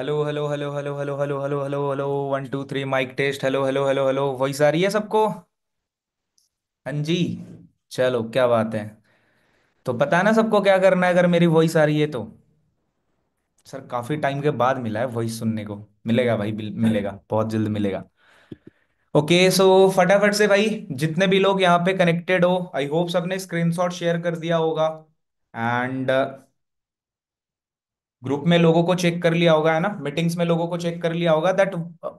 Hello hello hello hello hello hello hello hello hello 1 2 3 mic test. Hello hello hello hello, voice आ रही है सबको? हाँ जी। चलो क्या बात है। तो पता है ना सबको क्या करना है अगर मेरी वॉइस आ रही है तो? सर काफी टाइम के बाद मिला है वॉइस सुनने को। मिलेगा भाई, मिलेगा, बहुत जल्द मिलेगा। ओके सो फटाफट से भाई, जितने भी लोग यहाँ पे कनेक्टेड हो, आई होप सबने स्क्रीनशॉट शेयर कर दिया होगा। एंड ग्रुप में लोगों को चेक कर लिया होगा, है ना? मीटिंग्स में लोगों को चेक कर लिया होगा दैट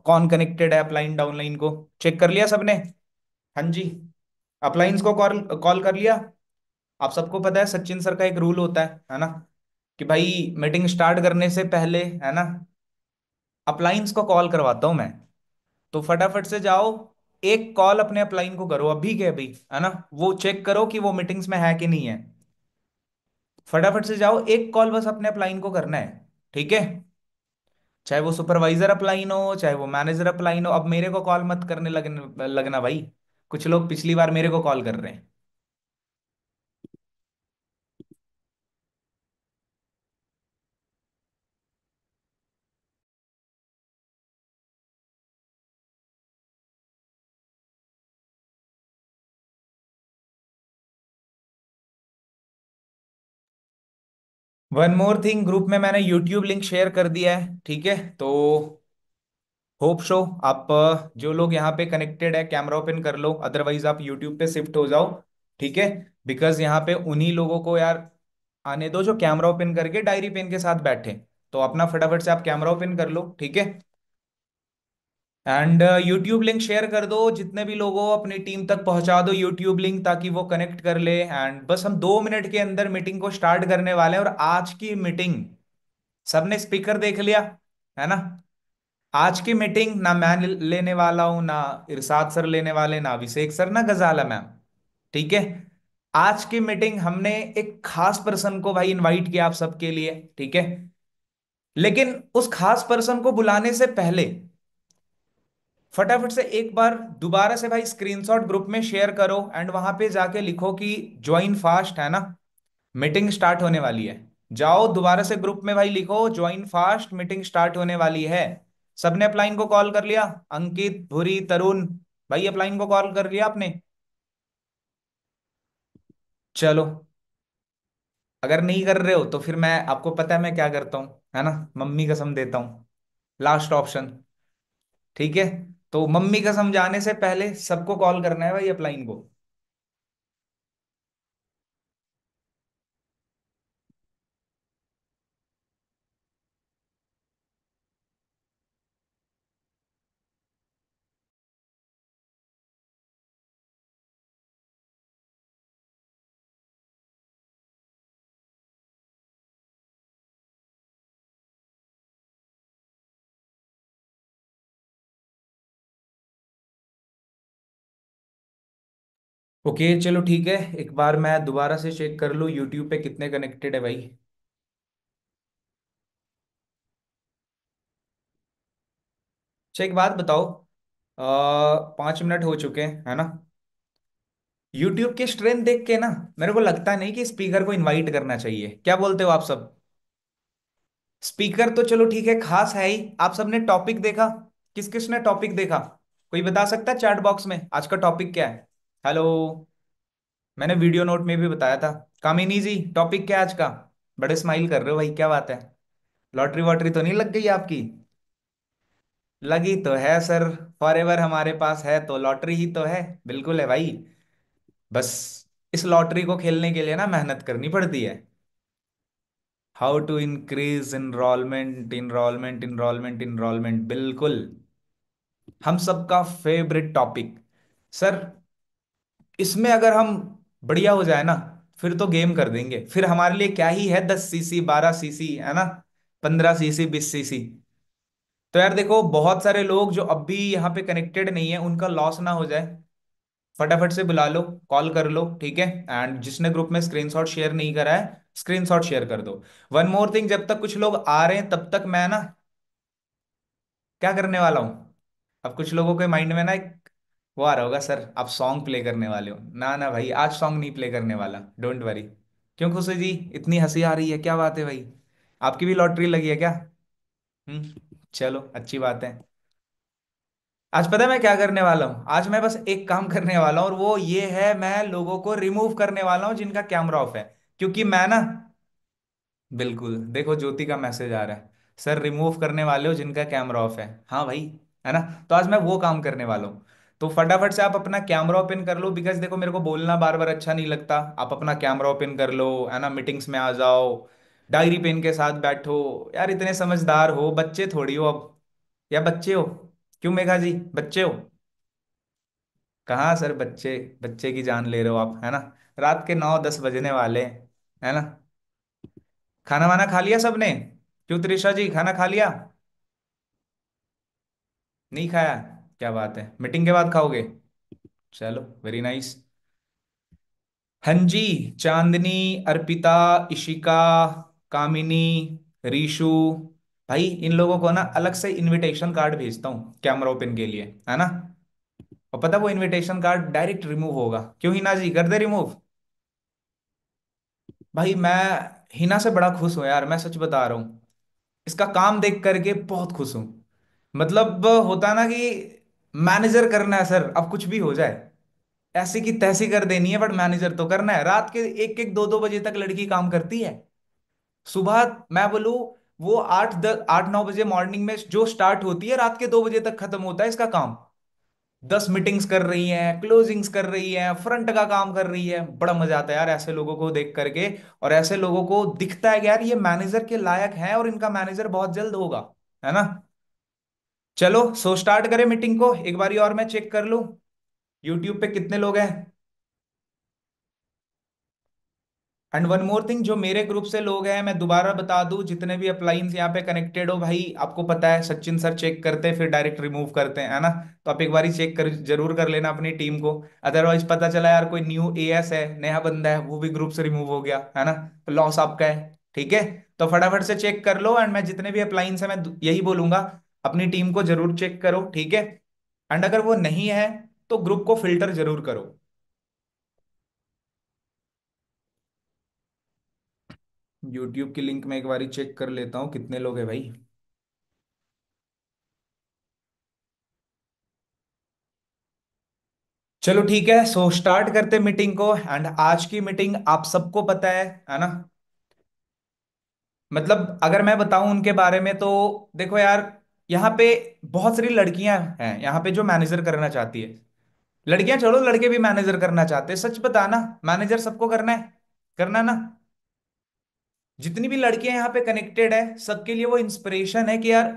कौन कनेक्टेड है अपलाइन डाउनलाइन को। चेक कर लिया सबने? हाँ जी। अपलाइंस को कॉल कॉल कर लिया। आप सबको पता है सचिन सर का एक रूल होता है ना? कि भाई मीटिंग स्टार्ट करने से पहले, है ना, अपलाइंस को कॉल करवाता हूं मैं। तो फटाफट से जाओ, एक कॉल अपने अपलाइन को करो अभी के अभी, है ना? वो चेक करो कि वो मीटिंग्स में है कि नहीं है। फटाफट से जाओ, एक कॉल बस अपने अपलाइन को करना है। ठीक है? चाहे वो सुपरवाइजर अपलाइन हो, चाहे वो मैनेजर अपलाइन हो। अब मेरे को कॉल मत करने लगना भाई। कुछ लोग पिछली बार मेरे को कॉल कर रहे हैं। 1 मोर थिंग, ग्रुप में मैंने यूट्यूब लिंक शेयर कर दिया है, ठीक है? तो होप शो आप जो लोग यहाँ पे कनेक्टेड है कैमरा ओपन कर लो, अदरवाइज आप यूट्यूब पे शिफ्ट हो जाओ। ठीक है? बिकॉज यहाँ पे उन्हीं लोगों को यार आने दो जो कैमरा ओपन करके डायरी पेन के साथ बैठे। तो अपना फटाफट से आप कैमरा ओपन कर लो, ठीक है? एंड यूट्यूब लिंक शेयर कर दो, जितने भी लोगों अपनी टीम तक पहुंचा दो यूट्यूब लिंक, ताकि वो कनेक्ट कर ले। एंड बस हम 2 मिनट के अंदर मीटिंग को स्टार्ट करने वाले हैं। और आज की मीटिंग, सबने स्पीकर देख लिया, है ना? आज की मीटिंग ना मैं लेने वाला हूं, ना इरशाद सर लेने वाले, ना अभिषेक सर, ना गजाला मैम। ठीक है? आज की मीटिंग हमने एक खास पर्सन को भाई इनवाइट किया आप सबके लिए, ठीक है? लेकिन उस खास पर्सन को बुलाने से पहले फटाफट से एक बार दोबारा से भाई स्क्रीनशॉट ग्रुप में शेयर करो एंड वहां पे जाके लिखो कि ज्वाइन फास्ट, है ना? मीटिंग स्टार्ट होने वाली है। जाओ दोबारा से ग्रुप में भाई लिखो ज्वाइन फास्ट, मीटिंग स्टार्ट होने वाली है। सबने अपलाइन को कॉल कर लिया? अंकित, भूरी, तरुण, भाई अपलाइन को कॉल कर लिया आपने? चलो, अगर नहीं कर रहे हो तो फिर मैं, आपको पता है मैं क्या करता हूँ, है ना? मम्मी कसम देता हूँ, लास्ट ऑप्शन। ठीक है? तो मम्मी कसम जाने से पहले सबको कॉल करना है भाई अपलाइन को। ओके चलो ठीक है, एक बार मैं दोबारा से चेक कर लूँ यूट्यूब पे कितने कनेक्टेड है भाई। अच्छा एक बात बताओ, 5 मिनट हो चुके हैं, है ना? यूट्यूब की स्ट्रेंथ देख के ना मेरे को लगता नहीं कि स्पीकर को इनवाइट करना चाहिए। क्या बोलते हो आप सब? स्पीकर तो चलो ठीक है, खास है ही। आप सबने टॉपिक देखा? किस किस ने टॉपिक देखा? कोई बता सकता है चैट बॉक्स में आज का टॉपिक क्या है? हेलो। मैंने वीडियो नोट में भी बताया था। कामिनी जी, टॉपिक क्या है आज का? बड़े स्माइल कर रहे हो भाई, क्या बात है? लॉटरी वॉटरी तो नहीं लग गई आपकी? लगी तो है सर। फॉर एवर हमारे पास है तो लॉटरी ही तो है। बिल्कुल है भाई। बस इस लॉटरी को खेलने के लिए ना मेहनत करनी पड़ती है। How to increase enrolment, enrolment, enrolment, enrolment, बिल्कुल। हम सबका फेवरेट टॉपिक। सर इसमें अगर हम बढ़िया हो जाए ना, फिर तो गेम कर देंगे। फिर हमारे लिए क्या ही है 10 सीसी, 12 सीसी, है ना? 15 सीसी, 20 सीसी। तो यार देखो, बहुत सारे लोग जो अब भी यहाँ पे कनेक्टेड नहीं है, उनका लॉस ना हो जाए, फटाफट से बुला लो, कॉल कर लो, ठीक है? एंड जिसने ग्रुप में स्क्रीनशॉट शेयर नहीं करा है, स्क्रीनशॉट शेयर कर दो। 1 मोर थिंग, जब तक कुछ लोग आ रहे हैं तब तक मैं ना क्या करने वाला हूँ। अब कुछ लोगों के माइंड में ना एक वो आ रहा होगा, सर आप सॉन्ग प्ले करने वाले हो। ना ना भाई, आज सॉन्ग नहीं प्ले करने वाला, डोंट वरी। क्यों खुशी जी, इतनी हंसी आ रही है, क्या बात है भाई? आपकी भी लॉटरी लगी है क्या? चलो अच्छी बात है। आज पता है मैं क्या करने वाला हूँ? आज मैं बस एक काम करने वाला हूँ और वो ये है, मैं लोगों को रिमूव करने वाला हूँ जिनका कैमरा ऑफ है। क्योंकि मैं ना, बिल्कुल देखो ज्योति का मैसेज आ रहा है, सर रिमूव करने वाले हो जिनका कैमरा ऑफ है। हाँ भाई, है ना। तो आज मैं वो काम करने वाला हूँ। तो फटाफट से आप अपना कैमरा ओपन कर लो, बिकॉज देखो मेरे को बोलना बार बार अच्छा नहीं लगता। आप अपना कैमरा ओपन कर लो, है ना, मीटिंग्स में आ जाओ, डायरी पेन के साथ बैठो। यार इतने समझदार हो, बच्चे थोड़ी हो अब। या बच्चे हो? क्यों मेघा जी, बच्चे हो? कहाँ सर बच्चे, बच्चे की जान ले रहे हो आप, है ना। रात के 9-10 बजने वाले हैं, है ना। खाना वाना खा लिया सबने? क्यों त्रिशा जी, खाना खा लिया? नहीं खाया? क्या बात है, मीटिंग के बाद खाओगे? चलो वेरी नाइस। हाँ जी। चांदनी, अर्पिता, इशिका, कामिनी, रीशु, भाई इन लोगों को ना अलग से इनविटेशन कार्ड भेजता हूँ कैमरा ओपन के लिए, है ना। और पता वो इनविटेशन कार्ड डायरेक्ट रिमूव होगा। क्यों हिना जी, कर दे रिमूव? भाई मैं हिना से बड़ा खुश हूं यार, मैं सच बता रहा हूँ। इसका काम देख करके बहुत खुश हूं। मतलब होता है ना कि मैनेजर करना है सर, अब कुछ भी हो जाए, ऐसी की तैसी कर देनी है, बट मैनेजर तो करना है। रात के 1-1 2-2 बजे तक लड़की काम करती है। सुबह मैं बोलूं, वो 8-9 बजे मॉर्निंग में जो स्टार्ट होती है, रात के 2 बजे तक खत्म होता है इसका काम। 10 मीटिंग्स कर रही हैं, क्लोजिंग्स कर रही हैं, फ्रंट का काम कर रही है। बड़ा मजा आता है यार ऐसे लोगों को देख करके। और ऐसे लोगों को दिखता है कि यार ये मैनेजर के लायक हैं और इनका मैनेजर बहुत जल्द होगा, है ना। चलो सो स्टार्ट करें मीटिंग को, एक बारी और मैं चेक कर लूं यूट्यूब पे कितने लोग हैं। एंड वन मोर थिंग, जो मेरे ग्रुप से लोग हैं मैं दोबारा बता दूं, जितने भी अपलाइंस यहाँ पे कनेक्टेड हो भाई, आपको पता है सचिन सर चेक करते हैं फिर डायरेक्ट रिमूव करते हैं, है ना। तो आप एक बारी चेक कर जरूर कर लेना अपनी टीम को। अदरवाइज पता चला यार कोई न्यू एएस है, नया बंदा है, वो भी ग्रुप से रिमूव हो गया, है ना, तो लॉस आपका है। ठीक है। तो फटाफट से चेक कर लो। एंड मैं जितने भी अपलाइंस है मैं यही बोलूंगा, अपनी टीम को जरूर चेक करो, ठीक है। एंड अगर वो नहीं है तो ग्रुप को फिल्टर जरूर करो। यूट्यूब की लिंक में एक बारी चेक कर लेता हूँ कितने लोग हैं भाई। चलो ठीक है, सो स्टार्ट करते मीटिंग को। एंड आज की मीटिंग आप सबको पता है ना। मतलब अगर मैं बताऊं उनके बारे में तो देखो यार, यहाँ पे बहुत सारी लड़कियां हैं यहाँ पे जो मैनेजर करना चाहती है। लड़कियां छोड़ो, लड़के भी मैनेजर करना चाहते हैं। सच बताना, मैनेजर सबको करना है, करना ना। जितनी भी लड़कियां यहाँ पे कनेक्टेड है सबके लिए वो इंस्पिरेशन है कि यार,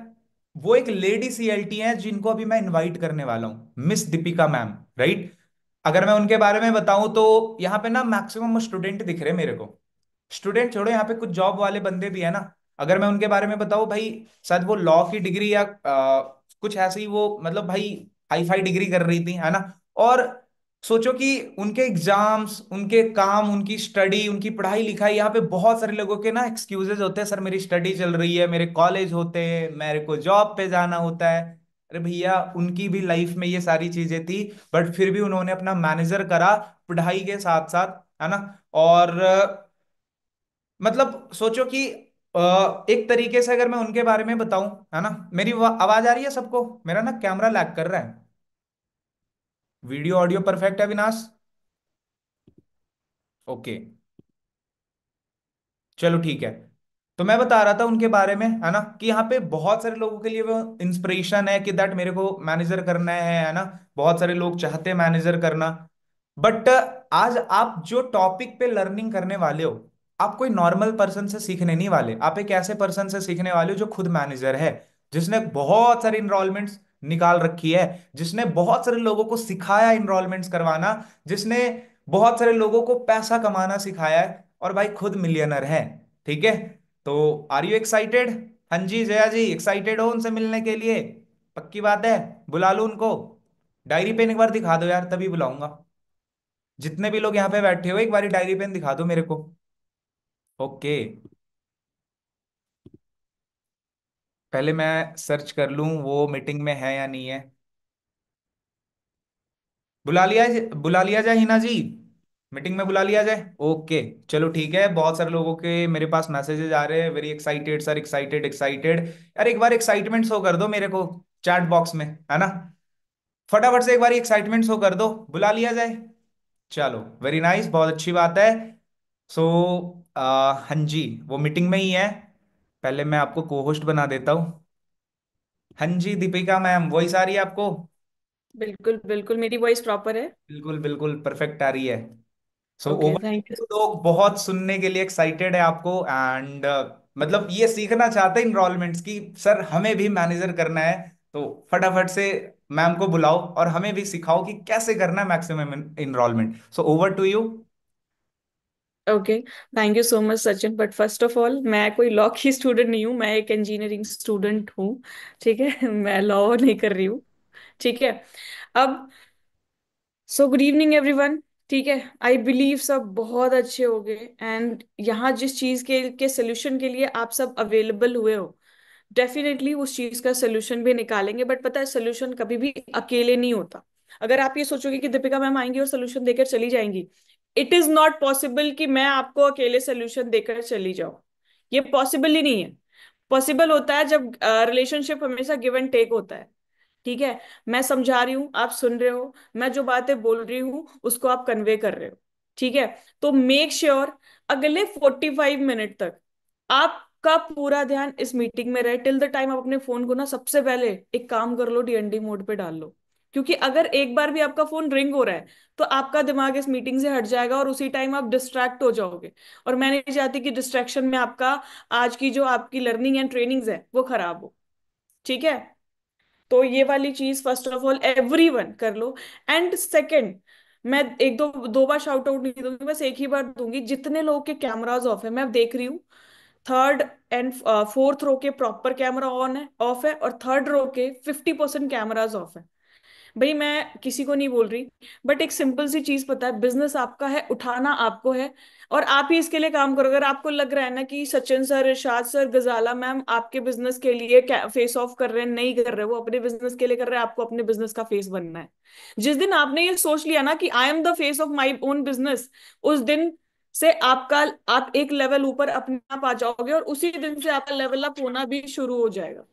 वो एक लेडी सीएलटी है जिनको अभी मैं इनवाइट करने वाला हूँ, मिस दीपिका मैम, राइट। अगर मैं उनके बारे में बताऊं तो यहाँ पे ना मैक्सिमम स्टूडेंट दिख रहे हैं मेरे को। स्टूडेंट छोड़ो, यहाँ पे कुछ जॉब वाले बंदे भी है ना। अगर मैं उनके बारे में बताऊं भाई, शायद वो लॉ की डिग्री या कुछ ऐसे ही वो, मतलब भाई हाई फाई डिग्री कर रही थी, है ना। और सोचो कि उनके एग्जाम्स, उनके काम, उनकी स्टडी, उनकी पढ़ाई लिखाई, यहाँ पे बहुत सारे लोगों के ना एक्सक्यूजेस होते हैं, सर मेरी स्टडी चल रही है, मेरे कॉलेज होते हैं, मेरे को जॉब पे जाना होता है। अरे भैया उनकी भी लाइफ में ये सारी चीजें थी, बट फिर भी उन्होंने अपना मैनेजर करा पढ़ाई के साथ साथ, है ना। और मतलब सोचो कि एक तरीके से अगर मैं उनके बारे में बताऊं, है ना। मेरी आवाज आ रही है सबको? मेरा ना कैमरा लैग कर रहा है। वीडियो ऑडियो परफेक्ट है विनाश? ओके, चलो ठीक है। तो मैं बता रहा था उनके बारे में, है ना, कि यहाँ पे बहुत सारे लोगों के लिए वो इंस्पिरेशन है कि दैट मेरे को मैनेजर करना है ना। बहुत सारे लोग चाहते हैं मैनेजर करना। बट आज आप जो टॉपिक पे लर्निंग करने वाले हो, आप कोई नॉर्मल पर्सन से सीखने नहीं वाले। आप एक ऐसे पर्सन से सीखने वाले हो जो खुद मैनेजर है, जिसने बहुत सारी इनरोलमेंट्स निकाल रखी है, जिसने बहुत सारे लोगों को सिखाया इनरोलमेंट्स करवाना, जिसने बहुत सारे लोगों को पैसा कमाना सिखाया है, और भाई खुद मिलियनर है। ठीक है। तो आर यू एक्साइटेड? हाँ जी जया जी, एक्साइटेड हो उनसे मिलने के लिए? पक्की बात है? बुला लूं उनको? डायरी पेन एक बार दिखा दो यार, तभी बुलाऊंगा। जितने भी लोग यहाँ पे बैठे हो एक बारी डायरी पेन दिखा दो मेरे को। ओके, पहले मैं सर्च कर लूं वो मीटिंग में है या नहीं है। बुला लिया, बुला लिया जाए हिना जी? मीटिंग में बुला लिया जाए, ओके। चलो ठीक है, बहुत सारे लोगों के मेरे पास मैसेजेस आ रहे हैं, very excited sir, excited excited. यार एक बार एक्साइटमेंट शो कर दो मेरे को चैट बॉक्स में, है ना। फटाफट से एक बार एक्साइटमेंट शो कर दो, बुला लिया जाए। चलो वेरी नाइस, बहुत अच्छी बात है। सो हाँ जी, वो मीटिंग में ही है। पहले मैं आपको को होस्ट बना देता हूँ। हाँ जी दीपिका मैम, वॉइस आ रही है आपको? बिल्कुल बिल्कुल, मेरी वॉइस प्रॉपर है। बिल्कुल बिल्कुल परफेक्ट आ रही है। So okay, over, thank you. लोग बहुत सुनने के लिए एक्साइटेड है आपको, एंड मतलब ये सीखना चाहते हैं इनरोलमेंट्स की, सर हमें भी मैनेजर करना है। तो फटाफट से मैम को बुलाओ और हमें भी सिखाओ कि कैसे करना है maximum enrolment. So over to you. Okay, thank you so much Sachin, but first of all मैं कोई लॉ की स्टूडेंट नहीं हूँ, मैं एक इंजीनियरिंग स्टूडेंट हूँ। ठीक है। मैं लॉ नहीं कर रही हूँ। ठीक है। अब सो गुड इवनिंग एवरीवन। ठीक है। आई बिलीव सब बहुत अच्छे हो गए, एंड यहाँ जिस चीज के सोल्यूशन के लिए आप सब अवेलेबल हुए हो, डेफिनेटली उस चीज का सोल्यूशन भी निकालेंगे। बट पता है, सोल्यूशन कभी भी अकेले नहीं होता। अगर आप ये सोचोगे कि दीपिका मैम आएंगी और सोल्यूशन देकर चली जाएंगी, इट इज नॉट पॉसिबल कि मैं आपको अकेले सोल्यूशन देकर चली जाऊं। ये पॉसिबल ही नहीं है। पॉसिबल होता है जब रिलेशनशिप हमेशा गिव एंड टेक होता है। ठीक है। मैं समझा रही हूँ, आप सुन रहे हो, मैं जो बातें बोल रही हूँ उसको आप कन्वे कर रहे हो। ठीक है। तो मेक श्योर अगले 45 मिनट तक आपका पूरा ध्यान इस मीटिंग में रहे। टिल द टाइम आप अपने फोन को ना सबसे पहले एक काम कर लो, डीएनडी मोड पे डाल लो। क्योंकि अगर एक बार भी आपका फोन रिंग हो रहा है तो आपका दिमाग इस मीटिंग से हट जाएगा और उसी टाइम आप डिस्ट्रैक्ट हो जाओगे। और मैं नहीं चाहती कि डिस्ट्रैक्शन में आपका आज की जो आपकी लर्निंग एंड ट्रेनिंग्स है वो खराब हो। ठीक है। तो ये वाली चीज फर्स्ट ऑफ ऑल एवरीवन कर लो। एंड सेकंड, मैं एक दो दो बार शाउट आउट नहीं दूंगी, बस एक ही बार दूंगी। जितने लोगों के कैमरास ऑफ है, मैं देख रही हूँ, थर्ड एंड फोर्थ रो के प्रॉपर कैमरा ऑन है, ऑफ है, और थर्ड रो के 50% कैमरास ऑफ है। भाई मैं किसी को नहीं बोल रही, बट एक सिंपल सी चीज पता है, बिजनेस आपका है, उठाना आपको है, और आप ही इसके लिए काम करो। अगर आपको लग रहा है ना कि सचिन सर, इरशाद सर, गजाला मैम आपके बिजनेस के लिए फेस ऑफ कर रहे हैं, नहीं कर रहे, वो अपने बिजनेस के लिए कर रहे हैं, आपको अपने बिजनेस का फेस बनना है। जिस दिन आपने ये सोच लिया ना कि I am the face of my own business, उस दिन से आपका, आप एक लेवल ऊपर अपने आप आ जाओगे, और उसी दिन से आपका लेवल अप होना भी शुरू हो जाएगा।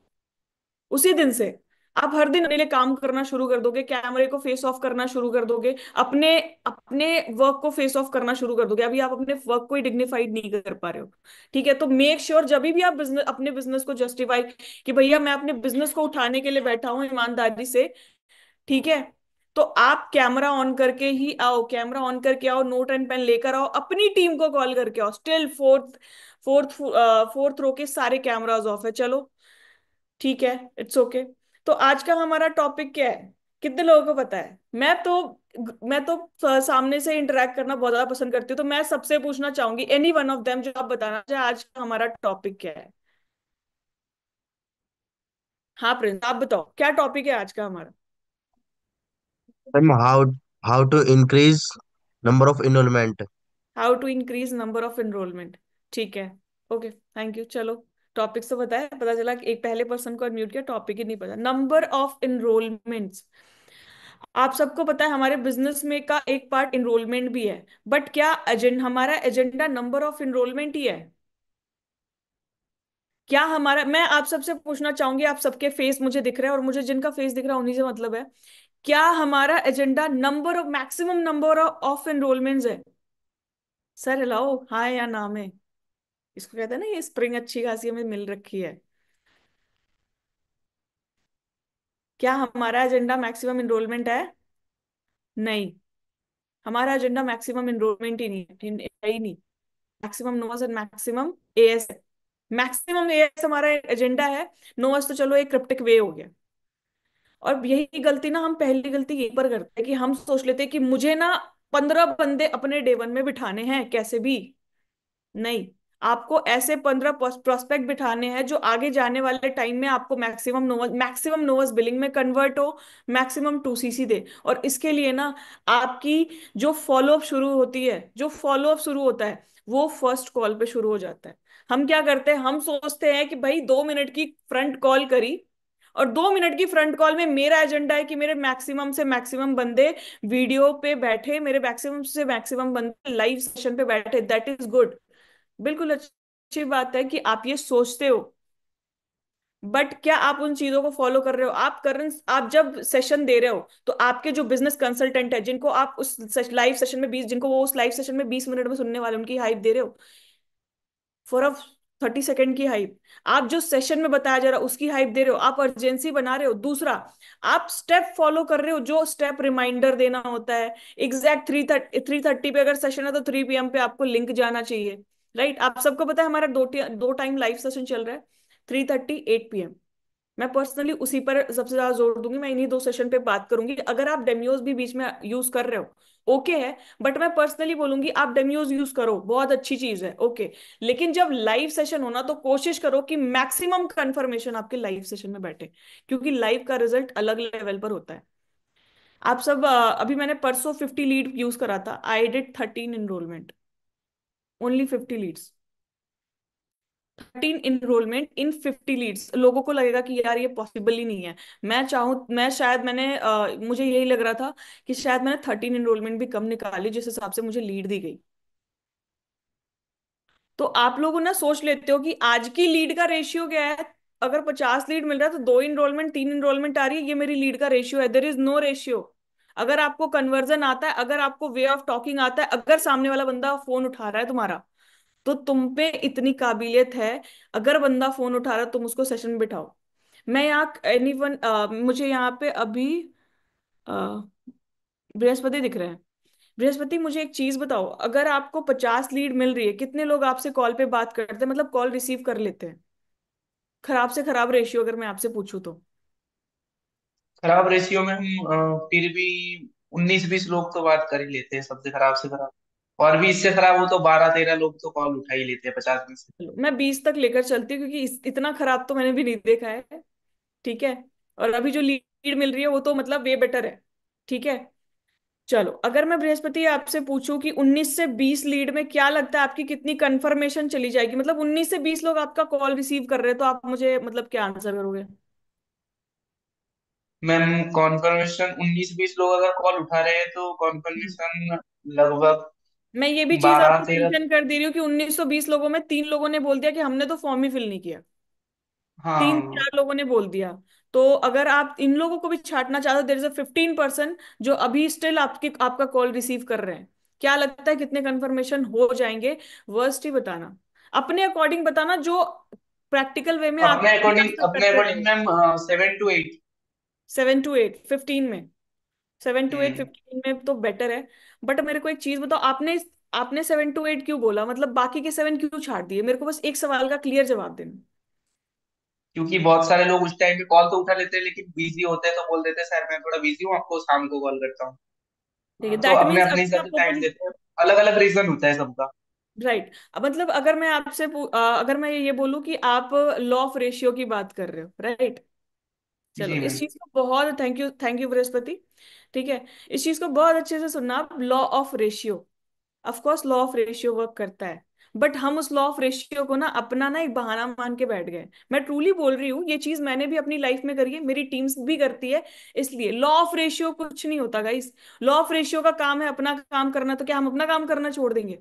उसी दिन से आप हर दिन अपने लिए काम करना शुरू कर दोगे, कैमरे को फेस ऑफ करना शुरू कर दोगे, अपने अपने वर्क को फेस ऑफ करना शुरू कर दोगे। अभी आप अपने वर्क को ही डिग्निफाइड नहीं कर पा रहे हो। ठीक है। तो मेक श्योर जब भी आप बिजनेस, अपने बिजनेस को जस्टिफाई कि भैया मैं अपने बिजनेस को उठाने के लिए बैठा हूं ईमानदारी से। ठीक है। तो आप कैमरा ऑन करके ही आओ, कैमरा ऑन करके आओ, नोट एंड पेन लेकर आओ, अपनी टीम को कॉल करके आओ। Still fourth fourth fourth row के सारे कैमराज ऑफ है, चलो। ठीक है, इट्स ओके। तो आज का हमारा टॉपिक क्या है, कितने लोगों को पता है? मैं तो सामने से इंटरेक्ट करना बहुत ज्यादा पसंद करती हूँ, तो मैं सबसे पूछना चाहूंगी, एनी वन ऑफ देम, जो आप बताना चाहे आज का हमारा टॉपिक क्या है। हाँ प्रिंस, आप बताओ क्या टॉपिक है आज का हमारा। Ma'am, how to increase number of enrolment. How to increase number of enrolment. ठीक है। Okay, thank you. चलो, टॉपिक तो बताया, पता चला कि एक पहले पर्सन को अनम्यूट किया, टॉपिक ही नहीं पता। Number of enrolments. आप सबको पता है हमारे बिजनेस में का एक पार्ट एनरोलमेंट भी है, बट क्या एजेंडा, हमारा एजेंडा नंबर ऑफ एनरोलमेंट ही है? क्या हमारा, मैं आप सबसे पूछना चाहूंगी, आप सबके फेस मुझे दिख रहे हैं, और मुझे जिनका फेस दिख रहा है उन्हीं से मतलब है, क्या हमारा agenda number of, maximum number of enrolments है? सर हिलाओ, हाँ या ना में। इसको कहते हैं ना, ये स्प्रिंग अच्छी खासी हमें मिल रखी है। क्या हमारा एजेंडा मैक्सिमम एनरोलमेंट है? नहीं, हमारा एजेंडा मैक्सिमम एनरोलमेंट ही नहीं है, है ही नहीं। Maximum nose and maximum as है। मैक्सिमम एएस हमारा एजेंडा है। नोस तो चलो एक क्रिप्टिक वे हो गया। और यही गलती ना, हम पहली गलती यहीं पर करते हैं कि हम सोच लेते हैं कि मुझे ना 15 बंदे अपने डे वन में बिठाने हैं कैसे भी। नहीं, आपको ऐसे 15 प्रोस्पेक्ट बिठाने हैं जो आगे जाने वाले टाइम में आपको मैक्सिमम नोवस बिलिंग में कन्वर्ट हो, मैक्सिमम टू सीसी दे। और इसके लिए ना, आपकी जो फॉलोअप शुरू होती है, जो फॉलोअप शुरू होता है, वो फर्स्ट कॉल पे शुरू हो जाता है। हम क्या करते हैं, हम सोचते हैं कि भाई 2 मिनट की फ्रंट कॉल करी, और 2 मिनट की फ्रंट कॉल में मेरा एजेंडा है कि मेरे मैक्सिमम से मैक्सिमम बंदे वीडियो पे बैठे, मेरे मैक्सिमम से मैक्सिमम बंदे लाइव सेशन पे बैठे, दैट इज गुड। बिल्कुल अच्छी बात है कि आप ये सोचते हो, बट क्या आप उन चीजों को फॉलो कर रहे हो? आप आप जब सेशन दे रहे हो तो आपके जो बिजनेस कंसल्टेंट है, जिनको आप उस लाइव सेशन में 20, जिनको वो उस लाइव सेशन में 20 मिनट में सुनने वाले, उनकी हाइप दे रहे हो फॉर अ 30 सेकेंड की हाइप? आप जो सेशन में बताया जा रहा है उसकी हाइप दे रहे हो, आप अर्जेंसी बना रहे हो। दूसरा, आप स्टेप फॉलो कर रहे हो, जो स्टेप रिमाइंडर देना होता है। एग्जैक्ट 3:30 पे अगर सेशन है तो 3 PM पे आपको लिंक जाना चाहिए। राइट, आप सबको पता है हमारा दो टाइम लाइव सेशन चल रहा है, 3:30, 8 PM। मैं पर्सनली उसी पर सबसे ज्यादा जोर दूंगी, मैं इन्हीं 2 सेशन पे बात करूंगी। अगर आप डेम्योज भी बीच में यूज कर रहे हो ओके है, बट मैं पर्सनली बोलूंगी आप डेम्योज यूज करो, बहुत अच्छी चीज है ओके। लेकिन जब लाइव सेशन होना तो कोशिश करो कि मैक्सिमम कंफर्मेशन आपके लाइव सेशन में बैठे, क्योंकि लाइव का रिजल्ट अलग लेवल पर होता है। आप सब अभी मैंने परसों 50 लीड यूज करा था, I did 13 enrolment, only 50 leads. 13 enrolment in 50 leads. लोगों को लगेगा कि यार ये पॉसिबल ही नहीं है। मैं चाहूँ, मैं शायद मुझे यही लग रहा था कि शायद मैंने 13 एनरोलमेंट भी कम निकाली जिस हिसाब से मुझे लीड दी गई। तो आप लोग ना सोच लेते हो कि आज की लीड का रेशियो क्या है। अगर 50 लीड मिल रहा है तो 2 एनरोलमेंट 3 एनरोलमेंट आ रही है, ये मेरी लीड का रेशियो है। There is no ratio. अगर आपको कन्वर्जन आता है, अगर आपको वे ऑफ टॉकिंग आता है, अगर सामने वाला बंदा फोन उठा रहा है तुम्हारा, तो तुम पे इतनी काबिलियत है। अगर बंदा फोन उठा रहा है तुम उसको सेशन में बिठाओ। मैं यहाँ एनीवन, मुझे यहाँ पे अभी अ, बृहस्पति दिख रहे हैं। बृहस्पति, मुझे एक चीज बताओ, अगर आपको 50 लीड मिल रही है, कितने लोग आपसे कॉल पे बात करते हैं, मतलब कॉल रिसीव कर लेते हैं? खराब से खराब रेशियो अगर मैं आपसे पूछूं तो। खराब रेशियो में हम फिर भी 19-20 लोग तो बात कर ही लेते हैं सबसे खराब से खराब। और भी इससे खराब हो तो 12-13 लोग तो कॉल उठा ही लेते हैं 50 में से। चलो, मैं 20 तक लेकर चलती हूँ, क्योंकि इतना खराब तो मैंने भी नहीं देखा है। ठीक है। और अभी जो लीड मिल रही है वो तो मतलब वे बेटर है। ठीक है। चलो, अगर मैं बृहस्पति आपसे पूछूं कि 19 से 20 लीड में क्या लगता है आपकी कितनी कंफर्मेशन चली जाएगी, मतलब 19 से 20 लोग आपका कॉल रिसीव कर रहे हैं, तो आप मुझे मतलब क्या आंसर करोगे? मैम कॉन्फर्मेशन 19-20 लोग अगर कॉल उठा रहे हैं तो कॉन्फर्मेशन लगभग मैं ये भी चीज बारह आपको तेरह मेंशन कर दे रही हूँ कि 1920 लोगों में 3 लोगों ने बोल दिया कि हमने तो फॉर्म ही फिल नहीं किया। तीन हाँ। चार लोगों ने बोल दिया। तो अगर आप इन लोगों को भी छांटना चाहते हो, देर इज अ 15% जो अभी स्टिल आपका कॉल रिसीव कर रहे हैं। क्या लगता है कितने कंफर्मेशन हो जाएंगे? वर्स्ट ही बताना, अपने अकॉर्डिंग बताना, जो प्रैक्टिकल वे में आप भी आज तक अपने करते रहे अकॉर्डिंग हो। Ma'am 7 to 8। 7 to 8, 15 में। 7 to 8, हम्म 15 में तो बेटर है। बट मेरे को एक चीज बताओ, आपने आपने 7 to 8 क्यों बोला? मतलब बाकी के 7 क्यों छाट दिए? मेरे को बस एक सवाल का क्लियर जवाब देना। क्योंकि बहुत सारे लोग उस टाइम पे कॉल तो उठा लेते हैं लेकिन बिजी होते हैं तो बोल देते हैं सर मैं थोड़ा बिजी हूँ आपको शाम को कॉल करता हूँ। ठीक है, तो दैट अपने मीन्स अपने अगर हिसाब से आपको टाइम कोई, देते हैं। अलग अलग रीजन होता है सबका। राइट, अब मतलब अगर मैं आपसे अगर मैं ये बोलूं कि आप लॉ ऑफ रेशियो की बात कर रहे हो, राइट? चलो, जी इस मैम। चीज को बहुत थैंक यू बृहस्पति। ठीक है, इस चीज को बहुत अच्छे से सुनना आप। Law of ratio, of course law of ratio work करता है, बट हम उस लॉ ऑफ रेशियो को ना अपना ना एक बहाना मान के बैठ गए। मैं ट्रूली बोल रही हूँ, ये चीज मैंने भी अपनी लाइफ में करी है, मेरी टीम्स भी करती है। इसलिए लॉ ऑफ रेशियो कुछ नहीं होता गाइस। लॉ ऑफ रेशियो का काम है अपना काम करना, तो क्या हम अपना काम करना छोड़ देंगे?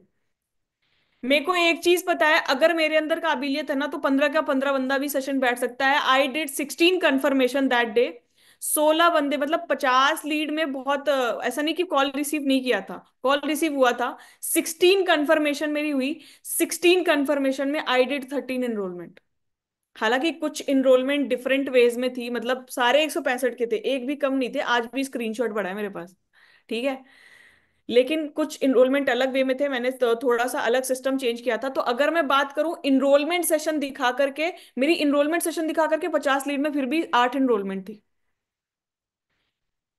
मेरे को एक चीज पता है, अगर मेरे अंदर काबिलियत है ना तो 15 का 15 बंदा भी सेशन बैठ सकता है। I did 16 confirmation that day. 16 बंदे, मतलब 50 लीड में बहुत ऐसा नहीं कि कॉल रिसीव नहीं किया था, कॉल रिसीव हुआ था। 16 कंफर्मेशन मेरी हुई। 16 कंफर्मेशन में आई डिड 13 एनरोलमेंट। हालांकि कुछ इनरोलमेंट डिफरेंट वेज में थी, मतलब सारे 165 के थे, एक भी कम नहीं थे, आज भी स्क्रीनशॉट पड़ा है मेरे पास। ठीक है। लेकिन कुछ इनरोलमेंट अलग वे में थे, मैंने तो थोड़ा सा अलग सिस्टम चेंज किया था। तो अगर मैं बात करूं इनरोलमेंट सेशन दिखा करके, मेरी इनरोलमेंट सेशन दिखा करके 50 लीड में फिर भी 8 एनरोलमेंट थी।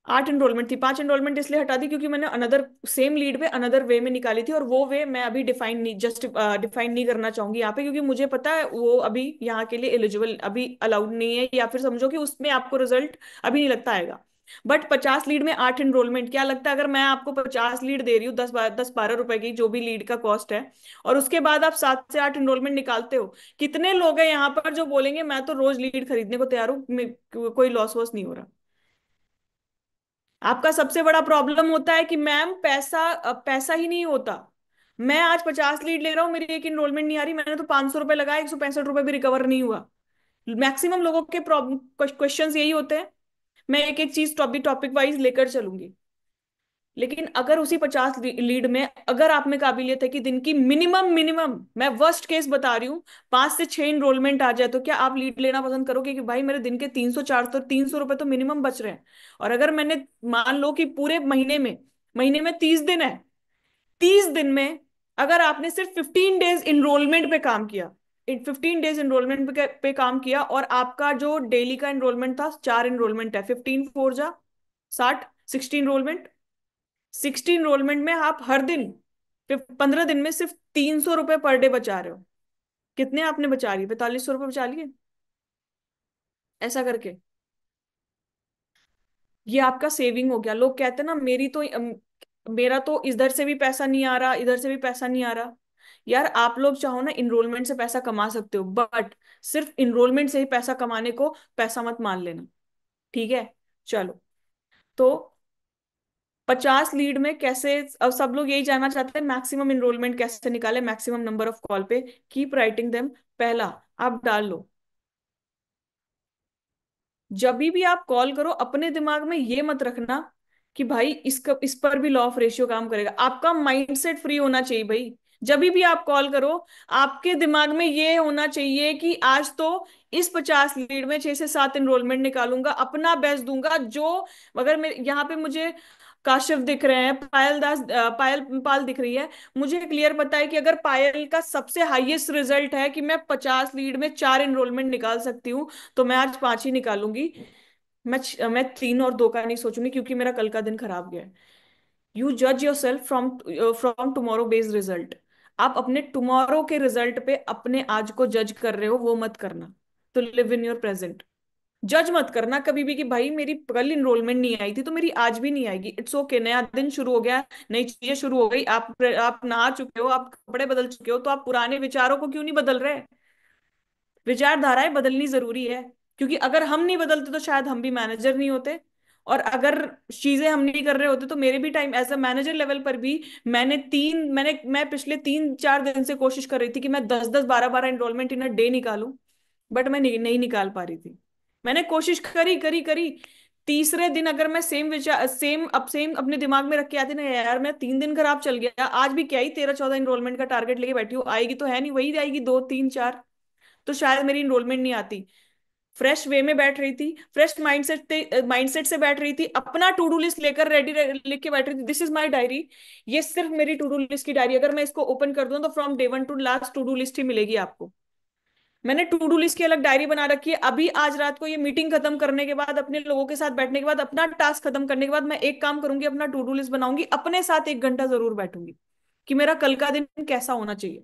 8 एनरोलमेंट थी। 5 एनरोलमेंट इसलिए हटा दी क्योंकि मैंने अनदर सेम लीड पे अनदर वे में निकाली थी, और वो वे मैं अभी डिफाइन नहीं करना चाहूंगी यहाँ पे, क्योंकि मुझे पता है वो अभी यहाँ के लिए एलिजिबल अभी अलाउड नहीं है, या फिर समझो कि उसमें आपको रिजल्ट अभी नहीं लगता आएगा। बट 50 लीड में 8 एनरोलमेंट, क्या लगता है अगर मैं आपको 50 लीड दे रही हूँ, 10-12 रुपए की जो भी लीड का कॉस्ट है, और उसके बाद आप 7 से 8 एनरोलमेंट निकालते हो, कितने लोग हैं यहाँ पर जो बोलेंगे मैं तो रोज लीड खरीदने को तैयार हूँ, कोई लॉस वॉस नहीं हो रहा। आपका सबसे बड़ा प्रॉब्लम होता है कि मैम पैसा ही नहीं होता। मैं आज 50 लीड ले रहा हूँ, मेरी एक इनरोलमेंट नहीं आ रही, मैंने तो 500 रुपए लगाए, 165 रुपए भी रिकवर नहीं हुआ। मैक्सिमम लोगों के प्रॉब्लम क्वेश्चंस यही होते हैं। मैं एक एक चीज टॉपिक टॉपिक वाइज लेकर चलूंगी। लेकिन अगर उसी 50 लीड में अगर आप में काबिलियत है कि दिन की मिनिमम मिनिमम, मैं वर्स्ट केस बता रही हूँ, 5 से 6 इनरोलमेंट आ जाए, तो क्या आप लीड लेना पसंद करोगे कि भाई मेरे दिन के 300 400 300 रुपए तो मिनिमम बच रहे हैं? और अगर मैंने, मान लो कि पूरे महीने में 30 दिन है, 30 दिन में अगर आपने सिर्फ 15 डेज इनरोलमेंट पे काम किया, 15 डेज इनरोलमेंट पे काम किया, और आपका जो डेली का इनरोलमेंट था 4 इनरोलमेंट है, 15 4 जा 60, 60 इनरोलमेंट, 60 इनरोलमेंट में आप हर दिन 15 दिन में सिर्फ 300 रुपए पर डे बचा रहे हो। कितने आपने बचा लिए? 4500 रुपये बचा लिए ऐसा करके। ये आपका सेविंग हो गया। लोग कहते हैं ना मेरा तो इधर से भी पैसा नहीं आ रहा, इधर से भी पैसा नहीं आ रहा। यार आप लोग चाहो ना इनरोलमेंट से पैसा कमा सकते हो, बट सिर्फ इनरोलमेंट से ही पैसा कमाने को पैसा मत मान लेना, ठीक है? चलो, तो 50 लीड में कैसे, अब सब लोग यही जानना चाहते हैं मैक्सिमम इनरोलमेंट कैसे निकाले, मैक्सिमम नंबर ऑफ कॉल पे। Keep writing them. पहला, आप डाल लो, जब भी आप कॉल करो अपने दिमाग में ये मत रखना कि भाई इस पर भी लॉ ऑफ रेशियो काम करेगा। आपका माइंडसेट फ्री होना चाहिए भाई। जब भी आप कॉल करो, आपके दिमाग में ये होना चाहिए कि आज तो इस 50 लीड में 6 से 7 एनरोलमेंट निकालूंगा, अपना बेस्ट दूंगा। जो अगर मेरे यहाँ पे मुझे काशिफ दिख रहे हैं, पायल पाल दिख रही है, मुझे क्लियर पता है कि अगर पायल का सबसे हाईएस्ट रिजल्ट है कि मैं 50 लीड में 4 एनरोलमेंट निकाल सकती हूँ, तो मैं आज 5 ही निकालूंगी। मैं 3 और 2 का नहीं सोचूंगी, क्योंकि मेरा कल का दिन खराब गया है। यू जज your self from from tomorrow based result. आप अपने टुमारो के रिजल्ट पे अपने आज को जज कर रहे हो, वो मत करना। तो लिव इन योर प्रेजेंट। जज मत करना कभी भी कि भाई मेरी कल इनरोलमेंट नहीं आई थी तो मेरी आज भी नहीं आएगी। इट्स ओके, नया दिन शुरू हो गया, नई चीजें शुरू हो गई, आप नहा चुके हो, आप कपड़े बदल चुके हो, तो आप पुराने विचारों को क्यों नहीं बदल रहे? विचारधाराएं बदलनी जरूरी है, क्योंकि अगर हम नहीं बदलते तो शायद हम भी मैनेजर नहीं होते। और अगर चीजें हम नहीं कर रहे होते तो मेरे भी time as a manager level पर भी, मैं पिछले 3-4 दिन से कोशिश कर रही थी कि मैं 10-10 12-12 एनरोलमेंट इन अ डे निकालूं, बट मैं नहीं निकाल पा रही थी। मैंने कोशिश करी करी करी, तीसरे दिन अगर मैं सेम विचार सेम अपने दिमाग में रख के आती ना, यार मैं 3 दिन खराब चल गया, आज भी क्या ही 13-14 एनरोलमेंट का टारगेट लेके बैठी हूँ, आएगी तो है नहीं, वही आएगी 2-3-4, तो शायद मेरी इनरोलमेंट नहीं आती। फ्रेश वे में बैठ रही थी, फ्रेश माइंडसेट से बैठ रही थी, अपना टू डू लिस्ट लेकर रेडी लिख के बैठ रही थी, दिस इज माई डायरी। ये सिर्फ मेरी टू डू लिस्ट की डायरी, अगर मैं इसको ओपन कर दूं तो from day 1 to last to do list ही मिलेगी आपको। मैंने टू डू लिस्ट की अलग डायरी बना रखी है। अभी आज रात को ये मीटिंग खत्म करने के बाद, अपने लोगों के साथ बैठने के बाद, अपना टास्क खत्म करने के बाद, मैं एक काम करूंगी, अपना टू डू लिस्ट बनाऊंगी, अपने साथ 1 घंटा जरूर बैठूंगी कि मेरा कल का दिन कैसा होना चाहिए,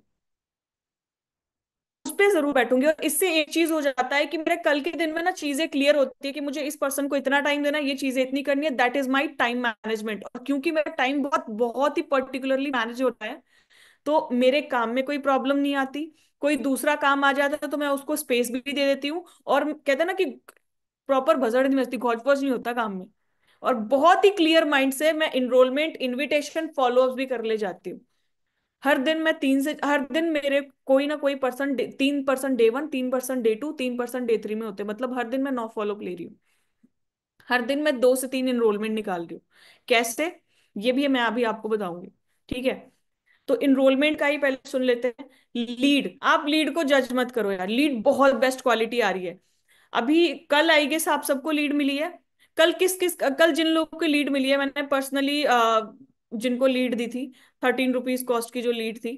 उस पे जरूर बैठूंगी। और इससे एक चीज हो जाता है कि मेरे कल के दिन में ना चीजें क्लियर होती है कि मुझे इस पर्सन को इतना टाइम देना है, ये चीजें इतनी करनी है, that is my time management. और क्योंकि मेरा टाइम बहुत बहुत ही पर्टिकुलरली मैनेज होता है, तो मेरे काम में कोई प्रॉब्लम नहीं आती। कोई दूसरा काम आ जाता है तो मैं उसको स्पेस भी दे देती हूँ, और कहते हैं ना कि प्रॉपर भसड़ नहीं मचती, घोच पोच नहीं होता काम में। और बहुत ही क्लियर माइंड से मैं इनरोलमेंट इनविटेशन फॉलोअप भी कर ले जाती हूँ। हर दिन मेरे कोई ना कोई पर्सन 3% डे 1, 3% डे 2, 3% डे 3 में होते हैं, मतलब हर दिन मैं 9 फॉलोअप ले रही हूँ। हर दिन मैं 2 से 3 इनरोलमेंट निकाल रही हूँ। कैसे? ये भी मैं अभी आपको बताऊंगी, ठीक है? तो इनरोलमेंट का ही पहले सुन लेते हैं। लीड, आप लीड को जज मत करो यार, लीड बहुत बेस्ट क्वालिटी आ रही है। अभी कल आई गेस आप सबको लीड मिली है। कल जिन लोगों को लीड मिली है, मैंने पर्सनली जिनको लीड दी थी, 13 रुपीज कॉस्ट की जो लीड थी,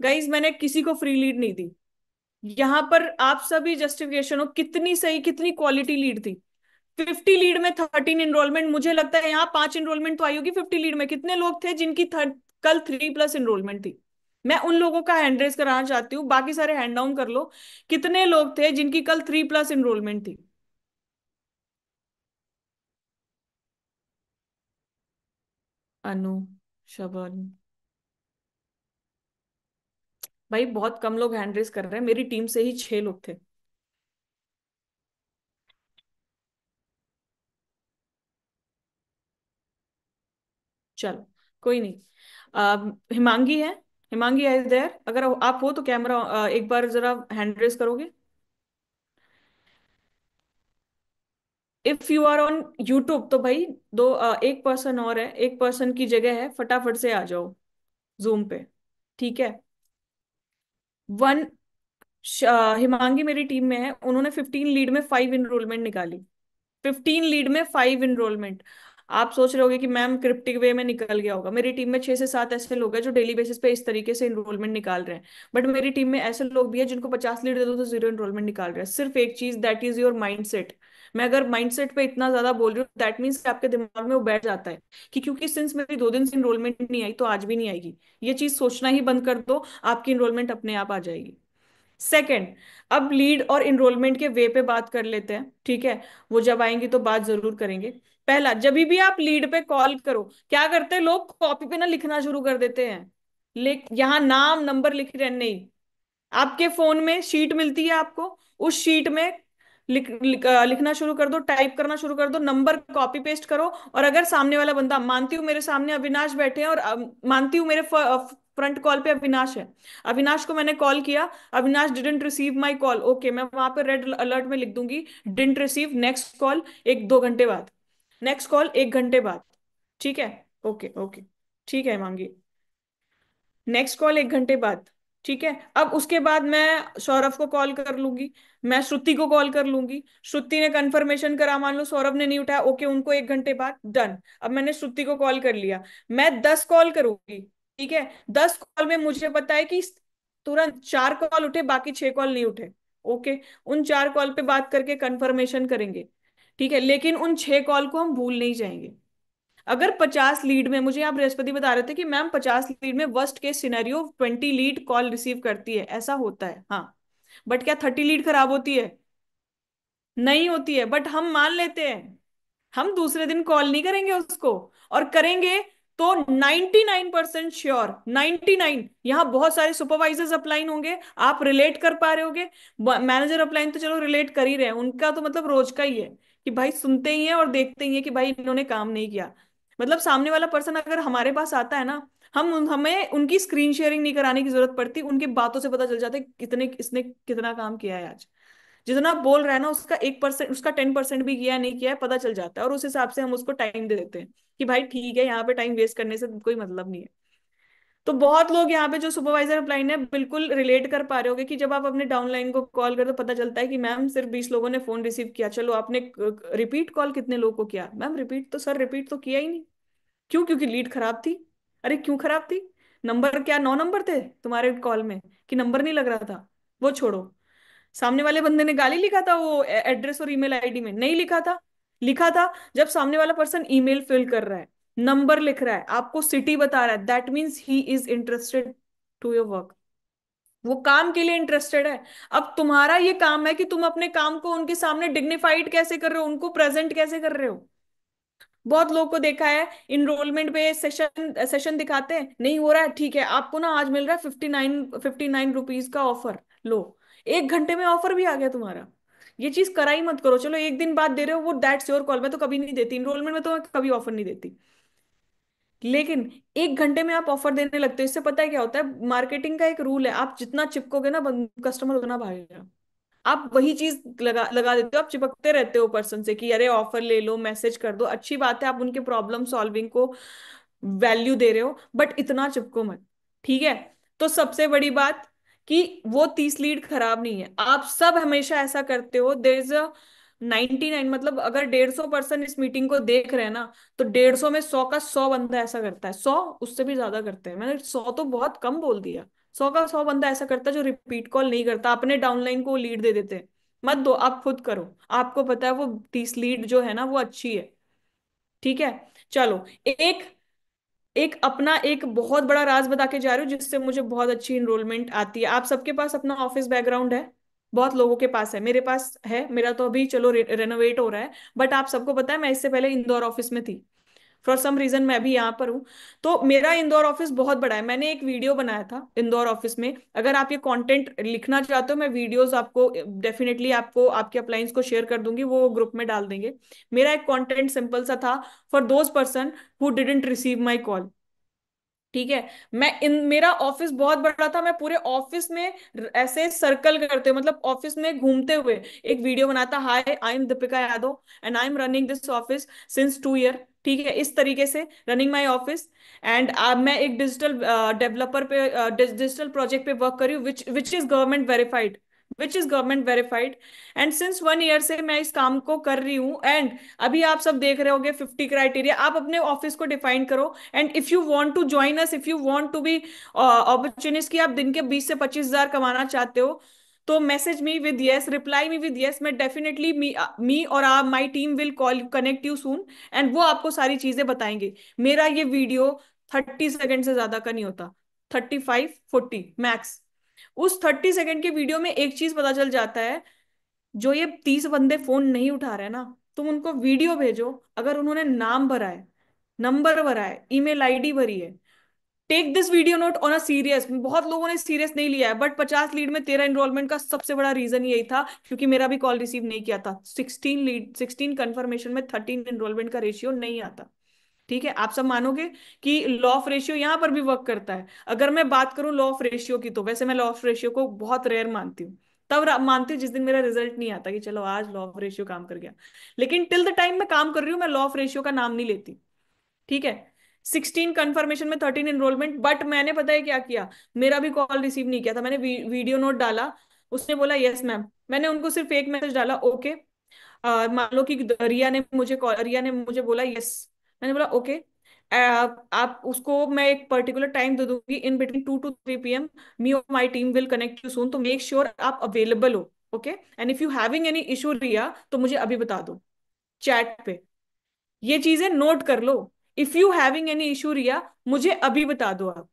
गाइज मैंने किसी को फ्री लीड नहीं दी। यहाँ पर आप सभी जस्टिफिकेशन हो, कितनी सही कितनी क्वालिटी लीड थी। 50 लीड में 13 इनरोलमेंट, मुझे लगता है यहाँ 5 इनरोलमेंट तो आई होगी 50 लीड में। कितने लोग थे जिनकी कल 3+ इनरोलमेंट थी? मैं उन लोगों का हैंड रेस कराना चाहती हूँ, बाकी सारे हैंड डाउन कर लो। कितने लोग थे जिनकी कल 3+ इनरोलमेंट थी? अनु, शबन। भाई बहुत कम लोग हैंड रेस कर रहे हैं, मेरी टीम से ही 6 लोग थे। चलो, कोई नहीं। हिमांगी है। हिमांगी है देयर? अगर आप हो तो कैमरा एक बार जरा हैंड रेस करोगे। If you are on YouTube तो भाई एक पर्सन और है, एक पर्सन की जगह है, फटाफट से आ जाओ जूम पे। ठीक है। वन। हिमांगी मेरी टीम में है, उन्होंने 15 लीड में 5 इनरोलमेंट निकाली। 15 लीड में 5 इनरोलमेंट। आप सोच रहे होगे कि मैम क्रिप्टिक वे में निकल गया होगा। मेरी टीम में 6 से 7 ऐसे लोग हैं जो डेली बेसिस पे इस तरीके से इनरोलमेंट निकाल रहे हैं। बट मेरी टीम में ऐसे लोग भी हैं जिनको 50 लीड दे दो तो 0 इनरोलमेंट निकाल रहे हैं। सिर्फ एक चीज, दैट इज योर माइंडसेट। मैं अगर माइंडसेट पे इतना ज्यादा बोल रही हूँ, दैट मीन्स आपके दिमाग में वो बैठ जाता है कि क्योंकि सिंस मेरी 2 दिन से इनरोलमेंट नहीं आई तो आज भी नहीं आएगी। ये चीज सोचना ही बंद कर दो, आपकी इनरोलमेंट अपने आप आ जाएगी। सेकंड, अब लीड और इनरोलमेंट के वे पे बात कर लेते हैं, ठीक है। वो जब आएंगी तो बात जरूर करेंगे। पहला, जब भी आप लीड पे कॉल करो, क्या करते हैं लोग? कॉपी पे ना लिखना शुरू कर देते हैं। यहाँ नाम नंबर लिख रहे हैं, नहीं। आपके फोन में शीट मिलती है आपको, उस शीट में लिखना शुरू कर दो, टाइप करना शुरू कर दो, नंबर कॉपी पेस्ट करो। और अगर सामने वाला बंदा, मानती हूँ मेरे सामने अविनाश बैठे हैं और मानती हूँ मेरे फ्रंट कॉल पे अविनाश है, अविनाश को मैंने कॉल किया, Avinash didn't receive my call, okay, मैं वहां पे रेड अलर्ट में लिख दूंगी, डिडंट रिसीव, नेक्स्ट कॉल 1-2 घंटे बाद, नेक्स्ट कॉल 1 घंटे बाद। ठीक है, ओके ओके, ठीक है मांगी, नेक्स्ट कॉल 1 घंटे बाद। ठीक है, अब उसके बाद मैं सौरभ को कॉल कर लूंगी, मैं श्रुति को कॉल कर लूंगी, श्रुति ने कंफर्मेशन करा, मान लो सौरभ ने नहीं उठाया, ओके, उनको 1 घंटे बाद, डन। अब मैंने श्रुति को कॉल कर लिया, मैं 10 कॉल करूंगी। ठीक है, 10 कॉल में मुझे पता है कि तुरंत 4 कॉल उठे, बाकी 6 कॉल नहीं उठे। ओके, उन 4 कॉल पे बात करके कंफर्मेशन करेंगे। ठीक है, लेकिन उन 6 कॉल को हम भूल नहीं जाएंगे। अगर 50 लीड में, मुझे आप बृहस्पति बता रहे थे कि मैम 50 लीड में worst case scenario 20 lead call receive करती है, ऐसा होता है, हाँ। बट क्या 30 लीड खराब होती है? नहीं होती है, बट हम मान लेते हैं। हम दूसरे दिन कॉल नहीं करेंगे उसको, और करेंगे तो 99% श्योर, 99, यहाँ बहुत सारे सुपरवाइजर्स अपलाइन होंगे, आप रिलेट कर पा रहे होगे। मैनेजर अपलाइन तो चलो रिलेट कर ही रहे हैं, उनका तो मतलब रोज का ही है कि भाई सुनते ही हैं और देखते ही हैं कि भाई इन्होंने काम नहीं किया। मतलब सामने वाला पर्सन अगर हमारे पास आता है ना, हमें उनकी स्क्रीन शेयरिंग नहीं कराने की जरूरत पड़ती, उनकी बातों से पता चल जाता है कितने इसने कितना काम किया है आज। जितना बोल रहा है ना, उसका 1%, उसका 10% भी किया है नहीं किया है पता चल जाता है, और उस हिसाब से हम उसको टाइम दे देते हैं कि भाई ठीक है, यहाँ पे टाइम वेस्ट करने से कोई मतलब नहीं है। तो बहुत लोग यहाँ पे जो सुपरवाइजर अपलाइन है बिल्कुल रिलेट कर पा रहे होगे कि जब आप अपने डाउनलाइन को कॉल कर तो पता चलता है कि मैम सिर्फ 20 लोगों ने फोन रिसीव किया, चलो आपने रिपीट कॉल कितने लोगों को किया? मैम रिपीट तो सर, रिपीट तो किया ही नहीं। क्यों? क्योंकि लीड खराब थी। अरे क्यों खराब थी? नंबर क्या 9 नंबर थे तुम्हारे कॉल में, कि नंबर नहीं लग रहा था? वो छोड़ो, सामने वाले बंदे ने गाली लिखा था वो एड्रेस और ईमेल आईडी में? नहीं लिखा था। लिखा था। जब सामने वाला पर्सन ईमेल फिल कर रहा है, नंबर लिख रहा है, आपको सिटी बता रहा है, that means he is interested to your work, वो काम के लिए इंटरेस्टेड है। अब तुम्हारा ये काम है कि तुम अपने काम को उनके सामने डिग्निफाइड कैसे कर रहे हो, उनको प्रेजेंट कैसे कर रहे हो। बहुत लोग को देखा है, इनरोलमेंट पे सेशन सेशन दिखाते हैं, नहीं हो रहा है, ठीक है, आपको ना आज मिल रहा है 59 रुपीज का ऑफर, लो, 1 घंटे में ऑफर भी आ गया तुम्हारा। ये चीज करा ही मत करो। चलो एक दिन बाद दे रहे हो, वो दैट्स योर कॉल, मैं तो कभी नहीं देती इनरोलमेंट में, तो मैं कभी ऑफर नहीं देती। लेकिन 1 घंटे में आप ऑफर देने लगते हो, इससे पता है क्या होता है? मार्केटिंग का एक रूल है, आप जितना चिपकोगे ना कस्टमर उतना भागेगा। आप वही चीज लगा लगा देते हो, आप चिपकते रहते हो पर्सन से कि अरे ऑफर ले लो, मैसेज कर दो, अच्छी बात है, आप उनके प्रॉब्लम सॉल्विंग को वैल्यू दे रहे हो, बट इतना चिपको मत। ठीक है। तो सबसे बड़ी बात कि वो 30 लीड खराब नहीं है, आप सब हमेशा ऐसा करते हो, देर इज अ 99, मतलब अगर 150 पर्सन इस मीटिंग को देख रहे हैं ना, तो 150 में 100 का 100 बंदा ऐसा करता है, 100, उससे भी ज्यादा करते हैं, मैंने 100 तो बहुत कम बोल दिया। 100 का 100 बंदा ऐसा करता है जो रिपीट कॉल नहीं करता, अपने डाउनलाइन को लीड दे देते हैं। मत दो, आप खुद करो, आपको पता है वो 30 लीड जो है ना वो अच्छी है। ठीक है। चलो, एक एक अपना एक बहुत बड़ा राज बता के जा रही हूँ जिससे मुझे बहुत अच्छी इनरोलमेंट आती है। आप सबके पास अपना ऑफिस बैकग्राउंड है, बहुत लोगों के पास है, मेरे पास है, मेरा तो अभी चलो रेनोवेट हो रहा है, बट आप सबको पता है मैं इससे पहले इंदौर ऑफिस में थी। फॉर सम रीजन मैं भी यहाँ पर हूँ। तो मेरा इंदौर ऑफिस बहुत बड़ा है, मैंने एक वीडियो बनाया था इंदौर ऑफिस में। अगर आप ये कंटेंट लिखना चाहते हो, मैं वीडियोस आपको डेफिनेटली आपको आपके अपलाइंस को शेयर कर दूंगी, वो ग्रुप में डाल देंगे। मेरा एक कंटेंट सिंपल सा था, for those person who didn't receive my call. ठीक है। मैं इन मेरा ऑफिस बहुत बड़ा था, मैं पूरे ऑफिस में ऐसे सर्कल करते हुए, मतलब ऑफिस में घूमते हुए एक वीडियो बनाता, hi I am Deepika Yadav and I am running this office since 2 year. ठीक है, इस तरीके से रनिंग माय ऑफिस। एंड मैं एक डिजिटल डेवलपर पे डिजिटल प्रोजेक्ट पे वर्क कर रही हूँ, which is government verified, which is government verified. And since 1 year से मैं इस काम को कर रही हूँ। एंड अभी आप सब देख रहे होगे 50 क्राइटेरिया, आप अपने ऑफिस को डिफाइन करो। And if you want to join us, if you want to be opportunist, कि आप दिन के 20 से 25 हजार कमाना चाहते हो, तो message me with yes, reply me with yes. मैं डेफिनेटली मी और my team will call connect you soon, and वो आपको सारी चीजें बताएंगे। मेरा ये वीडियो 30 सेकंड से ज्यादा का नहीं होता, 35-40 मैक्स। उस 30 सेकंड के वीडियो में एक चीज पता चल जाता है, जो ये 30 बंदे फोन नहीं उठा रहे ना, तुम उनको वीडियो भेजो, अगर उन्होंने नाम भरा है, नंबर भरा है, ईमेल आईडी भरी है, take this video note on a serious. बहुत लोगों ने सीरियस नहीं लिया है, बट 50 लीड में 13 एनरोलमेंट का सबसे बड़ा रीजन यही था, क्योंकि मेरा भी कॉल रिसीव नहीं किया था। 16 लीड, 16 कंफर्मेशन में 13 एनरोलमेंट का रेशियो नहीं आता। ठीक है, आप सब मानोगे कि लॉ ऑफ रेशियो यहां पर भी वर्क करता है। अगर मैं बात करूं लॉ ऑफ रेशियो की, तो वैसे मैं लॉ ऑफ रेशियो को बहुत रेयर मानती हूँ, तब मानती हूँ जिस दिन मेरा रिजल्ट नहीं आता कि चलो आज लॉ ऑफ रेशियो काम कर गया। लेकिन टिल द टाइम मैं काम कर रही हूँ, मैं लॉ ऑफ रेशियो का नाम नहीं लेती। ठीक है। 16 कंफर्मेशन में 13 एनरोलमेंट, बट मैंने पता है क्या किया, मेरा भी कॉल रिसीव नहीं किया था, मैंने वीडियो नोट डाला, उसने बोला यस मैम, मैंने उनको सिर्फ एक मैसेज डाला, ओके। मान लो कि रिया ने मुझे बोला यस, मैंने बोला ओके। आप उसको मैं एक पर्टिकुलर टाइम दे दूंगी, in between 2 to 3 PM, me और my team will connect you soon, तो मेक श्योर आप अवेलेबल हो। Okay. And if you having any issue Riya, तो मुझे अभी बता दो चैट पे, ये चीजें नोट कर लो। If you having any issue Riya, मुझे अभी बता दो आप।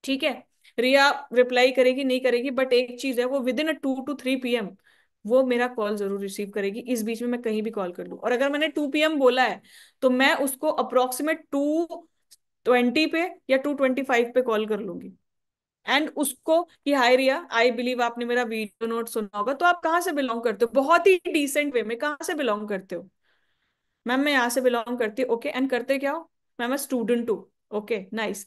ठीक है। रिया रिप्लाई करेगी नहीं करेगी, बट एक चीज है, वो विद इन 2 to 3 PM वो मेरा कॉल जरूर रिसीव करेगी। इस बीच में मैं कहीं भी कॉल कर लूं, और अगर मैंने 2 PM बोला है, तो मैं उसको अप्रोक्सीमेट 2:20 पे या 2:25 पे कॉल कर लूंगी। एंड उसको कि हाय रिया, आई बिलीव आपने मेरा वीडियो नोट सुना होगा, तो आप कहाँ से बिलोंग करते हो, बहुत ही डिसेंट वे में, कहाँ से बिलोंग करते हो। मैम मैं यहाँ से बिलोंग करती हूँ, ओके। एंड करते क्या हो, मैम मैं स्टूडेंट हूँ, ओके नाइस।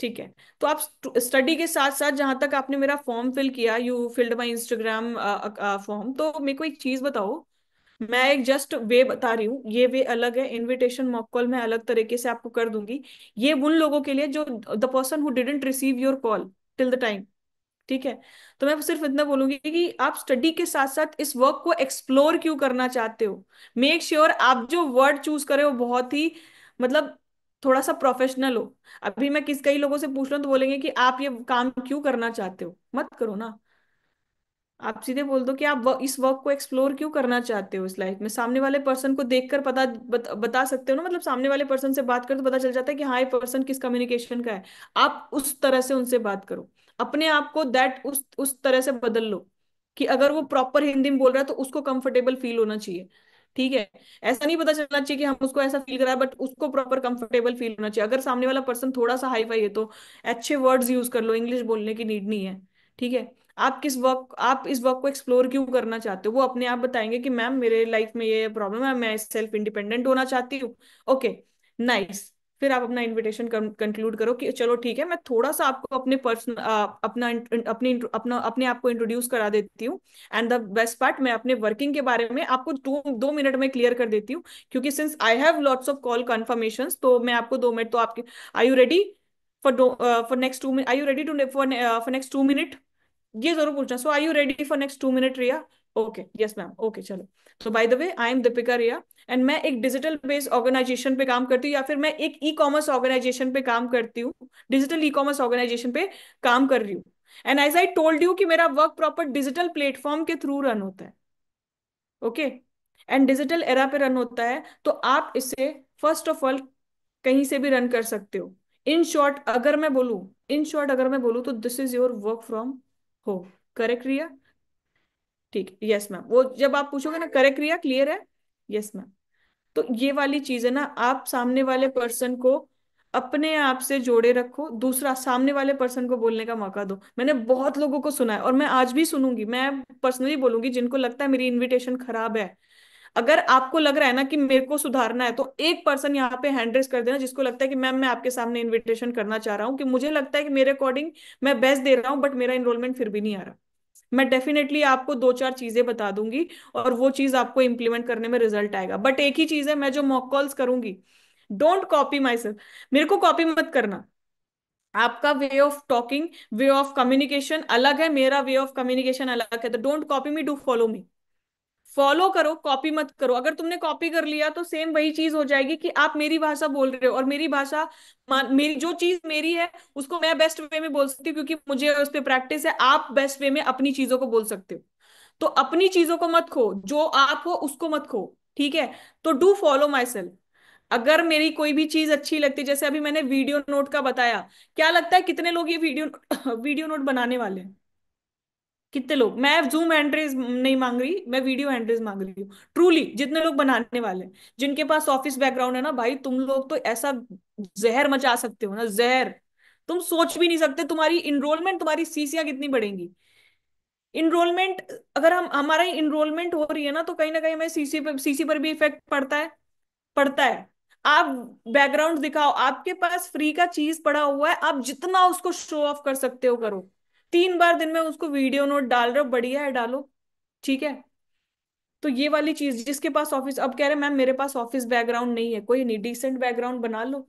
ठीक है। तो आप स्टडी के साथ साथ, जहां तक आपने मेरा फॉर्म फिल किया, you field my Instagram form, तो मेरे को एक चीज बताओ, मैं एक जस्ट वे बता रही हूँ, ये वे अलग है, इनविटेशन मॉक कॉल मैं अलग तरीके से आपको कर दूंगी। ये उन लोगों के लिए जो the person who didn't receive your call till the time. ठीक है। तो मैं सिर्फ इतना बोलूंगी कि आप स्टडी के साथ साथ इस वर्क को एक्सप्लोर क्यों करना चाहते हो, मेक श्योर आप जो वर्ड चूज करे हो बहुत ही, मतलब थोड़ा सा प्रोफेशनल हो। अभी मैं कई लोगों से पूछ रहा हूँ, तो बोलेंगे कि आप ये काम क्यों करना चाहते हो, मत करो ना। आप सीधे बोल दो कि आप इस वर्क को एक्सप्लोर क्यों करना चाहते हो इस लाइफ में। सामने वाले पर्सन को देखकर बता सकते हो ना, मतलब सामने वाले पर्सन से बात कर तो पता चल जाता है कि हाँ ये पर्सन किस कम्युनिकेशन का है। आप उस तरह से उनसे बात करो, अपने आप को दैट उस तरह से बदल लो, कि अगर वो प्रॉपर हिंदी में बोल रहा है तो उसको कंफर्टेबल फील होना चाहिए। ठीक है। ऐसा नहीं पता चलना चाहिए कि हम उसको ऐसा फील करा, बट उसको प्रॉपर कंफर्टेबल फील होना चाहिए। अगर सामने वाला पर्सन थोड़ा सा हाई फाई है, तो अच्छे वर्ड्स यूज कर लो, इंग्लिश बोलने की नीड नहीं है। ठीक है। आप इस वर्क को एक्सप्लोर क्यों करना चाहते हो, वो अपने आप बताएंगे कि मैम मेरे लाइफ में ये प्रॉब्लम है, मैं सेल्फ इंडिपेंडेंट होना चाहती हूँ। Okay nice. फिर आप अपना इनविटेशन कंक्लूड करो कि चलो ठीक है, मैं थोड़ा सा आपको अपने पर्सन अपने आप को इंट्रोड्यूस करा देती हूँ। एंड द बेस्ट पार्ट, मैं अपने वर्किंग के बारे में आपको 2 मिनट में क्लियर कर देती हूँ, क्योंकि since I have lots of call confirmation, तो मैं आपको 2 मिनट तो आपके, I you ready for next 2 minute, I you ready to for next 2 minute, ये जरूर पूछना। So are you ready for next 2 minute Riya, okay yes ma'am, okay चलो। तो by the way, I am Deepika Riya, and मैं एक digital based organisation पे काम करती हूँ, या फिर मैं एक ई कॉमर्स ऑर्गेनाइजेशन पे काम करती हूँ, डिजिटल ई कॉमर्स ऑर्गेनाइजेशन पे काम कर रही हूँ। And as I told you कि मेरा वर्क प्रॉपर डिजिटल प्लेटफॉर्म के थ्रू रन होता है। ओके। एंड डिजिटल एरा पे रन होता है, तो आप इसे फर्स्ट ऑफ ऑल कहीं से भी रन कर सकते हो। इन शॉर्ट अगर मैं बोलूँ तो this is your work from home. Correct Riya? ठीक, यस मैम। वो जब आप पूछोगे ना करेक्ट रिया, क्लियर है? Yes ma'am. तो ये वाली चीज है ना, आप सामने वाले पर्सन को अपने आप से जोड़े रखो, दूसरा सामने वाले पर्सन को बोलने का मौका दो। मैंने बहुत लोगों को सुना है और मैं आज भी सुनूंगी, मैं पर्सनली बोलूंगी जिनको लगता है मेरी इनविटेशन खराब है। अगर आपको लग रहा है ना कि मेरे को सुधारना है, तो एक पर्सन यहाँ पे हैंड रेस कर देना जिसको लगता है कि मैम मैं आपके सामने इनविटेशन करना चाह रहा हूँ, कि मुझे लगता है कि मेरे अकॉर्डिंग मैं बेस्ट दे रहा हूँ बट मेरा इनरोलमेंट फिर भी नहीं आ रहा। मैं डेफिनेटली आपको दो चार चीजें बता दूंगी और वो चीज आपको इंप्लीमेंट करने में रिजल्ट आएगा। बट एक ही चीज है, मैं जो मॉक कॉल्स करूंगी, डोंट कॉपी माई सेल्फ। मेरे को कॉपी मत करना। आपका वे of talking, way of communication अलग है, मेरा वे ऑफ कम्युनिकेशन अलग है। तो don't copy me, do follow me. Follow करो, कॉपी मत करो। अगर तुमने कॉपी कर लिया तो सेम वही चीज हो जाएगी कि आप मेरी भाषा बोल रहे हो, और मेरी भाषा, मेरी जो चीज मेरी है उसको मैं बेस्ट वे में बोल सकती हूँ क्योंकि मुझे उस पर प्रैक्टिस है। आप बेस्ट वे में अपनी चीजों को बोल सकते हो। तो अपनी चीजों को मत खो, जो आप हो उसको मत खो। ठीक है? तो डू फॉलो माई सेल्फ। अगर मेरी कोई भी चीज अच्छी लगती, जैसे अभी मैंने वीडियो नोट का बताया, क्या लगता है कितने लोग ये वीडियो वीडियो नोट बनाने वाले हैं? कितने लोग? मैं जूम एंट्रीज नहीं मांग रही, मैं वीडियो एंट्रीज मांग रही हूँ। ट्रूली जितने लोग बनाने वाले हैं, जिनके पास ऑफिस बैकग्राउंड है ना भाई, तुम लोग तो ऐसा जहर मचा सकते हो ना, जहर। तुम सोच भी नहीं सकते तुम्हारी इनरोलमेंट, तुम्हारी सीसियां कितनी बढ़ेंगी। इनरोलमेंट, अगर हम हमारा इनरोलमेंट हो रही है ना, तो कहीं ना कहीं हमें सीसी पर भी इफेक्ट पड़ता है, पड़ता है। आप बैकग्राउंड दिखाओ, आपके पास फ्री का चीज पड़ा हुआ है, आप जितना उसको शो ऑफ कर सकते हो करो। 3 बार दिन में उसको वीडियो नोट डाल रहे हो, बढ़िया है, डालो। ठीक है? तो ये वाली चीज, जिसके पास ऑफिस, अब कह रहे मैम मेरे पास ऑफिस बैकग्राउंड नहीं है, कोई नहीं, डिसेंट बैकग्राउंड बना लो।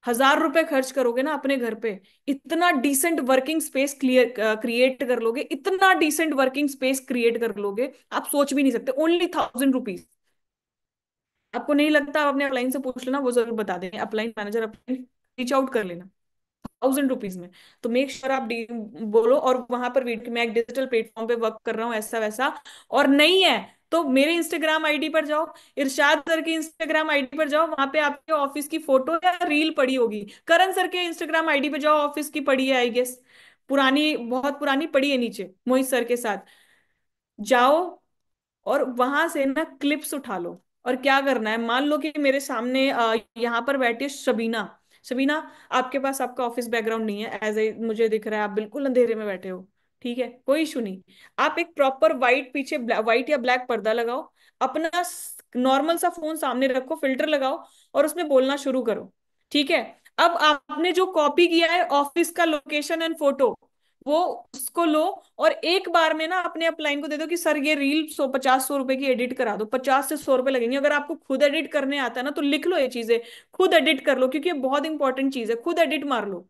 1000 रुपए खर्च करोगे ना अपने घर पे, इतना डिसेंट वर्किंग स्पेस क्रिएट कर लोगे, इतना डिसेंट वर्किंग स्पेस क्रिएट कर लोगे, आप सोच भी नहीं सकते। Only 1000 rupees. आपको नहीं लगता, आप अपने अपलाइन से पूछ लेना, वो जरूर बता देंगे। Upline manager, upline reach out कर लेना। 1000 रुपीज में। तो मेक श्योर आप बोलो, और वहां पर मैं एक डिजिटल प्लेटफॉर्म पे वर्क कर रहा हूँ ऐसा वैसा, और नहीं है तो मेरे इंस्टाग्राम आईडी पर जाओ, इरशाद सर की इंस्टाग्राम आईडी पर जाओ, वहां पे आपके ऑफिस की फोटो या रील पड़ी होगी। करण सर के इंस्टाग्राम आईडी पे जाओ, ऑफिस की पड़ी है आई गेस, पुरानी, बहुत पुरानी पड़ी है नीचे, मोहित सर के साथ। जाओ और वहां से ना क्लिप्स उठा लो। और क्या करना है, मान लो कि मेरे सामने यहाँ पर बैठी है शबीना। शबीना, आपके पास आपका ऑफिस बैकग्राउंड नहीं है, एज ए मुझे दिख रहा है, आप बिल्कुल अंधेरे में बैठे हो। ठीक है, कोई इशू नहीं। आप एक प्रॉपर वाइट पीछे, वाइट या ब्लैक पर्दा लगाओ, अपना नॉर्मल सा फोन सामने रखो, फिल्टर लगाओ और उसमें बोलना शुरू करो। ठीक है? अब आपने जो कॉपी किया है ऑफिस का लोकेशन एंड फोटो, वो उसको लो, और एक बार में ना अपने अपलाइन को दे दो कि सर ये रील 150-100 रुपए की एडिट करा दो। 50 से 100 रुपए लगेंगे। अगर आपको खुद एडिट करने आता है ना तो लिख लो ये चीजें, खुद एडिट कर लो, क्योंकि ये बहुत इंपॉर्टेंट चीज है, खुद एडिट मार लो।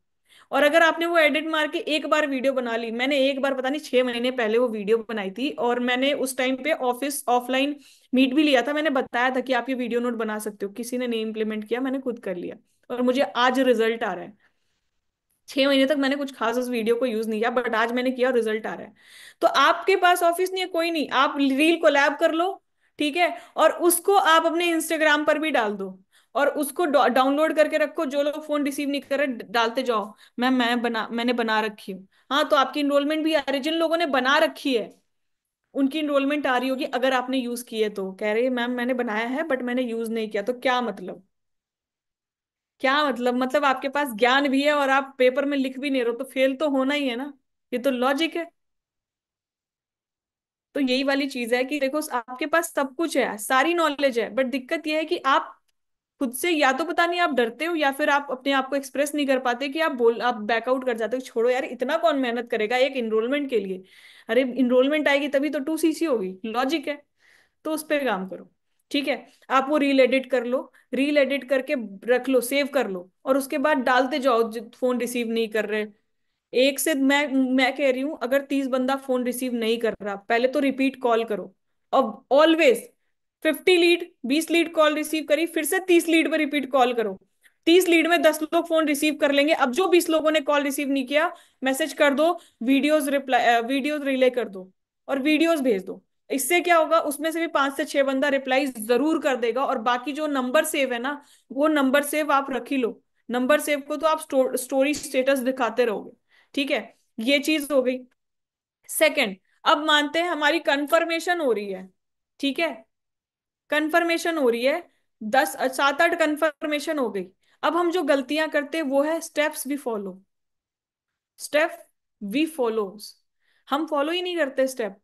और अगर आपने वो एडिट मार के एक बार वीडियो बना ली, मैंने एक बार पता नहीं 6 महीने पहले वो वीडियो बनाई थी, और मैंने उस टाइम पे ऑफिस ऑफलाइन मीट भी लिया था, मैंने बताया था कि आप ये वीडियो नोट बना सकते हो, किसी ने नहीं इंप्लीमेंट किया, मैंने खुद कर लिया, और मुझे आज रिजल्ट आ रहा है। 6 महीने तक मैंने कुछ खास उस वीडियो को यूज नहीं किया, बट आज मैंने किया और रिजल्ट आ रहा है। तो आपके पास ऑफिस नहीं है, कोई नहीं, आप रील कोलैब कर लो। ठीक है? और उसको आप अपने इंस्टाग्राम पर भी डाल दो, और उसको डाउनलोड करके रखो, जो लोग फोन रिसीव नहीं कर रहे डालते जाओ, मैंने बना रखी हूँ। हाँ, तो आपकी इनरोलमेंट भी आ रही है। जिन लोगों ने बना रखी है उनकी इनरोलमेंट आ रही होगी, अगर आपने यूज की है तो। कह रहे हैं मैम मैंने बनाया है बट मैंने यूज नहीं किया, तो क्या मतलब? क्या मतलब? मतलब आपके पास ज्ञान भी है और आप पेपर में लिख भी नहीं रहे हो, तो फेल तो होना ही है ना। ये तो लॉजिक है। तो यही वाली चीज है कि देखो, आपके पास सब कुछ है, सारी नॉलेज है, बट दिक्कत यह है कि आप खुद से, या तो पता नहीं आप डरते हो, या फिर आप अपने आप को एक्सप्रेस नहीं कर पाते, कि आप बैकआउट कर जाते हो, छोड़ो यार, इतना कौन मेहनत करेगा एक इनरोलमेंट के लिए। अरे इनरोलमेंट आएगी तभी तो 2 सीसी होगी, लॉजिक है। तो उस पर काम करो। ठीक है? आप वो रील एडिट कर लो, रील एडिट करके रख लो, सेव कर लो, और उसके बाद डालते जाओ फोन रिसीव नहीं कर रहे। एक से मैं कह रही हूं, अगर 30 बंदा फोन रिसीव नहीं कर रहा, पहले तो रिपीट कॉल करो। अब always 50 lead, 20 lead call receive करी, फिर से 30 लीड पे रिपीट कॉल करो। 30 लीड में 10 लोग फोन रिसीव कर लेंगे। अब जो 20 लोगों ने कॉल रिसीव नहीं किया, मैसेज कर दो, वीडियोज रिले कर दो, और वीडियोज भेज दो। इससे क्या होगा, उसमें से भी 5 से 6 बंदा रिप्लाई जरूर कर देगा। और बाकी जो नंबर सेव है ना, वो नंबर सेव आप रख ही लो। नंबर सेव को तो आप स्टोरी स्टेटस दिखाते रहोगे। ठीक है? ये चीज हो गई। सेकंड, अब मानते हैं हमारी कंफर्मेशन हो रही है। ठीक है? कंफर्मेशन हो रही है, 7-8 कंफर्मेशन हो गई। अब हम जो गलतियां करते हैं वो है स्टेप्स भी फॉलो, स्टेप वी फॉलोज, हम फॉलो ही नहीं करते स्टेप।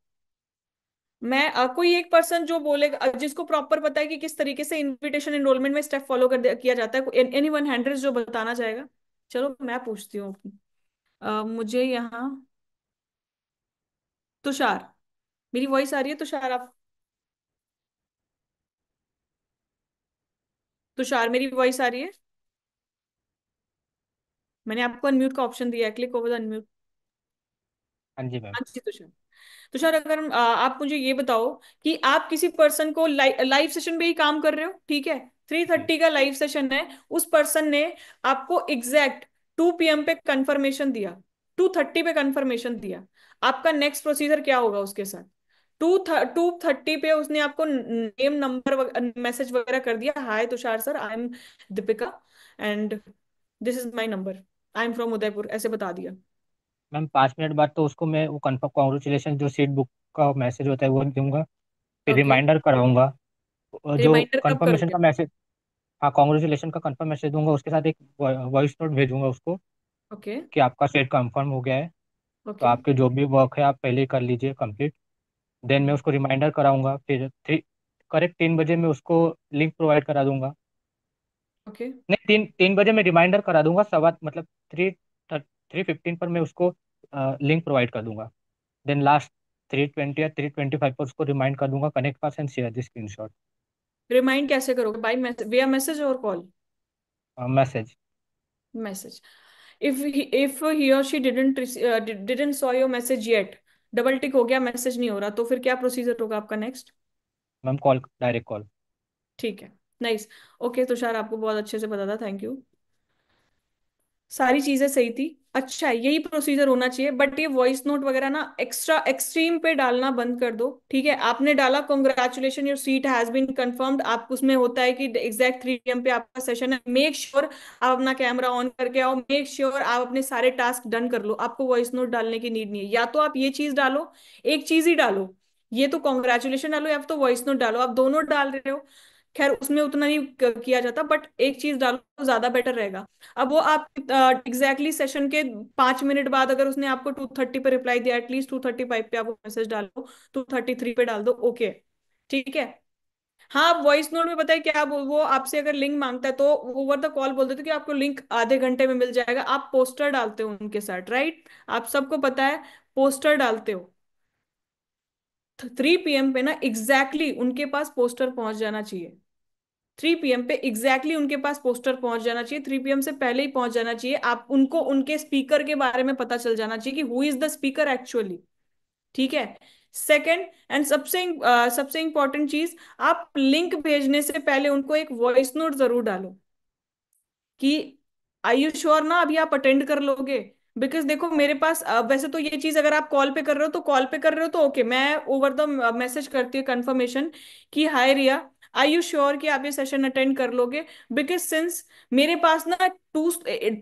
मैं कोई एक पर्सन जो बोलेगा, जिसको प्रॉपर पता है कि किस तरीके से इनविटेशन एनरोलमेंट में स्टेप फॉलो किया जाता है, एनी वन हैंड रेज जो बताना चाहेगा? चलो मैं पूछती हूँ। मुझे यहाँ तुषार, मेरी वॉइस आ रही है तुषार? आप, तुषार मेरी वॉइस आ रही है? मैंने आपको अनम्यूट का ऑप्शन दिया है, क्लिक ओवर द अनम्यूट। हाँ जी मैम। हाँ जी तुषार। तुषार अगर आप मुझे ये बताओ कि आप किसी पर्सन को लाइव सेशन पे ही काम कर रहे हो, ठीक है, थ्री जी थर्टी का लाइव सेशन है, उस पर्सन ने आपको एग्जैक्ट 2 PM पे कंफर्मेशन दिया, 2:30 पे कंफर्मेशन दिया, आपका नेक्स्ट प्रोसीजर क्या होगा उसके साथ? 2:30 पे उसने आपको नेम नंबर मैसेज वगैरह कर दिया, hi Tushar sir, I am Deepika and this is my number, I am from Udaipur, ऐसे बता दिया। मैम 5 मिनट बाद तो उसको मैं वो कन्फर्म कॉन्ग्रेचुलेशन जो सीट बुक का मैसेज होता है वो दूंगा, फिर ओके, रिमाइंडर कराऊंगा। जो रिमाइंडर कब कंफर्मेशन करोगे? का मैसेज, हाँ कॉन्ग्रेचुलेशन का कंफर्म मैसेज दूंगा, उसके साथ एक वॉइस नोट भेजूंगा उसको ओके। कि आपका सीट कंफर्म हो गया है। तो ओके। आपके जो भी वर्क है आप पहले ही कर लीजिए कंप्लीट। देन मैं उसको रिमाइंडर कराऊंगा, फिर करेक्ट 3 बजे मैं उसको लिंक प्रोवाइड करा दूंगा। ओके। नहीं, 3 3 बजे मैं रिमाइंडर करा दूंगा, सवा मतलब 3:15 पर मैं उसको लिंक प्रोवाइड कर दूंगा। देन लास्ट 3:20 या 3:25 पर उसको रिमाइंड कर दूंगा, connect pass and share the screenshot remind कैसे करोगे? बाय मैसेज, विया मैसेज और call? Message. Message. If he और she didn't saw your message yet, double tick हो गया, मैसेज नहीं हो रहा, तो फिर क्या प्रोसीजर होगा आपका next? Ma'am call, direct call. ठीक है, नाइस। ओके तुषार, आपको बहुत अच्छे से पता था, थैंक यू। सारी चीजें सही थी। अच्छा है, यही प्रोसीजर होना चाहिए, बट ये वॉइस नोट वगैरह ना एक्स्ट्रा एक्सट्रीम पे डालना बंद कर दो, ठीक है? आपने डाला congratulation your seat has been confirmed, आप उसमें होता है कि एग्जैक्ट 3 PM पे आपका सेशन है, मेक श्योर आप अपना कैमरा ऑन करके आओ, मेक श्योर आप अपने सारे टास्क डन कर लो, आपको वॉइस नोट डालने की नीड नहीं है। या तो आप ये चीज डालो, एक चीज ही डालो, ये तो कॉन्ग्रेचुलेशन डालो या तो वॉइस नोट डालो, आप दोनों डाल रहे हो, खैर उसमें उतना नहीं किया जाता, बट एक चीज डालो तो ज्यादा बेटर रहेगा। अब वो आप एग्जैक्टली सेशन के 5 मिनट बाद अगर उसने आपको 2:30 पे रिप्लाई दिया, एटलीस्ट 2:35 पे आप वो मैसेज डालो, 2:33 पे डाल दो, ओके, ठीक है? हाँ, वॉइस नोट में पता है क्या, वो आपसे अगर लिंक मांगता है तो ओवर द कॉल बोल देते कि आपको लिंक आधे घंटे में मिल जाएगा, आप पोस्टर डालते हो उनके साथ, राइट? आप सबको पता है, पोस्टर डालते हो। 3 PM पे ना एग्जैक्टली उनके पास पोस्टर पहुंच जाना चाहिए, 3 PM पे एग्जैक्टली उनके पास पोस्टर पहुंच जाना चाहिए, 3 PM से पहले ही पहुंच जाना चाहिए, आप उनको उनके स्पीकर के बारे में पता चल जाना चाहिए कि who is the speaker actually, ठीक है? सेकंड एंड सबसे इंपॉर्टेंट चीज, आप लिंक भेजने से पहले उनको एक वॉइस नोट जरूर डालो कि आई यू श्योर ना अभी आप अटेंड कर लोगे? बिकॉज देखो मेरे पास वैसे तो ये चीज अगर आप कॉल पे कर रहे हो तो कॉल पे कर रहे हो तो ओके, मैं ओवर द मैसेज करती हूँ कंफर्मेशन कि हाय रिया, आई यू श्योर कि आप ये सेशन अटेंड कर लोगे? बिकॉज सिंस मेरे पास ना टू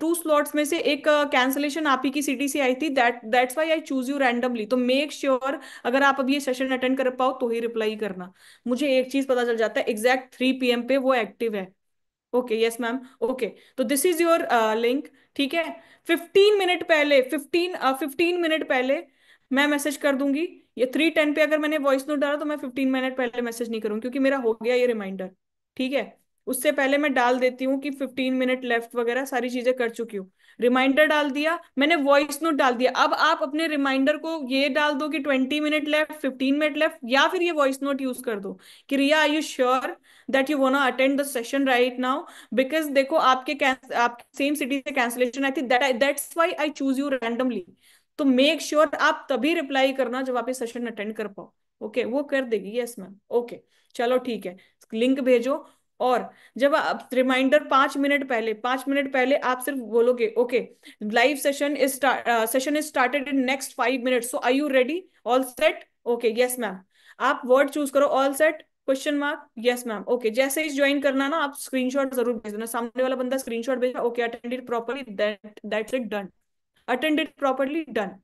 टू स्लॉट्स में से एक कैंसलेशन आप ही की सिटी से आई थी, that's why I choose you randomly, तो मेक श्योर अगर आप अभी ये सेशन अटेंड कर पाओ तो ही रिप्लाई करना। मुझे एक चीज पता चल जाता है, एग्जैक्ट 3 PM पे वो एक्टिव है। ओके, यस मैम, ओके, तो दिस इज योर लिंक, ठीक है? 15 मिनट पहले, 15 मिनट पहले मैं मैसेज कर दूंगी। ये 3:10 पे अगर मैंने वॉइस नोट डाला तो मैं 15 मिनट पहले मैसेज नहीं करूंगी, क्योंकि मेरा हो गया ये रिमाइंडर, ठीक है? उससे पहले मैं डाल देती हूँ कि 15 मिनट लेफ्ट वगैरह सारी चीजें कर चुकी हूँ, रिमाइंडर डाल दिया मैंने, वॉइस नोट डाल दिया। अब आप अपने रिमाइंडर को ये डाल दो कि 20 मिनट लेफ्ट, 15 मिनट लेफ्ट, या फिर ये वॉइस नोट यूज कर दो कि Riya are you sure that you wanna attend the session right now? Because देखो आपके सेम सिटी से कैंसिलेशन आई थी, that's why I choose you randomly, तो मेक श्योर आप तभी रिप्लाई करना जब आप ये सेशन अटेंड कर पाओ। ओके, वो कर देगी, यस मैम, ओके, चलो ठीक है, लिंक भेजो। और जब आप रिमाइंडर 5 मिनट पहले, 5 मिनट पहले आप सिर्फ बोलोगे okay, live session is started in next 5 minute, so are you ready, all set? Okay, yes ma'am, आप वर्ड चूज करो, all set, question mark, yes ma'am, okay, जैसे ही ज्वाइन करना ना आप स्क्रीनशॉट जरूर भेज देना, सामने वाला बंदा स्क्रीनशॉट भेजा, okay attended properly, that's it, done, attended properly, done.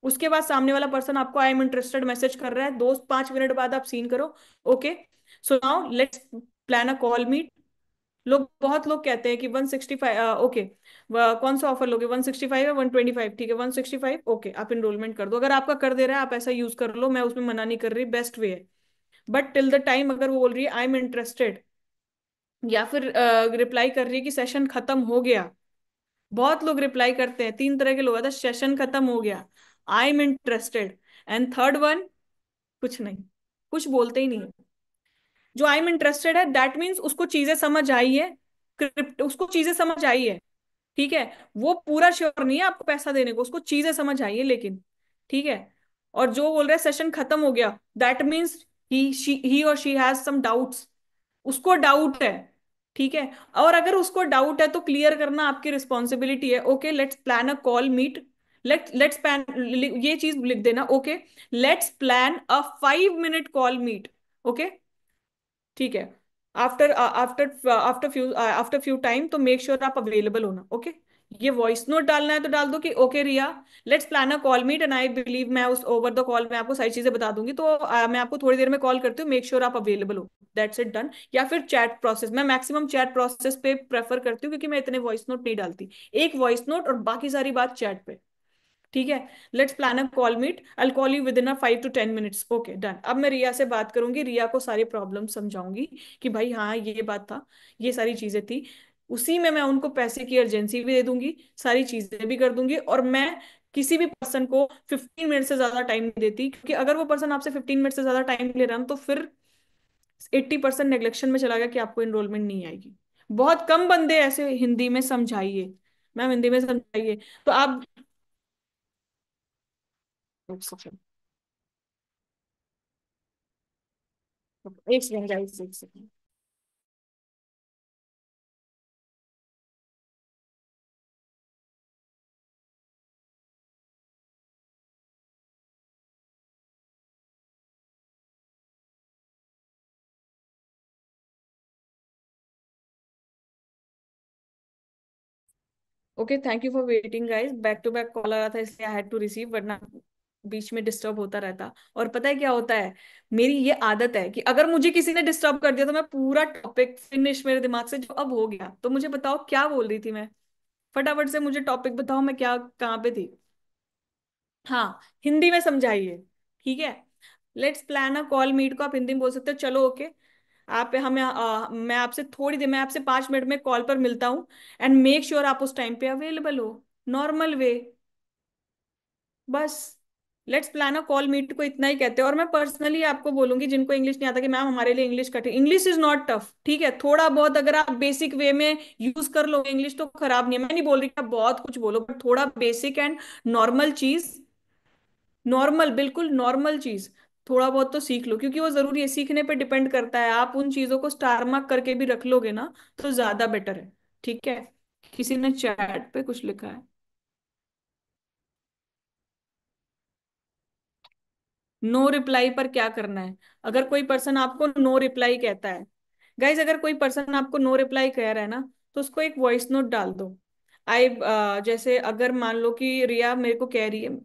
उसके बाद सामने वाला पर्सन आपको आई एम इंटरेस्टेड मैसेज कर रहा है, दोस्त 5 मिनट बाद आप सीन करो, okay so now let's plan a call meet. बहुत लोग कहते हैं कि 165, ओके, कौन सा ऑफर लोगे, 165 है 125, ठीक है 165, ओके आप इनरोलमेंट कर दो। अगर आपका कर दे रहा है आप ऐसा यूज कर लो, मैं उसमें मना नहीं कर रही, बेस्ट वे है। बट टिल द टाइम अगर वो बोल रही है आई एम इंटरेस्टेड, या फिर रिप्लाई कर रही है कि सेशन खत्म हो गया। बहुत लोग रिप्लाई करते हैं, तीन तरह के लोग आते हैं, सेशन खत्म हो गया, I am interested, and third one कुछ नहीं, कुछ बोलते ही नहीं। जो आई एम इंटरेस्टेड है दैट मीन्स उसको चीजें समझ आई है, उसको चीजें समझ आई है, ठीक है। वो पूरा श्योर नहीं है आपको पैसा देने को, उसको चीजें समझ आई है लेकिन, ठीक है। और जो बोल रहा है सेशन खत्म हो गया, दैट मीन्स ही और शी हैज सम डाउट्स, उसको डाउट है, ठीक है। और अगर उसको डाउट है तो क्लियर करना आपकी रिस्पॉन्सिबिलिटी है। Okay let's plan a call meet, let's plan, ये चीज लिख देना, okay let's plan a 5 minute call meet, okay ठीक है। आफ्टर फ्यू टाइम तो मेक श्योर आप अवेलेबल होना, ओके। ये वॉइस नोट डालना है तो डाल दो कि okay Riya, let's plan a call meet and I believe, मैं उस ओवर द कॉल में आपको सारी चीजें बता दूंगी, तो मैं आपको थोड़ी देर में कॉल करती हूँ, मेक श्योर आप अवेलेबल हो, दैट्स इट डन। या फिर चैट प्रोसेस, मैं मैक्सिमम चैट प्रोसेस पे प्रेफर करती हूँ क्योंकि मैं इतने वॉइस नोट नहीं डालती, एक वॉइस नोट और बाकी सारी बात चैट पे, ठीक है। Let's plan a call meet, I call you within a 5 to 10 minutes, okay done. अब मैं रिया से बात करूंगी, रिया को सारी प्रॉब्लम समझाऊंगी कि भाई हाँ ये बात था, ये सारी चीजें थी, उसी में मैं उनको पैसे की अर्जेंसी भी दे दूंगी, सारी चीजें भी कर दूंगी। और मैं किसी भी पर्सन को 15 मिनट से ज्यादा टाइम नहीं देती, क्योंकि अगर वो पर्सन आपसे 15 मिनट से ज्यादा टाइम ले रहा है तो फिर 80% नेग्लेक्शन में चला गया कि आपको एनरोलमेंट नहीं आएगी। बहुत कम बंदे ऐसे हिंदी में समझाइए, मैम हिंदी में समझाइए। तो आप एक सेकंड गाइस, एक second. Okay thank you for waiting guys, back to back call आ रहा था इसलिए आई हैड टू रिसीव, वरना बीच में डिस्टर्ब होता रहता। और पता है क्या होता है, मेरी ये आदत है कि अगर मुझे किसी ने डिस्टर्ब कर दिया तो मैं पूरा टॉपिक फिनिश मेरे दिमाग से, जो अब हो गया तो मुझे बताओ क्या बोल रही थी मैं, फटाफट से मुझे टॉपिक बताओ, मैं क्या कहाँ पे थी। हाँ हिंदी में समझाइए, ठीक है। Let's plan a call meet को आप हिंदी में बोल सकते हो, चलो ओके। आप हमें मैं आपसे थोड़ी देर, मैं आपसे 5 मिनट में कॉल पर मिलता हूँ, एंड मेक श्योर आप उस टाइम पे अवेलेबल हो, नॉर्मल वे, बस। Let's plan a call meet को इतना ही कहते हैं। और मैं पर्सनली आपको बोलूंगी जिनको इंग्लिश नहीं आता कि मैम हमारे लिए इंग्लिश कठिन, इंग्लिश इज नॉट टफ, ठीक है। थोड़ा बहुत अगर आप बेसिक वे में यूज कर लो इंग्लिश तो खराब नहीं है, मैं नहीं बोल रही कि आप बहुत कुछ बोलो, बट थोड़ा बेसिक एंड नॉर्मल चीज, नॉर्मल बिल्कुल नॉर्मल चीज थोड़ा बहुत तो सीख लो, क्योंकि वो जरूरी है, सीखने पे डिपेंड करता है। आप उन चीजों को स्टार मार्क करके भी रख लोगे ना तो ज्यादा बेटर है, ठीक है। किसी ने चैट पे कुछ लिखा है, नो रिप्लाई पर क्या करना है। अगर कोई पर्सन आपको नो रिप्लाई कहता है, गाइज अगर कोई पर्सन आपको नो रिप्लाई कह रहा है ना तो उसको एक वॉइस नोट डाल दो। आई जैसे अगर मान लो कि रिया मेरे को कह रही है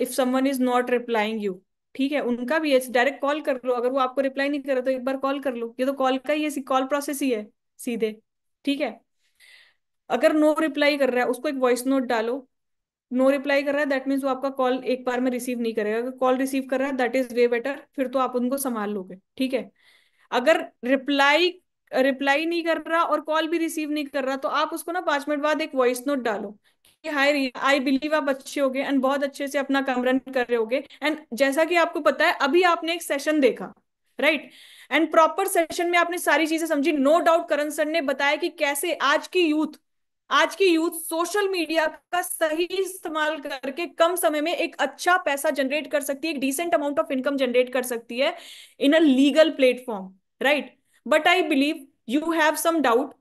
if someone is not replying you, ठीक है, उनका भी है, डायरेक्ट कॉल कर लो, अगर वो आपको रिप्लाई नहीं कर रहा तो एक बार कॉल कर लो, ये तो कॉल का ही है, कॉल प्रोसेस ही है सीधे, ठीक है। अगर नो रिप्लाई कर रहा है उसको एक वॉइस नोट डालो, नो रिप्लाई कर रहा है दैट मीन्स वो आपका कॉल एक बार में रिसीव नहीं करेगा, अगर कॉल रिसीव कर रहा है दैट इज वे बेटर, फिर तो आप उनको संभाल लोगे, ठीक है। अगर रिप्लाई रिप्लाई नहीं कर रहा और कॉल भी रिसीव नहीं कर रहा तो आप उसको ना 5 मिनट बाद एक वॉइस नोट डालो कि हाय आई बिलीव आप अच्छे होगे एंड बहुत अच्छे से अपना काम रन कर रहे होगे, एंड जैसा कि आपको पता है अभी आपने एक सेशन देखा, राइट, एंड प्रॉपर सेशन में आपने सारी चीजें समझी, नो डाउट करण सर ने बताया कि कैसे आज की यूथ सोशल मीडिया का सही इस्तेमाल करके कम समय में एक अच्छा पैसा जनरेट कर सकती है, एक decent amount of income generate कर सकती है in a legal platform, right. But I believe you have some doubt,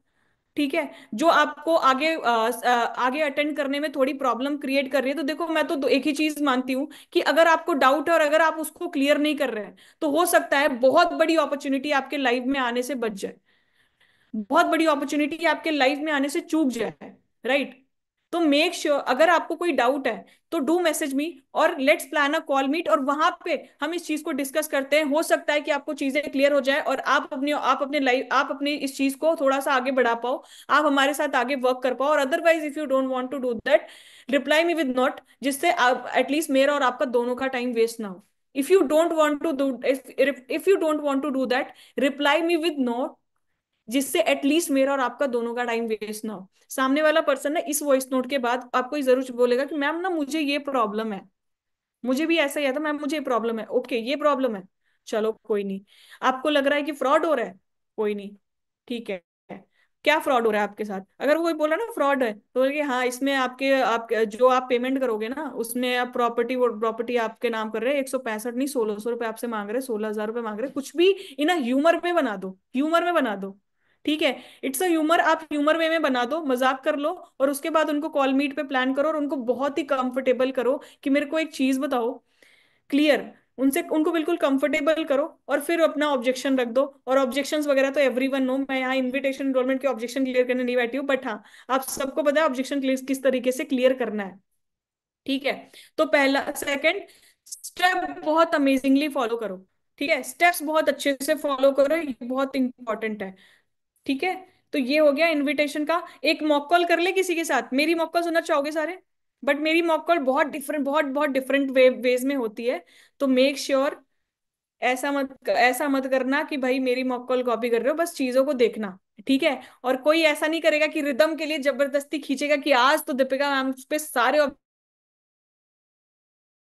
ठीक है, जो आपको आगे अटेंड करने में थोड़ी प्रॉब्लम क्रिएट कर रही है। तो देखो मैं तो एक ही चीज मानती हूँ कि अगर आपको डाउट है और अगर आप उसको क्लियर नहीं कर रहे हैं तो हो सकता है बहुत बड़ी अपॉर्चुनिटी आपके लाइफ में आने से बच जाए, बहुत बड़ी अपॉर्चुनिटी आपके लाइफ में आने से चूक जाए, राइट। तो मेक श्योर अगर आपको कोई डाउट है तो डू मैसेज मी और let's plan a call meet, और वहां पे हम इस चीज को डिस्कस करते हैं। हो सकता है कि आपको चीजें क्लियर हो जाए और आप अपने लाइफ आप अपनी इस चीज को थोड़ा सा आगे बढ़ा पाओ, आप हमारे साथ आगे वर्क कर पाओ। और otherwise if you don't want to do that, reply me with not, जिससे एटलीस्ट मेरा और आपका दोनों का टाइम वेस्ट ना हो। If you don't want to do if you don't want to do that, reply me with not, जिससे at least मेरा और आपका दोनों का टाइम वेस्ट ना हो। सामने वाला पर्सन ना इस वॉइस नोट के बाद आपको ये जरूर बोलेगा कि मैम ना मुझे ये प्रॉब्लम है, मुझे भी ऐसा ही है, तो मैम मुझे ये प्रॉब्लम है। ओके ये प्रॉब्लम है, चलो कोई नहीं। आपको लग रहा है कि फ्रॉड हो रहा है, कोई नहीं, ठीक है, क्या फ्रॉड हो रहा है आपके साथ? अगर वो कोई बोला ना फ्रॉड है, तो बोलिए हाँ इसमें आपके आप जो आप पेमेंट करोगे ना उसमें आप प्रॉपर्टी आपके नाम कर रहे हैं, 165 नहीं 1600 रुपये आपसे मांग रहे हैं, 16,000 रुपये मांग रहे हैं, कुछ भी इन ह्यूमर में बना दो, ह्यूमर में बना दो, ठीक है। इट्स अ ह्यूमर, आप ह्यूमर वे में बना दो, मजाक कर लो, और उसके बाद उनको कॉल मीट पे प्लान करो और उनको बहुत ही कंफर्टेबल करो कि मेरे को एक चीज बताओ क्लियर, उनसे उनको बिल्कुल कंफर्टेबल करो, और फिर अपना ऑब्जेक्शन रख दो। और ऑब्जेक्शंस वगैरह तो एवरीवन नो, मैं यहाँ इनविटेशन एनरोलमेंट के ऑब्जेक्शन क्लियर करने नहीं बैठी हूँ, बट हाँ आप सबको पता है ऑब्जेक्शन किस तरीके से क्लियर करना है, ठीक है। तो पहला सेकंड स्टेप बहुत अमेजिंगली फॉलो करो, ठीक है, स्टेप्स बहुत अच्छे से फॉलो करो, ये बहुत इंपॉर्टेंट है, ठीक है। तो ये हो गया इनविटेशन का। एक मॉक कॉल कर ले किसी के साथ, मेरी मॉक कॉल सुनना चाहोगे सारे? बट मेरी मॉक कॉल बहुत डिफरेंट, बहुत बहुत डिफरेंट वेज में होती है। तो मेक श्योर ऐसा मत करना कि भाई मेरी मॉक कॉल कॉपी कर रहे हो, बस चीजों को देखना, ठीक है। और कोई ऐसा नहीं करेगा कि रिदम के लिए जबरदस्ती खींचेगा कि आज तो दीपिका मैम पे सारे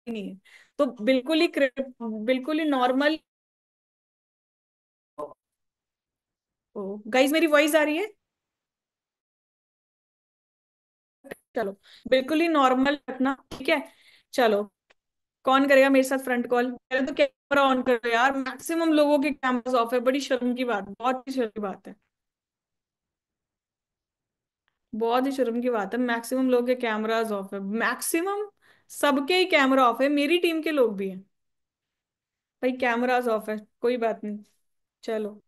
नहीं है। तो बिल्कुल ही नॉर्मल। ओ गाइस मेरी वॉइस आ रही है? चलो, बिल्कुल ही नॉर्मल रखना, ठीक है। चलो, कौन करेगा मेरे साथ फ्रंट कॉल? पहले तो कैमरा ऑन करो यार, मैक्सिमम लोगों के कैमरास ऑफ है, बड़ी शर्म की बात, बहुत ही शर्म की बात है, बहुत ही शर्म की बात है, मैक्सिमम लोगों के कैमरास ऑफ है, मैक्सिमम सबके ही कैमरा ऑफ है, मेरी टीम के लोग भी हैं भाई, कैमरास ऑफ है, कोई बात नहीं। चलो,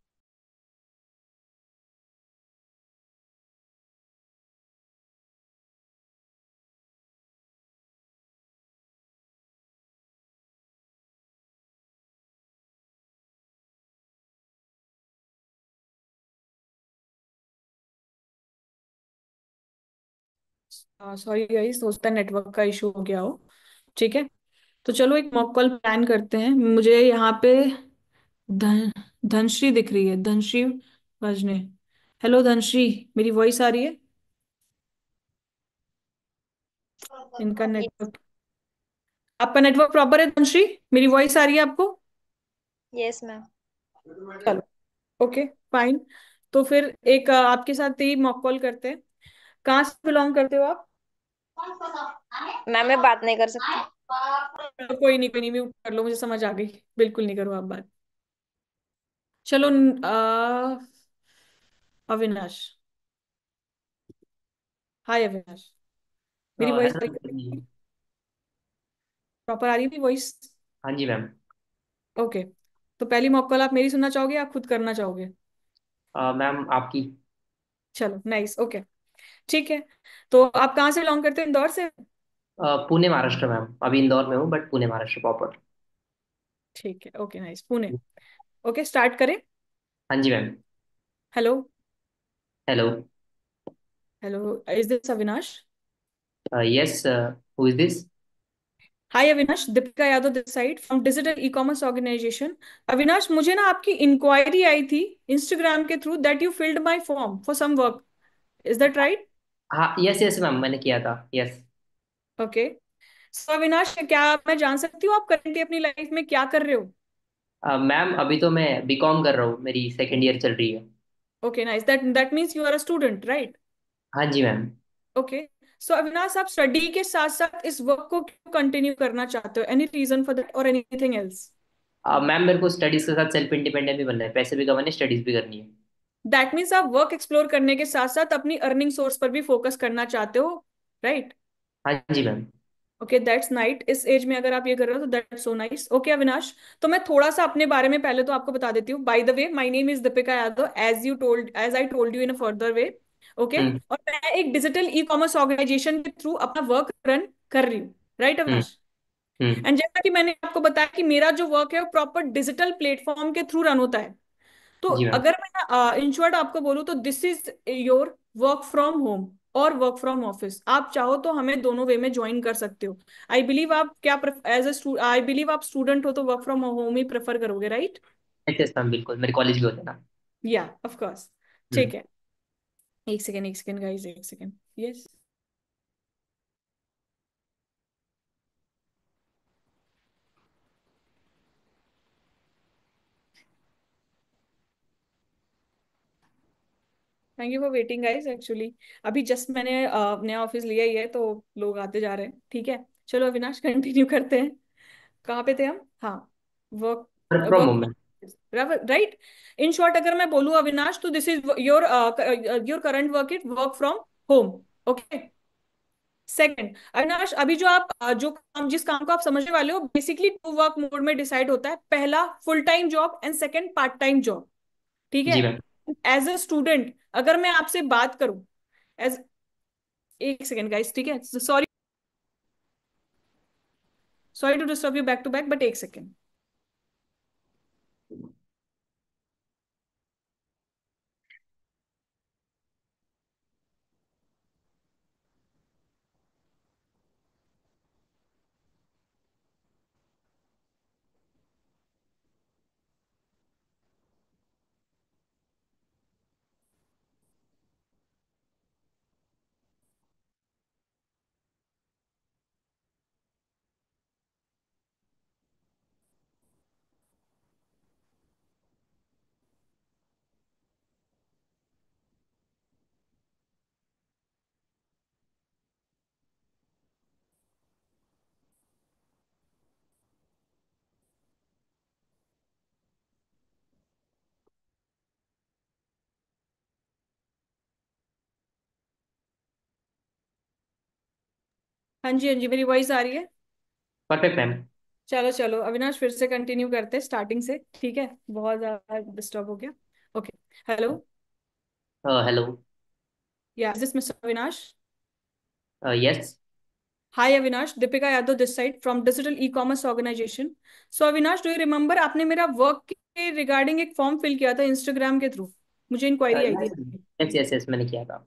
सॉरी गाइस, हो सकता है नेटवर्क का इशू हो गया हो, ठीक है। तो चलो एक मॉक कॉल प्लान करते हैं। मुझे यहाँ पे धन धनश्री दिख रही है, धनश्री वजने। हेलो धनश्री, मेरी वॉइस आ रही है? इनका नेटवर्क, आपका नेटवर्क प्रॉपर है धनश्री? मेरी वॉइस आ रही है आपको? Yes ma'am. चलो, ओके फाइन। तो फिर एक आपके साथ ही मॉक कॉल करते हैं। कहाँ से बिलोंग करते हो आप? मैम मैं बात नहीं कर सकती। तो कोई नहीं, म्यूट कर लो, मुझे समझ आ गई, बिल्कुल नहीं करो आप बात। चलो अविनाश, हाय अविनाश, मेरी वॉइस हेलो जी। प्रॉपर आ रही है मेरी वॉइस? हाँ जी मैम। ओके, तो पहली मॉक कॉल आप मेरी सुनना चाहोगे या खुद करना चाहोगे? मैम आपकी। चलो नाइस, ओके, ठीक है। तो आप कहाँ से बिलोंग करते हो, इंदौर से? पुणे महाराष्ट्र मैम, अभी इंदौर में हूँ बट पुणे महाराष्ट्र प्रॉपर। ठीक है, okay nice, Pune. Okay start करें। हाँ जी ma'am. Hello, hello. Hello, is this Avinash? Yes, who is this? Hi Avinash, Deepika Yadav this side from digital e commerce organisation. Avinash, मुझे ना आपकी इंक्वायरी आई थी इंस्टाग्राम के through that you filled my form for some work, is that right? हाँ yes yes ma'am, मैंने किया था, यस। ओके, सो अविनाश क्या मैं जान सकती हूँ आप करंटली अपनी लाइफ में क्या कर रहे हो? मैम अभी तो मैं बीकॉम कर रहा हूँ, मेरी सेकेंड ईयर चल रही है। Okay nice, that means you are a student right? हाँ जी मैम। ओके, सो अविनाश आप स्टडी के साथ साथ इस वर्क को क्यों कंटिन्यू करना चाहते हो? एनी रीजन फॉर दैट और एनीथिंग एल्स? मैम मेरे को स्टडीज के साथ सेल्फ इंडिपेंडेंट भी बनना है, पैसे भी कमाने, स्टडीज भी करनी है। दैट मीन्स आप वर्क एक्सप्लोर करने के साथ साथ अपनी अर्निंग सोर्स पर भी फोकस करना चाहते हो, राइट? हाँ जी मैम। ओके दैट्स नाइट, इस एज में अगर आप ये कर रहे हो तो that's so nice. Okay Avinash, तो मैं थोड़ा सा अपने बारे में पहले तो आपको बता देती हूँ। By the way my name is Deepika Yadav, as I told you in a further way. Okay. Hmm. और मैं एक डिजिटल ई कॉमर्स ऑर्गेनाइजेशन के थ्रू अपना वर्क रन कर रही हूँ, right hmm. Avinash? Hmm. And जैसा कि मैंने आपको बताया कि मेरा जो वर्क है वो प्रॉपर डिजिटल प्लेटफॉर्म के थ्रू रन होता है। तो जी मैम। अगर मैं इन शॉर्ट आपको बोलूँ तो this is your work from home और वर्क फ्रॉम ऑफिस। आप चाहो तो हमें दोनों वे में ज्वाइन कर सकते हो। आई बिलीव आप क्या एज ए आई बिलीव आप स्टूडेंट हो तो work from home he prefer करोगे, राइट? यस यस मैम, बिल्कुल मेरे कॉलेज भी होते हैं ना। या ऑफ कोर्स। हम्म। ठीक है, एक सेकेंड गाइस, एक second. Yes. Thank you for waiting guys. Actually अभी जस्ट मैंने नया ऑफिस लिया ही है तो लोग आते जा रहे हैं। ठीक है, चलो अविनाश कंटिन्यू करते हैं। कहाँ पे थे हम? हाँ, work, work from work, home ma'am. Right. In short अगर मैं बोलूँ अविनाश तो this is your your current work it work from home. Okay. Second Avinash, अभी जो आप जो काम जिस काम को आप समझने वाले हो बेसिकली टू वर्क मोड में डिसाइड होता है। पहला full time job and second part time job. ठीक है। जी मैम। एज अ स्टूडेंट अगर मैं आपसे बात करूं एज, एक सेकेंड गाइस, ठीक है, sorry, sorry to disturb you back to back, but एक सेकेंड। हाँ जी, हाँ जी, मेरी वॉइस आ रही है? Perfect ma'am. चलो चलो अविनाश, फिर से कंटिन्यू करते हैं स्टार्टिंग से। ठीक है, बहुत ज्यादा डिस्टर्ब हो गया। Okay. Hello. Hello. Yeah is this mister Avinash? Yes. Hi Avinash, Deepika Yadav this side from digital e commerce organisation. So Avinash, do you remember आपने मेरा वर्क के रिगार्डिंग एक फॉर्म फिल किया था इंस्टाग्राम के थ्रू? मुझे इंक्वायरी आई थी। यस यस यस, मैंने किया था।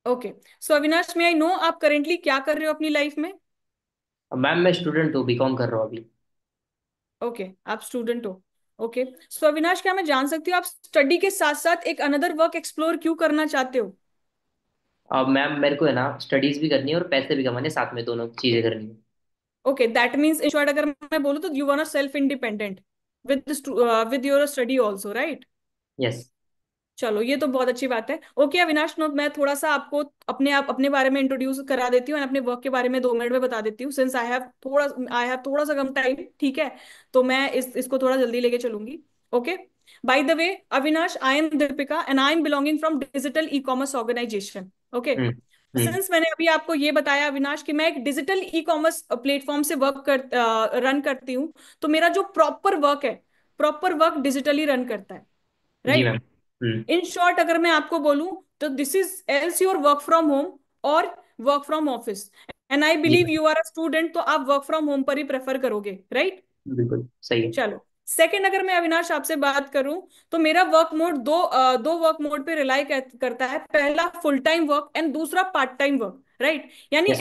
Okay. So Avinash, may I know आप करेंटली क्या कर रहे हो अपनी लाइफ में? मैम मैं स्टूडेंट हूँ, बीकॉम कर रहा हूँ अभी। ओके, आप स्टूडेंट हो। ओके। सो अविनाश, क्या मैं जान सकती हूँ आप स्टडी के साथ साथ एक अनदर वर्क एक्सप्लोर क्यों करना चाहते हो? अब मैम मेरे को है ना स्टडीज भी करनी है और पैसे भी कमाने, साथ में दोनों चीजें करनी है। Okay, that means in short अगर मैं बोलूँ तो you want self independent with with your study also, right? Yes. चलो, ये तो बहुत अच्छी बात है। ओके अविनाश, नो मैं थोड़ा सा आपको अपने बारे में इंट्रोड्यूस करा देती हूँ और अपने वर्क के बारे में 2 मिनट में बता देती हूँ, सिंस आई हैव थोड़ा सा कम टाइम। ठीक है, तो मैं इसको थोड़ा जल्दी लेके चलूंगी। Okay. By the way Avinash, I am Deepika and I am belonging from digital e commerce organisation. Okay. Hmm. Hmm. Since मैंने अभी आपको ये बताया अविनाश कि मैं एक डिजिटल ई कॉमर्स प्लेटफॉर्म से रन करती हूँ, तो मेरा जो प्रॉपर वर्क डिजिटली रन करता है, जी right? Ma'am. Hmm. In short अगर मैं आपको बोलूं तो this is else your work from home और work from office. And I जी believe ma'am, you are a student, तो आप वर्क फ्रॉम होम पर ही प्रेफर करोगे, राइट? बिल्कुल सही है। चलो, सेकंड अगर मैं अविनाश आपसे बात करूं तो मेरा वर्क मोड दो वर्क मोड पे रिलाई करता है। पहला फुल टाइम वर्क एंड दूसरा पार्ट टाइम वर्क, राइट? यानी yes.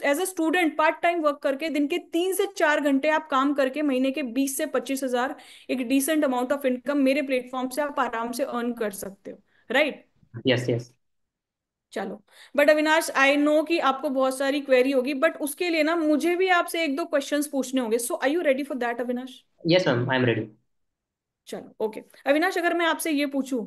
As a student part time work करके दिन के 3 से 4 घंटे आप काम करके महीने के 20 से 25 हजार एक डिसेंट अमाउंट ऑफ इनकम मेरे प्लेटफॉर्म से आप आराम से अर्न कर सकते हो, राइट? Yes yes. चलो, बट अविनाश आई नो कि आपको बहुत सारी क्वेरी होगी, बट उसके लिए ना मुझे भी आपसे एक दो क्वेश्चंस पूछने होंगे। So are you ready for that Avinash? Yes ma'am, I am ready. चलो ओके। अविनाश, अगर मैं आपसे ये पूछूं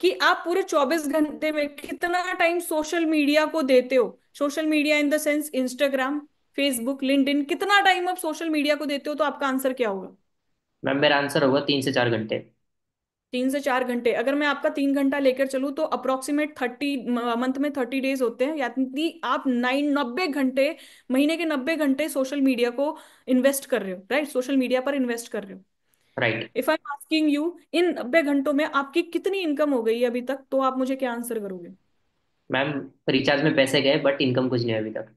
कि आप पूरे 24 घंटे में कितना टाइम सोशल मीडिया को देते हो, social media in the sense Instagram, Facebook, LinkedIn, कितना टाइम आप सोशल मीडिया को देते हो, तो आपका आंसर क्या होगा? मैम मेरा आंसर होगा 3 से 4 घंटे। 3 से 4 घंटे। अगर मैं आपका 3 घंटा लेकर चलूँ तो अप्रोक्सीमेट मंथ में 30 डेज होते हैं, यानी आप 90 घंटे, महीने के 90 घंटे सोशल मीडिया को इन्वेस्ट कर रहे हो, राइट? सोशल मीडिया पर इन्वेस्ट कर रहे हो। Right. If I am asking you, in 90 घंटों में आपकी कितनी इनकम हो गई है अभी तक, तो आप मुझे क्या आंसर करोगे? मैम रिचार्ज में पैसे गए बट इनकम कुछ नहीं है अभी तक।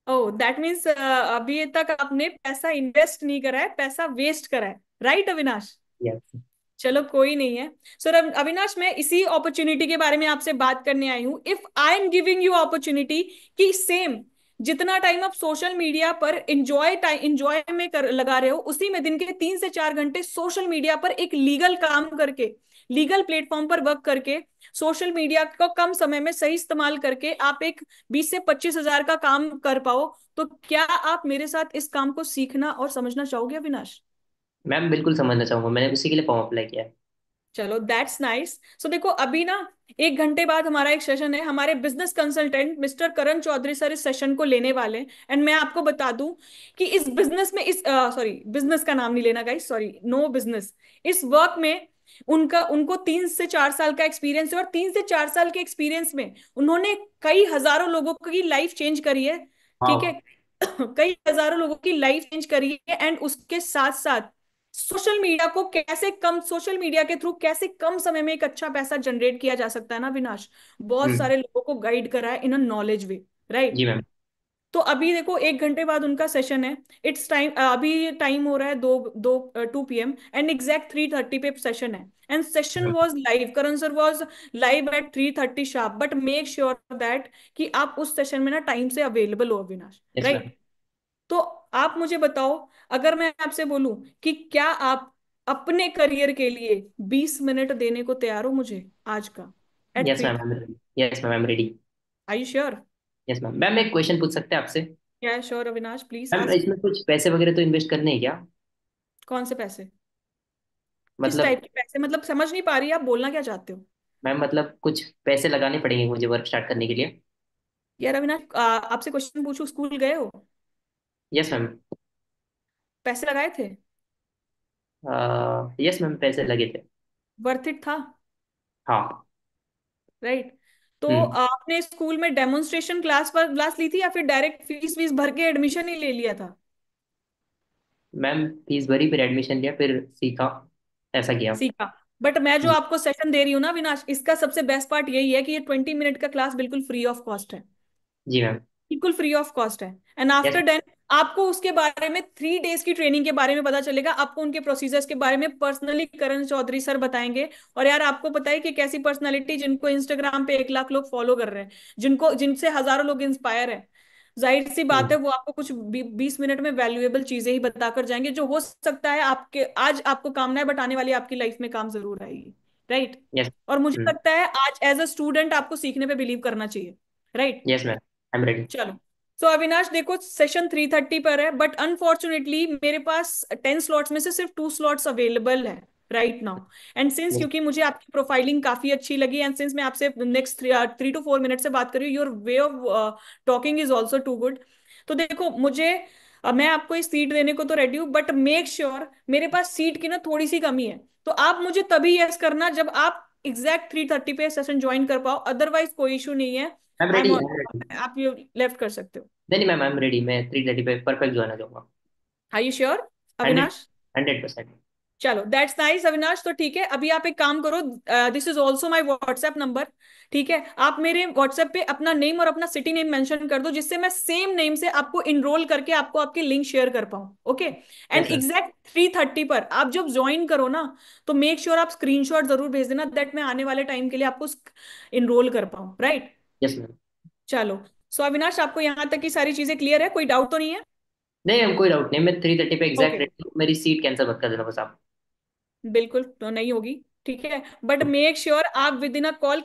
ओह, दैट मीन्स अभी तक आपने पैसा इन्वेस्ट नहीं करा है, पैसा वेस्ट करा है, राइट अविनाश? यस। चलो कोई नहीं है सर। अब अविनाश, मैं इसी अपॉर्चुनिटी के बारे में आपसे बात करने आई हूं। If I am giving you opportunity कि सेम जितना टाइम आप सोशल मीडिया पर इंजॉय में लगा रहे हो, उसी में दिन के 3 से 4 घंटे सोशल मीडिया पर एक लीगल काम करके, लीगल प्लेटफॉर्म पर वर्क करके, सोशल मीडिया को कम समय में सही इस्तेमाल करके आप एक 20 से 25 हजार का काम कर पाओ, तो क्या आप मेरे साथ इस काम को सीखना और समझना चाहोगे अविनाश? मैम बिल्कुल समझना चाहूंगा, मैंने उसी के लिए फॉर्म अप्लाई किया है। चलो दैट्स नाइस। सो देखो अभी ना 1 घंटे बाद हमारा एक सेशन है, हमारे बिजनेस कंसल्टेंट मिस्टर करण चौधरी सर इस सेशन को लेने वाले हैं। एंड मैं आपको बता दूं कि इस बिजनेस में, इस सॉरी, बिजनेस का नाम नहीं लेना गाइस, सॉरी, नो बिजनेस, इस वर्क में उनको 3 से 4 साल का एक्सपीरियंस है, और 3 से 4 साल के एक्सपीरियंस में उन्होंने कई हजारों लोगों की लाइफ चेंज करी है। ठीक हाँ। है। कई हजारों लोगों की लाइफ चेंज करी है, एंड उसके साथ साथ सोशल मीडिया के थ्रू कैसे कम समय में एक अच्छा पैसा जनरेट किया जा सकता है ना विनाश, बहुत हम्म। सारे लोगों को गाइड करा है in a knowledge way, right? जी मैम। तो अभी देखो 1 घंटे बाद उनका सेशन है। इट्स टाइम, अभी टाइम हो रहा है 2 2 2 PM, एंड एग्जैक्ट 3:30 पे सेशन है। And session was live, Karan sir was live at 3:30 sharp, but make sure that कि आप उस सेशन में ना टाइम से अवेलेबल हो अविनाश, यस मैम। राइट? तो आप मुझे बताओ, अगर मैं आपसे बोलूं कि क्या आप अपने करियर के लिए 20 मिनट देने को तैयार हो मुझे आज का, at yes three ma'am, I am ready. Yes ma'am, I am ready. I you sure? Yes ma'am. Ma'am एक क्वेश्चन पूछ सकते हैं आपसे? क्या sure Avinash, please ma'am ask. इसमें कुछ पैसे वगैरह तो इन्वेस्ट करने हैं क्या? कौन से पैसे? किस मतलब टाइप के पैसे, मतलब समझ नहीं पा रही, आप बोलना क्या चाहते हो? मैम मतलब कुछ पैसे लगाने पड़ेंगे मुझे वर्क स्टार्ट करने के लिए? यार अविनाश, आपसे क्वेश्चन पूछूं, स्कूल गए हो? Yes ma'am. पैसे लगाए थे? यस मैम, पैसे लगे थे। वर्थ इट था? हाँ। राइट। तो हम्म। आपने स्कूल में डेमोन्स्ट्रेशन क्लास पर क्लास ली थी, या फिर डायरेक्ट फीस वीस भर के एडमिशन ही ले लिया था? मैम फीस भरी, फिर एडमिशन लिया, फिर सीखा, ऐसा किया। सीखा। बट मैं जो जी। आपको सेशन दे रही हूँ ना विनाश, इसका सबसे बेस्ट पार्ट यही है कि ये 20 मिनट का क्लास बिल्कुल फ्री ऑफ कॉस्ट है। जी मैम। बिल्कुल फ्री ऑफ कॉस्ट है। And yes. आफ्टर देन आपको उसके बारे में 3 डेज की ट्रेनिंग के बारे में पता चलेगा, आपको उनके प्रोसीजर्स के बारे में पर्सनली करण चौधरी सर बताएंगे। और यार आपको पता है कि कैसी पर्सनालिटी, जिनको इंस्टाग्राम पे 1 लाख लोग फॉलो कर रहे हैं, जिनको जिनसे हजारों लोग इंस्पायर है, जाहिर सी बात है वो आपको कुछ 20 मिनट में वैल्यूएबल चीजें ही बताकर जाएंगे, जो हो सकता है आपके आज आपको काम ना है, बट आने वाली आपकी लाइफ में काम जरूर आएगी, राइट? यस। और मुझे हम्म। लगता है आज एज अ स्टूडेंट आपको सीखने पे बिलीव करना चाहिए, right? Yes ma'am, I am ready. चलो। सो अविनाश देखो, सेशन 3:30 पर है, बट अनफॉर्चुनेटली मेरे पास 10 स्लॉट्स में से सिर्फ 2 स्लॉट्स अवेलेबल है right now. And since, yes क्योंकि मुझे आपकी प्रोफाइलिंग काफी अच्छी लगी, एंड सिंस मैं आपसे नेक्स्ट 3 to 4 मिनट से बात कर रही हूँ, your way of talking is also too good. तो देखो मुझे, मैं आपको इस सीट देने को तो रेडी हूँ, बट मेक श्योर मेरे पास सीट की ना थोड़ी सी कमी है। तो आप मुझे तभी यस करना जब आप एग्जैक्ट 3:30 पे सेशन ज्वाइन कर पाओ, अदरवाइज कोई इशू नहीं है। I am I ready, am, I am ready. आप ये लेफ्ट कर सकते हो। नहीं नहीं मैम, आई एम रेडी, मैं 3:30 पे परफेक्ट जो आना चाहूँगा। Are you sure 100। अविनाश? 100%। चलो दैट्स नाइस अविनाश। तो ठीक है, अभी आप एक काम करो, this is also my WhatsApp number. ठीक है, आप मेरे व्हाट्सएप पे अपना नेम और अपना सिटी नेम मेंशन कर दो, जिससे मैं सेम नेम से आपको इनरोल करके आपको आपकी लिंक शेयर कर पाऊँ, okay? And yes ma'am. Exact 3:30 पर आप जब ज्वाइन करो ना, तो मेक श्योर आप स्क्रीनशॉट जरूर भेज देना, दैट मैं आने वाले टाइम के लिए आपको इनरोल कर पाऊँ, राइट? Yes ma'am. चलो। सो अविनाश, आपको यहाँ तक की सारी चीजें क्लियर है, कोई डाउट तो नहीं है? नहीं मैम, कोई डाउट नहीं, मैं 3:30 पे एग्जैक्ट ओके। रेडी हूँ, मेरी सीट कैंसिल मत कर देना बस आप। बिल्कुल तो नहीं होगी। ठीक है, बट मेक श्योर आप with in a call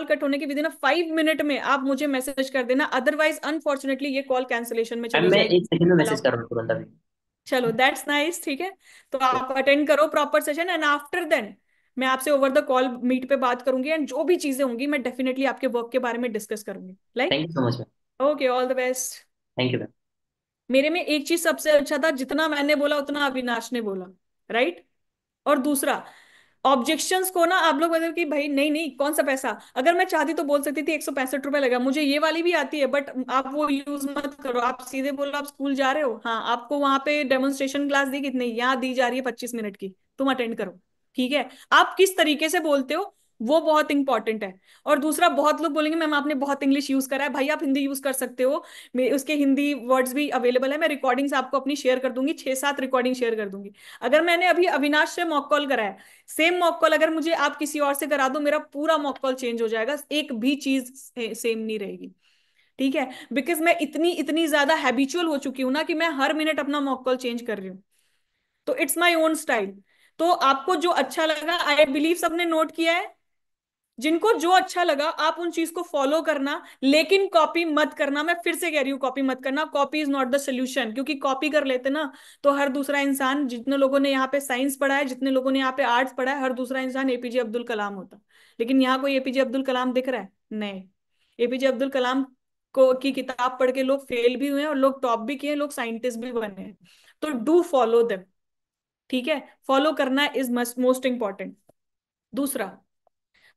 cut होने के विद इन अ 5 मिनट में आप मुझे मैसेज कर देना, अदरवाइज अनफॉर्चुनेटली ये कॉल कैंसिलेशन में मैम चली मैं जाएगी। 1 सेकंड में मैसेज अलाउ। कर रहा हूँ तुरंत अभी। चलो दैट्स नाइस। ठीक है, तो आप अटेंड करो proper session, and after then मैं आपसे ओवर द कॉल मीट पे बात करूंगी, एंड जो भी चीजें होंगी मैं डेफिनेटली आपके वर्क के बारे में डिस्कस करूंगी, like. Thank you so much ma'am. Okay, all the best. Thank you ma'am. मेरे में एक चीज सबसे अच्छा था, जितना मैंने बोला उतना अविनाश ने बोला, राइट? और दूसरा, ऑब्जेक्शंस को ना आप लोग मतलब कि भाई नहीं नहीं कौन सा पैसा, अगर मैं चाहती तो बोल सकती थी 165 रुपए लगा, मुझे ये वाली भी आती है, बट आप वो यूज मत करो, आप सीधे बोलो आप स्कूल जा रहे हो, हाँ आपको वहां पे डेमोन्स्ट्रेशन क्लास दी कितनी, यहाँ दी जा रही है 25 मिनट की, तुम अटेंड करो। ठीक है, आप किस तरीके से बोलते हो वो बहुत इंपॉर्टेंट है। और दूसरा, बहुत लोग बोलेंगे मैम आपने बहुत इंग्लिश यूज करा है, भाई आप हिंदी यूज कर सकते हो, उसके हिंदी वर्ड्स भी अवेलेबल है, मैं रिकॉर्डिंग्स आपको अपनी शेयर कर दूंगी, 6-7 रिकॉर्डिंग शेयर कर दूंगी। अगर मैंने अभी अविनाश से मॉक कॉल करा है, सेम मॉक कॉल अगर मुझे आप किसी और से करा दो, मेरा पूरा मॉक कॉल चेंज हो जाएगा, एक भी चीज सेम नहीं रहेगी। ठीक है, बिकॉज मैं इतनी इतनी ज्यादा हैबिचुअल हो चुकी हूं ना कि मैं हर मिनट अपना मॉक कॉल चेंज कर रही हूँ। तो इट्स माई ओन स्टाइल। तो आपको जो अच्छा लगा, आई बिलीव सबने नोट किया है, जिनको जो अच्छा लगा आप उन चीज को फॉलो करना, लेकिन कॉपी मत करना, मैं फिर से कह रही हूँ कॉपी मत करना, copy is not the solution, क्योंकि कॉपी कर लेते ना तो हर दूसरा इंसान, जितने लोगों ने यहाँ पे साइंस पढ़ा है, जितने लोगों ने यहाँ पे आर्ट्स पढ़ा है, हर दूसरा इंसान एपीजे अब्दुल कलाम होता। लेकिन यहाँ कोई एपीजे अब्दुल कलाम दिख रहा है? नहीं। एपीजे अब्दुल कलाम को की किताब पढ़ के लोग फेल भी हुए हैं, और लोग टॉप भी किए हैं, लोग साइंटिस्ट भी बने हैं। तो डू फॉलो देम। ठीक है, फॉलो करना इज मोस्ट इंपॉर्टेंट। दूसरा,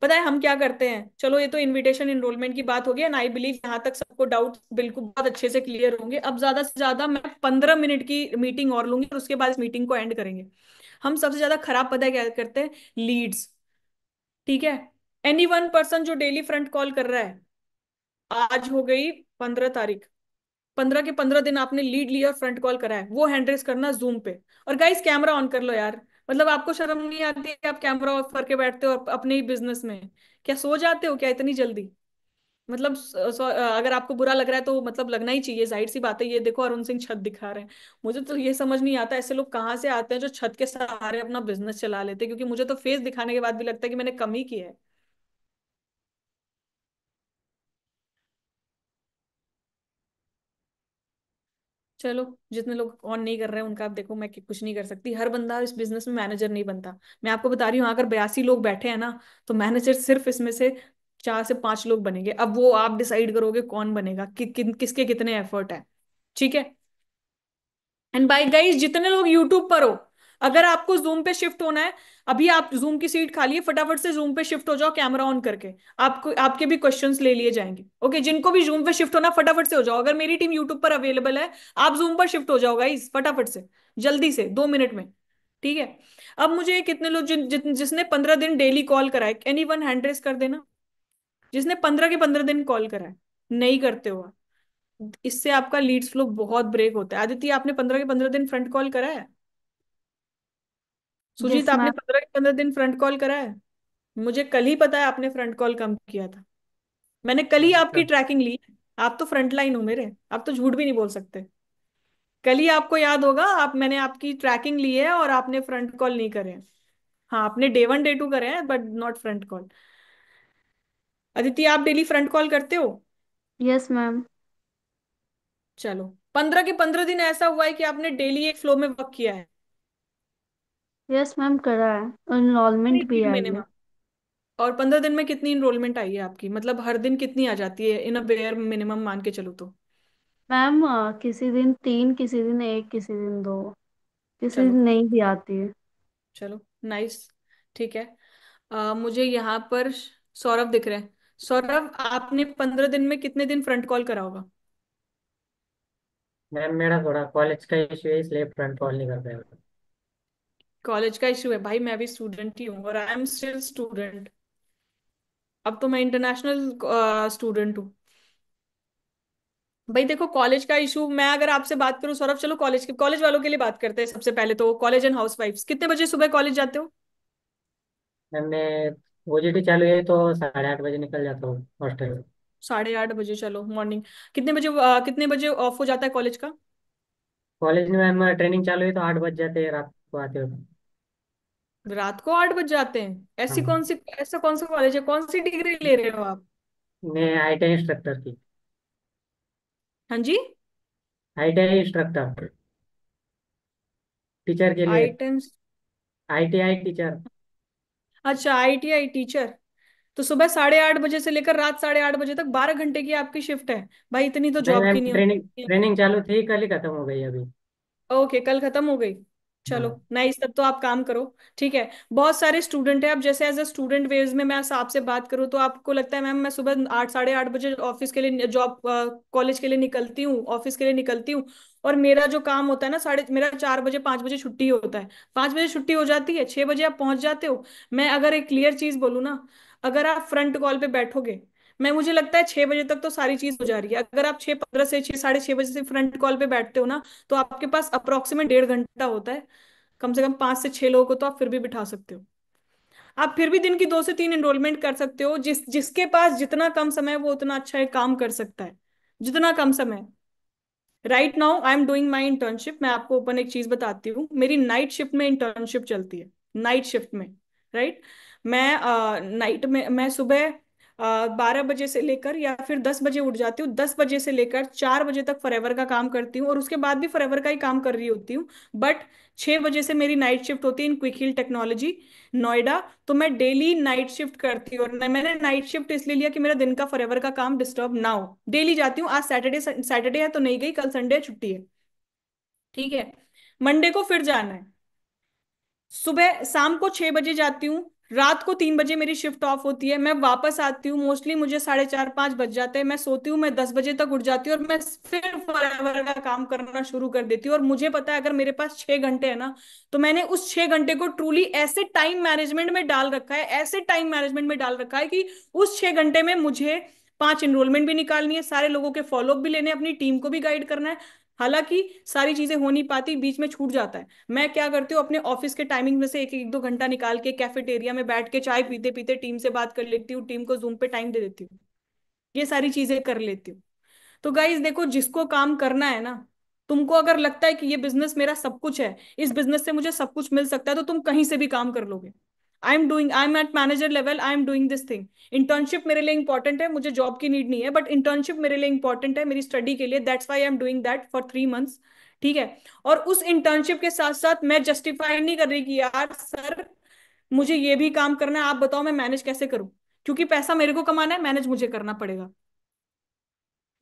पता है हम क्या करते हैं, चलो ये तो इनविटेशन एनरोलमेंट की बात हो गई, एंड आई बिलीव यहाँ तक सबको डाउट बिल्कुल बहुत अच्छे से क्लियर होंगे। अब ज्यादा से ज्यादा मैं 15 मिनट की मीटिंग और लूंगी, और उसके बाद इस मीटिंग को एंड करेंगे। हम सबसे ज्यादा खराब पता है क्या करते हैं? लीड्स। ठीक है, एनी वन पर्सन जो डेली फ्रंट कॉल कर रहा है, आज हो गई 15 तारीख, 15 के 15 दिन आपने लीड लिया और फ्रंट कॉल करा है, वो हैंड रेस करना जूम पे। और गाइस कैमरा ऑन कर लो यार, मतलब आपको शर्म नहीं आती है? आप कैमरा ऑफ करके बैठते हो अपने ही बिजनेस में, क्या सो जाते हो क्या इतनी जल्दी? मतलब अगर आपको बुरा लग रहा है तो मतलब लगना ही चाहिए, जाहिर सी बात है। ये देखो अरुण सिंह छत दिखा रहे हैं, मुझे तो ये समझ नहीं आता ऐसे लोग कहाँ से आते हैं जो छत के सहारे अपना बिजनेस चला लेते हैं, क्योंकि मुझे तो फेस दिखाने के बाद भी लगता है कि मैंने कम ही किया है। चलो, जितने लोग ऑन नहीं कर रहे हैं उनका आप देखो, मैं कुछ नहीं कर सकती, हर बंदा इस बिजनेस में मैनेजर नहीं बनता। मैं आपको बता रही हूँ, अगर 82 लोग बैठे हैं ना, तो मैनेजर सिर्फ इसमें से 4 से 5 लोग बनेंगे। अब वो आप डिसाइड करोगे कौन बनेगा, किसके कितने एफर्ट है। ठीक है, एंड बाय गाइस जितने लोग यूट्यूब पर हो, अगर आपको जूम पे शिफ्ट होना है, अभी आप जूम की सीट खाली है, फटाफट से जूम पे शिफ्ट हो जाओ कैमरा ऑन करके, आपको आपके भी क्वेश्चंस ले लिए जाएंगे। ओके, जिनको भी जूम पे शिफ्ट होना फटाफट से हो जाओ, अगर मेरी टीम यूट्यूब पर अवेलेबल है, आप जूम पर शिफ्ट हो जाओ गाइस फटाफट से, जल्दी से 2 मिनट में। ठीक है, अब मुझे कितने लोग जिसने 15 दिन डेली कॉल करा है, एनी वन हैंड रेस कर देना, जिसने 15 के 15 दिन कॉल करा है। नहीं करते हो आप, इससे आपका लीड्स फ्लो बहुत ब्रेक होता है। आदित्य आपने 15 के 15 दिन फ्रंट कॉल करा है? सुजीत यस आपने मैम। 15 के 15 दिन फ्रंट कॉल करा है? मुझे कल ही पता है आपने फ्रंट कॉल कम किया था, मैंने कल ही आपकी ट्रैकिंग ली है। आप तो फ्रंट लाइन हो मेरे, आप तो झूठ भी नहीं बोल सकते। कल ही आपको याद होगा, आप मैंने आपकी ट्रैकिंग ली है और आपने फ्रंट कॉल नहीं करे हैं। हाँ, आपने डे 1 डे 2 करे हैं, but not front call. Aditi आप डेली फ्रंट कॉल करते हो? Yes ma'am. चलो, 15 के 15 दिन ऐसा हुआ है कि आपने डेली एक फ्लो में वर्क किया है? यस मैम करा है, कितनी इनरोलमेंट भी लीड आई है। मिनिमम? और 15 दिन में कितनी इनरोलमेंट आई है आपकी, मतलब हर दिन कितनी आ जाती है इन अ बेयर मिनिमम मान के चलो तो? मैम किसी दिन 3, किसी दिन 1, किसी दिन 2, किसी दिन चलो, नहीं भी आती है। चलो, नाइस। ठीक है, मुझे यहाँ पर सौरभ दिख रहे हैं। सौरभ आपने 15 दिन में कितने दिन फ्रंट कॉल करा होगा? मैम मेरा थोड़ा कॉलेज का इशू है, इसलिए फ्रंट कॉल नहीं कर पाया। कॉलेज का इशू है? भाई मैं भी स्टूडेंट ही हूँ, और आई एम स्टिल स्टूडेंट। अब तो मैं इंटरनेशनल स्टूडेंट हूँ। भाई देखो, कॉलेज का इशू मैं अगर आपसे बात करूँ सौरभ, चलो कॉलेज वालों के लिए बात करते हैं सबसे पहले तो। कॉलेज एंड हाउस वाइफ्स, कितने बजे सुबह कॉलेज जाते हो? मैम मैं ओजीटी चालू है तो 8:30 बजे निकल जाता हूँ हॉस्टल से। 8:30 बजे, चलो मॉर्निंग। कितने बजे ऑफ हो जाता है कॉलेज का? कॉलेज में मैम ट्रेनिंग चालू है तो 8 बज जाते हैं रात को आते हो। रात को 8 बज जाते हैं? हाँ, ऐसा कौन सा कॉलेज है, कौन सी डिग्री ले रहे हो आप? मैं आईटीआई इंस्ट्रक्टर की। हाँ जी? आईटीआई इंस्ट्रक्टर टीचर के लिए। आइटम्स? ITI teacher. अच्छा, आईटीआई टीचर। तो सुबह 8:30 बजे से लेकर रात 8:30 बजे तक 12 घंटे की आपकी शिफ्ट है? भाई इतनी तो नहीं जॉब मैम, की नहीं ट्रेनिंग होती। ट्रेनिंग चालू थी, कल ही खत्म हो गई अभी। ओके, कल खत्म हो गई। चलो नाइस, तब तो आप काम करो। ठीक है, बहुत सारे स्टूडेंट हैं। अब जैसे एज अ स्टूडेंट वेज में मैं आपसे बात करूँ तो आपको लगता है मैम मैं सुबह 8 साढ़े 8 बजे ऑफिस के लिए जॉब कॉलेज के लिए निकलती हूँ, ऑफिस के लिए निकलती हूँ, और मेरा जो काम होता है ना साढ़े मेरा 4 बजे 5 बजे छुट्टी होता है। 5 बजे छुट्टी हो जाती है, 6 बजे आप पहुंच जाते हो। मैं अगर एक क्लियर चीज बोलूँ ना, अगर आप फ्रंट कॉल पे बैठोगे, मैं मुझे लगता है 6 बजे तक तो सारी चीज हो जा रही है। अगर आप 6:15 से 6 साढ़े 6 बजे से फ्रंट कॉल पे बैठते हो ना, तो आपके पास अप्रोक्सीमेट 1.5 घंटा होता है। कम से कम 5 से 6 लोगों को तो आप फिर भी बिठा सकते हो। आप फिर भी दिन की 2 से 3 एनरोलमेंट कर सकते हो। जिसके पास जितना कम समय है वो उतना अच्छा है काम कर सकता है, जितना कम समय। Right now I am doing my internship. मैं आपको ओपन एक चीज बताती हूँ, मेरी नाइट शिफ्ट में इंटर्नशिप चलती है। नाइट शिफ्ट में, राइट। मैं नाइट में मैं सुबह 12 बजे से लेकर या फिर 10 बजे उठ जाती हूँ। 10 बजे से लेकर 4 बजे तक फॉरएवर का काम करती हूँ, और उसके बाद भी फॉरएवर का ही काम कर रही होती हूँ। बट 6 बजे से मेरी नाइट शिफ्ट होती है in quick hill technology, Noida. तो मैं डेली नाइट शिफ्ट करती हूँ, और मैंने नाइट शिफ्ट इसलिए लिया कि मेरा दिन का फॉरएवर का काम डिस्टर्ब ना हो। डेली जाती हूँ। आज सैटरडे सैटरडे है तो नहीं गई, कल संडे छुट्टी है। ठीक है, मंडे को फिर जाना है। सुबह शाम को 6 बजे जाती हूँ, रात को 3 बजे मेरी शिफ्ट ऑफ होती है। मैं वापस आती हूँ, मोस्टली मुझे 4:30 5 बज जाते हैं। मैं सोती हूँ, मैं 10 बजे तक उठ जाती हूँ, और मैं फिर फॉरएवर का काम करना शुरू कर देती हूँ। और मुझे पता है अगर मेरे पास 6 घंटे है ना, तो मैंने उस 6 घंटे को ट्रूली ऐसे टाइम मैनेजमेंट में डाल रखा है, ऐसे टाइम मैनेजमेंट में डाल रखा है कि उस 6 घंटे में मुझे 5 एनरोलमेंट भी निकालनी है, सारे लोगों के फॉलोअप भी लेने हैं, अपनी टीम को भी गाइड करना है। हालांकि सारी चीजें हो नहीं पाती, बीच में छूट जाता है। मैं क्या करती हूँ, अपने ऑफिस के टाइमिंग में से एक एक 2 घंटा निकाल के कैफेटेरिया में बैठ के चाय पीते पीते टीम से बात कर लेती हूँ, टीम को जूम पे टाइम दे देती हूँ। ये सारी चीजें कर लेती हूँ। तो गाइज देखो, जिसको काम करना है ना, तुमको अगर लगता है कि ये बिजनेस मेरा सब कुछ है, इस बिजनेस से मुझे सब कुछ मिल सकता है, तो तुम कहीं से भी काम कर लोगे। I am at manager level, I am doing this thing. Internship मेरे लिए इंपॉर्टेंट है, मुझे जॉब की नीड नहीं है, बट इंटर्नशिप मेरे लिए इंपॉर्टेंट है मेरी स्टडी के लिए। That's why I am doing that for 3 months. ठीक है, और उस इंटर्नशिप के साथ साथ मैं जस्टिफाई नहीं कर रही कि यार सर मुझे ये भी काम करना है, आप बताओ मैं मैनेज कैसे करूं। क्योंकि पैसा मेरे को कमाना है, मैनेज मुझे करना पड़ेगा।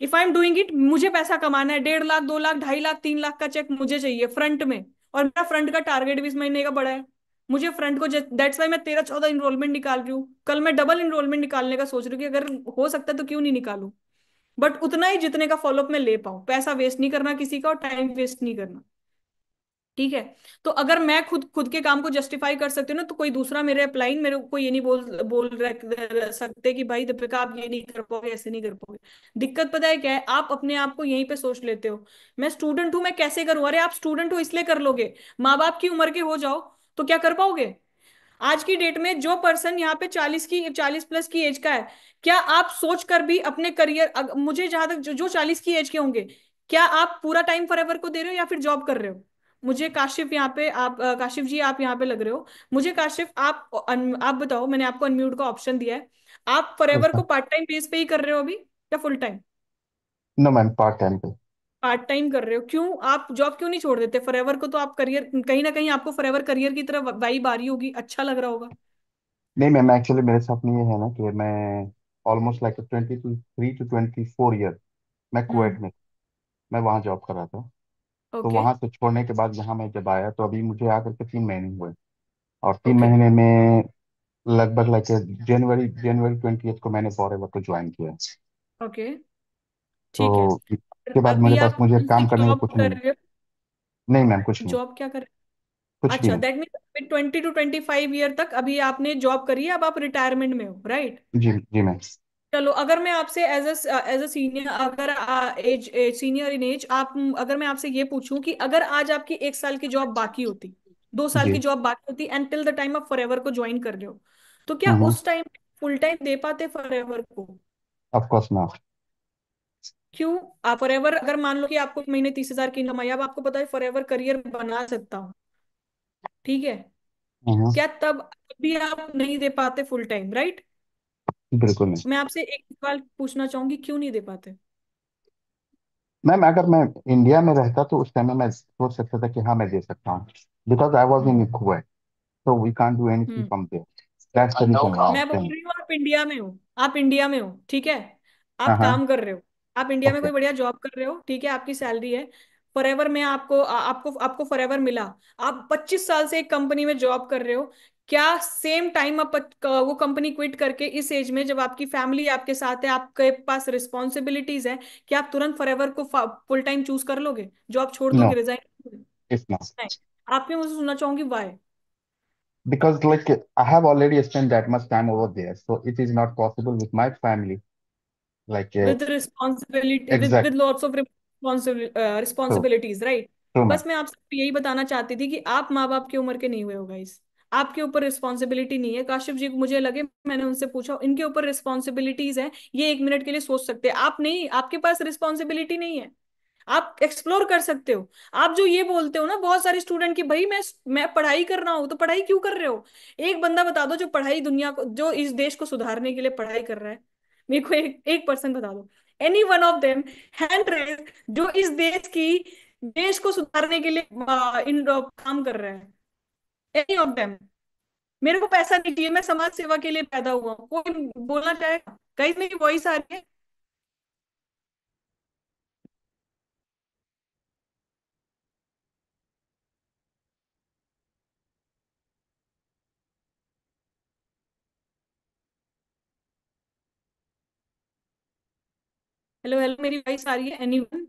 If I am doing it, मुझे पैसा कमाना है। 1.5 लाख 2 लाख 2.5 लाख 3 लाख का चेक मुझे चाहिए फ्रंट में, और मेरा फ्रंट का टारगेट भी इस महीने का बड़ा है। मुझे फ्रंट को, दैट्स वाई मैं 13 14 इनरोलमेंट निकाल रही हूँ। कल मैं डबल इनरोलमेंट निकालने का सोच रही हूँ कि अगर हो सकता है तो क्यों नहीं निकालूं। बट उतना ही जितने का फॉलोअप मैं ले पाऊं, पैसा वेस्ट नहीं करना किसी का और टाइम वेस्ट नहीं करना। ठीक है, तो अगर मैं खुद खुद के काम को जस्टिफाई कर सकती हूँ ना, तो कोई दूसरा मेरे अप्लाइन मेरे को ये नहीं बोल बोल सकते कि भाई दीपिका आप ये नहीं कर पाओगे, ऐसे नहीं कर पाओगे। दिक्कत पता है क्या है, आप अपने आप को यहीं पे सोच लेते हो, मैं स्टूडेंट हूं मैं कैसे करूं। अरे आप स्टूडेंट हो इसलिए कर लोगे, माँ बाप की उम्र के हो जाओ तो क्या कर पाओगे। आज की डेट में जो पर्सन यहाँ पे 40 प्लस की एज का है, क्या आप सोच कर भी अपने करियर, मुझे जहां तक जो 40 की एज के होंगे, क्या आप पूरा टाइम फॉरएवर को दे रहे हो या फिर जॉब कर रहे हो। मुझे काशिफ यहाँ पे आप काशिफ जी आप यहाँ पे लग रहे हो। मुझे काशिफ आप बताओ, मैंने आपको अनम्यूट का ऑप्शन दिया है। आप फॉरएवर को पार्ट टाइम बेस पे ही कर रहे हो अभी या full time. No ma'am, part time पे। पार्ट टाइम कर रहे हो, क्यों आप जॉब क्यों नहीं छोड़ देते। फॉरएवर को तो आप करियर, कहीं ना कहीं आपको फॉरएवर करियर की तरफ वाइब आ रही होगी, अच्छा लग रहा होगा। नहीं मैम, एक्चुअली मेरे साथ में ये है ना कि मैं ऑलमोस्ट लाइक 23 to 24 ईयर मैं कुवैत हम्म। में, मैं वहाँ जॉब कर रहा था। तो ओके। वहाँ से छोड़ने के बाद यहाँ मैं जब आया तो अभी मुझे आकर के 3 महीने हुए। और तीन ओके। महीने में लगभग लाइक जनवरी जनवरी 20 को मैंने फॉरएवर को ज्वाइन किया। ओके। ठीक है, तो इसके बाद मेरे अभी पास आप मुझे कौन सी काम करने को जॉब कुछ कर नहीं। रहे नहीं मैम, कुछ हो, नहीं। जॉब क्या कर रहे हो। कुछ भी अच्छा, नहीं। दैट मीन 20 to 25 ईयर तक अभी आपने जॉब करी है, अब आप रिटायरमेंट में हो, राइट। जी जी मैम। चलो, अगर मैं आपसे एज अ सीनियर, अगर एज सीनियर इन एज आप, अगर मैं आपसे ये पूछूं कि अगर आज आपकी 1 साल की जॉब बाकी होती, 2 साल की जी। जॉब बाकी होती, एंड टिल द टाइम आप फॉरएवर को ज्वाइन कर रहे हो, तो क्या हम्म। उस टाइम फुल टाइम दे पाते फॉरएवर को। Of course not. क्यों। आप फॉरएवर, अगर मान लो कि आपको एक महीने 30,000 की इनकम आई, अब आपको पता है फॉरएवर करियर बना सकता हूँ, ठीक है, हम्म। क्या तब भी आप नहीं दे पाते फुल टाइम, राइट। बिल्कुल नहीं। मैं आपसे एक सवाल पूछना चाहूंगी, क्यों नहीं दे पाते। मैम अगर मैं इंडिया में रहता तो उस टाइम में मैं सोच सकता था कि हाँ मैं दे सकता हूँ, because I was in Kuwait, so we can't do anything hmm. from there. That's the reason why I'm मैं बोल saying. रही हूँ आप इंडिया में हो, आप इंडिया में हो, ठीक है, हाँ आप हाँ। काम कर रहे हो, आप इंडिया में ओके। कोई बढ़िया जॉब कर रहे हो, ठीक है, आपकी सैलरी है, फॉरएवर में आपको आपको फॉरएवर मिला। आप 25 साल से एक कंपनी में जॉब कर रहे हो, क्या सेम टाइम आप वो कंपनी क्विट करके इस एज में जब आपकी फैमिली आपके साथ है, आपके पास रिस्पॉन्सिबिलिटीज है, क्या आप तुरंत फॉरएवर को फुल टाइम चूज कर लोगे, जॉब छोड़ दोगे, No, रिजाइन कर दोगे? it's not. नहीं। आपके मुझसे सुनना चाहूंगी Y. Because like I have already spent that much time over there, so it is not possible with my family. Like with responsibility, with exact. Lots of True, responsibilities, right. true, ma'am. बस मैं आपसे यही बताना चाहती थी कि आप माँ बाप की उम्र के नहीं हुए हो गाइस, आपके ऊपर रिस्पॉन्सिबिलिटी नहीं है। काशिफ जी को मुझे लगे, मैंने उनसे पूछा, इनके ऊपर रिस्पॉन्सिबिलिटीज है, ये 1 मिनट के लिए सोच सकते हैं, आप नहीं, आपके पास रिस्पॉन्सिबिलिटी नहीं है, आप एक्सप्लोर कर सकते हो। आप जो ये बोलते हो ना बहुत सारे स्टूडेंट की, भाई मैं पढ़ाई कर रहा हूँ, तो पढ़ाई क्यों कर रहे हो? एक बंदा बता दो जो पढ़ाई दुनिया को, जो इस देश को सुधारने के लिए पढ़ाई कर रहा है, मेरे को एक पर्सन बता दो, any one of them, hand raise, जो इस देश को सुधारने के लिए इन काम कर रहे हैं, एनी ऑफ देम। मेरे को पैसा नहीं चाहिए, मैं समाज सेवा के लिए पैदा हुआ हूँ, कोई बोलना चाहेगा? गाइस मेरी वॉइस आ रही है? हेलो हेलो, मेरी वॉइस आ रही है एनीवन?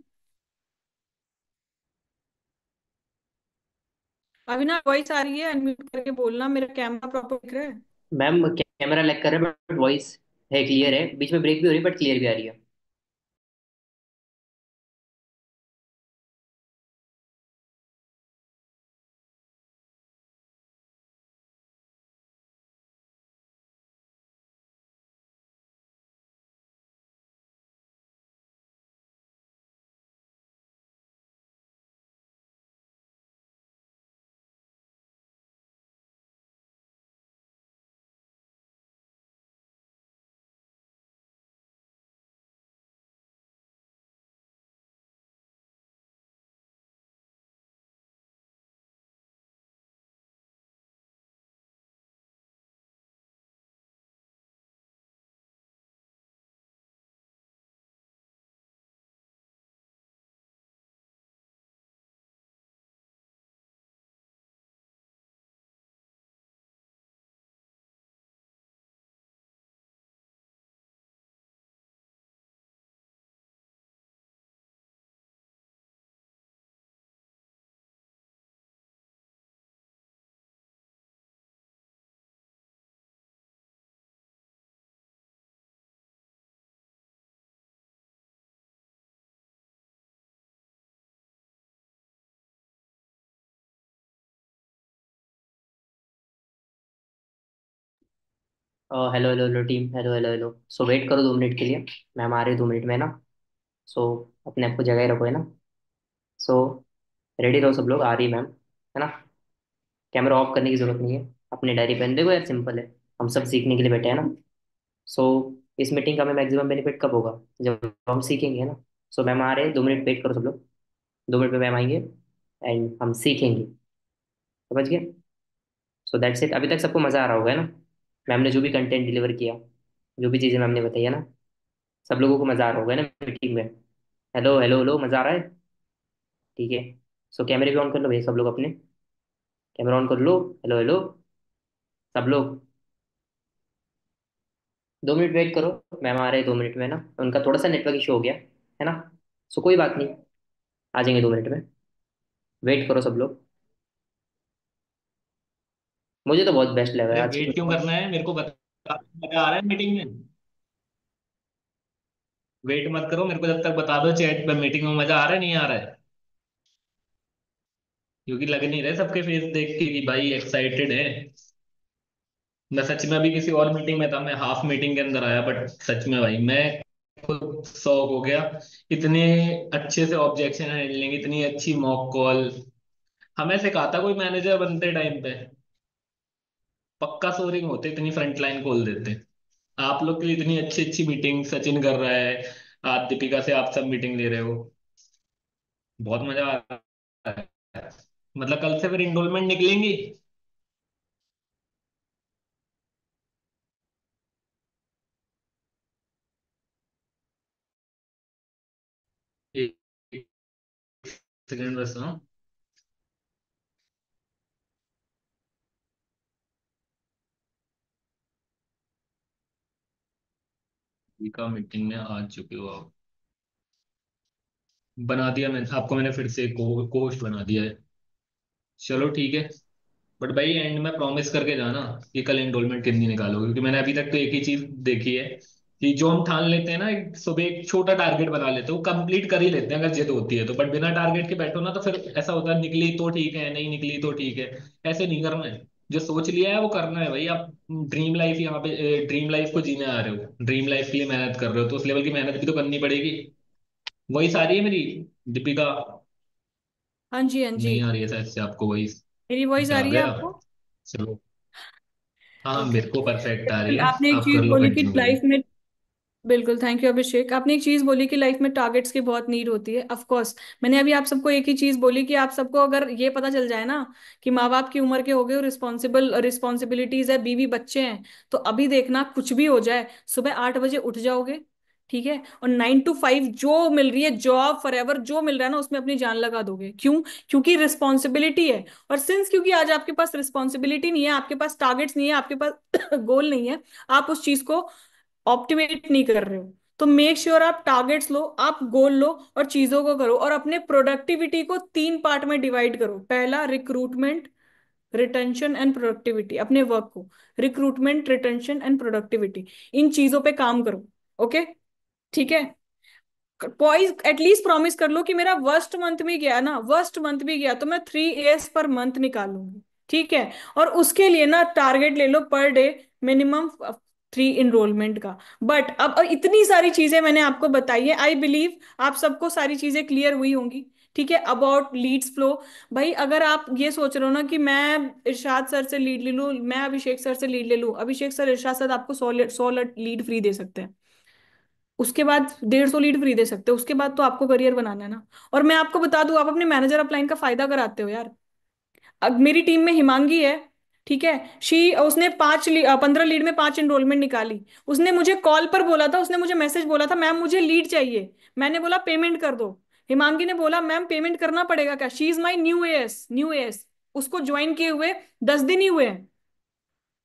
अविनाश वॉइस आ रही है? अनम्यूट करके बोलना, मेरा कैमरा प्रॉपर दिख रहा है? मैम कैमरा लैग कर रहा है बट वॉइस है, क्लियर है, बीच में ब्रेक भी हो रही है बट क्लियर भी आ रही है। Hello hello hello team, hello hello hello. So wait करो 2 मिनट के लिए, मैम आ रहे 2 मिनट में ना। सो अपने आप को जगह ही रखो, है ना। सो रेडी रहो सब लोग, आ रही मैम, है ना। कैमरा ऑफ करने की जरूरत नहीं है, अपने डायरी पेन देखो यार, सिंपल है, हम सब सीखने के लिए बैठे हैं ना। सो इस मीटिंग का हमें मैक्सिमम बेनिफिट कब होगा, जब हम सीखेंगे, है ना। सो मैम आ रहे हैं, 2 मिनट वेट करो सब लोग, 2 मिनट में मैम आएंगे एंड हम सीखेंगे, समझ गए। So that's it. अभी तक सबको मज़ा आ रहा होगा, है ना। मैम ने जो भी कंटेंट डिलीवर किया, जो भी चीज़ें मैम ने बताई, है ना, सब लोगों को मज़ा आ रहा होगा, है ना मीटिंग में। हेलो हेलो हेलो, मज़ा आ रहा है? ठीक है। सो कैमरे भी ऑन कर लो भाई सब लोग अपने, कैमरा ऑन कर लो। हेलो हेलो सब लोग, 2 मिनट वेट करो, मैम आ रहे हैं 2 मिनट में ना, उनका थोड़ा सा नेटवर्क इशू हो गया, है ना। सो कोई बात नहीं, आ जाएंगे 2 मिनट में, वेट करो सब लोग। मुझे तो बहुत बेस्ट लगा अरे आज की वेट क्यों करना है, मेरे को बता, मजा आ रहा है मीटिंग में। वेट मत करो, मेरे को जब तक बता दो चैट पे मीटिंग में मजा आ रहा है नहीं आ रहा है, क्योंकि लग नहीं रहे सबके फेस देख के कि भाई एक्साइटेड है। मैं सच में अभी किसी और मीटिंग में था, मैं हाफ मीटिंग के अंदर आया, बट सच में भाई मैं खुद शॉक हो गया। इतने अच्छे से ऑब्जेक्शन हैंडलिंग, इतनी अच्छी मॉक कॉल, हमें सिखाता कोई मैनेजर बनते टाइम पे, पक्का सोरिंग होते, इतनी फ्रंट लाइन खोल देते। आप लोग के लिए इतनी अच्छी अच्छी मीटिंग सचिन कर रहा है, आज दीपिका से आप सब मीटिंग ले रहे हो, बहुत मजा आ रहा है। मतलब कल से फिर इनरोलमेंट निकलेंगी। एक सेकंड बस। हाँ, का मीटिंग में आ चुके हो आप। बना दिया मैंने आपको, मैंने फिर से कोस्ट बना दिया है। चलो ठीक है। बट भाई एंड में प्रॉमिस करके जाना कि कल एनरोलमेंट कितनी निकालोगे, क्योंकि मैंने अभी तक तो एक ही चीज देखी है कि जो हम ठान लेते हैं ना, सुबह एक छोटा टारगेट बना लेते हैं, वो कंप्लीट कर ही लेते हैं अगर जिद होती है तो। बट बिना टारगेट के बैठो ना तो फिर ऐसा होता है, निकली तो ठीक है, नहीं निकली तो ठीक है। ऐसे नहीं करना है। जो सोच लिया है वो करना है भाई। आप ड्रीम लाइफ यहाँ पे, ड्रीम लाइफ को जीने आ रहे हो, ड्रीम लाइफ के लिए मेहनत कर रहे हो, तो उस लेवल की मेहनत भी तो करनी पड़ेगी। वही सारी है मेरी। दीपिका। हाँ जी, हाँ जी। नहीं आ रही है शायद से आपको वही। मेरी वॉइस आ आ रही है गया। आपको? चलो। हाँ ओके। मेरे को परफेक्ट आ रही बिल्कुल, है। आपने एक आप कर चीज लो, बोली कि कंटिन्यू करो। लाइफ में, बिल्कुल थैंक यू अभिषेक, आपने एक चीज बोली कि लाइफ में टारगेट्स की बहुत नीड होती है। ऑफ कोर्स मैंने अभी आप सबको एक ही चीज बोली कि आप सबको अगर ये पता चल जाए ना कि माँ बाप की उम्र के हो गए और रिस्पॉन्सिबिलिटीज है, बीवी बच्चे हैं, तो अभी देखना कुछ भी हो जाए, सुबह 8 बजे उठ जाओगे, ठीक है, और 9 to 5 जो मिल रही है जॉब फॉरएवर जो मिल रहा है ना उसमें अपनी जान लगा दोगे। क्यों? क्योंकि रिस्पॉन्सिबिलिटी है। और सिंस क्योंकि आज आपके पास रिस्पॉन्सिबिलिटी नहीं है, आपके पास टारगेट्स नहीं है, आपके पास गोल नहीं है, आप उस चीज को ऑप्टिमेट नहीं कर रहे हो, तो मेक श्योर आप टारगेट्स लो, आप गोल लो और चीजों को करो, और अपने प्रोडक्टिविटी को 3 पार्ट में डिवाइड करो। पहला रिक्रूटमेंट, रिटेंशन एंड प्रोडक्टिविटी, अपने वर्क को रिक्रूटमेंट, रिटेंशन एंड प्रोडक्टिविटी, इन चीजों पे काम करो। ओके, ठीक है। बॉयज एटलीस्ट प्रॉमिस कर लो कि मेरा वर्स्ट मंथ भी गया ना, वर्स्ट मंथ भी गया तो मैं 3 AS पर मंथ निकालूंगी, ठीक है। और उसके लिए ना टारगेट ले लो पर डे मिनिमम 3 इनरोलमेंट का। बट अब इतनी सारी चीजें मैंने आपको बताई है, आई बिलीव आप सबको सारी चीजें क्लियर हुई होंगी, ठीक है। अबाउट लीड्स फ्लो, भाई अगर आप ये सोच रहे हो ना कि मैं इरशाद सर से लीड ले लूं, मैं अभिषेक सर से लीड ले लूं, अभिषेक सर इरशाद सर आपको 100 लीड फ्री दे सकते हैं, उसके बाद 150 लीड फ्री दे सकते हो, उसके बाद तो आपको करियर बनाना है ना। और मैं आपको बता दूं, आप अपने मैनेजर अपलाइन का फायदा कराते हो यार। अब मेरी टीम में हिमांगी है, ठीक है, शी उसने 15 लीड में 5 इनरोलमेंट निकाली। उसने मुझे कॉल पर बोला था, उसने मुझे मैसेज बोला था, मैम मुझे लीड चाहिए। मैंने बोला पेमेंट कर दो। हिमांगी ने बोला मैम पेमेंट करना पड़ेगा क्या? She is my new S, उसको ज्वाइन किए हुए 10 दिन ही हुए हैं।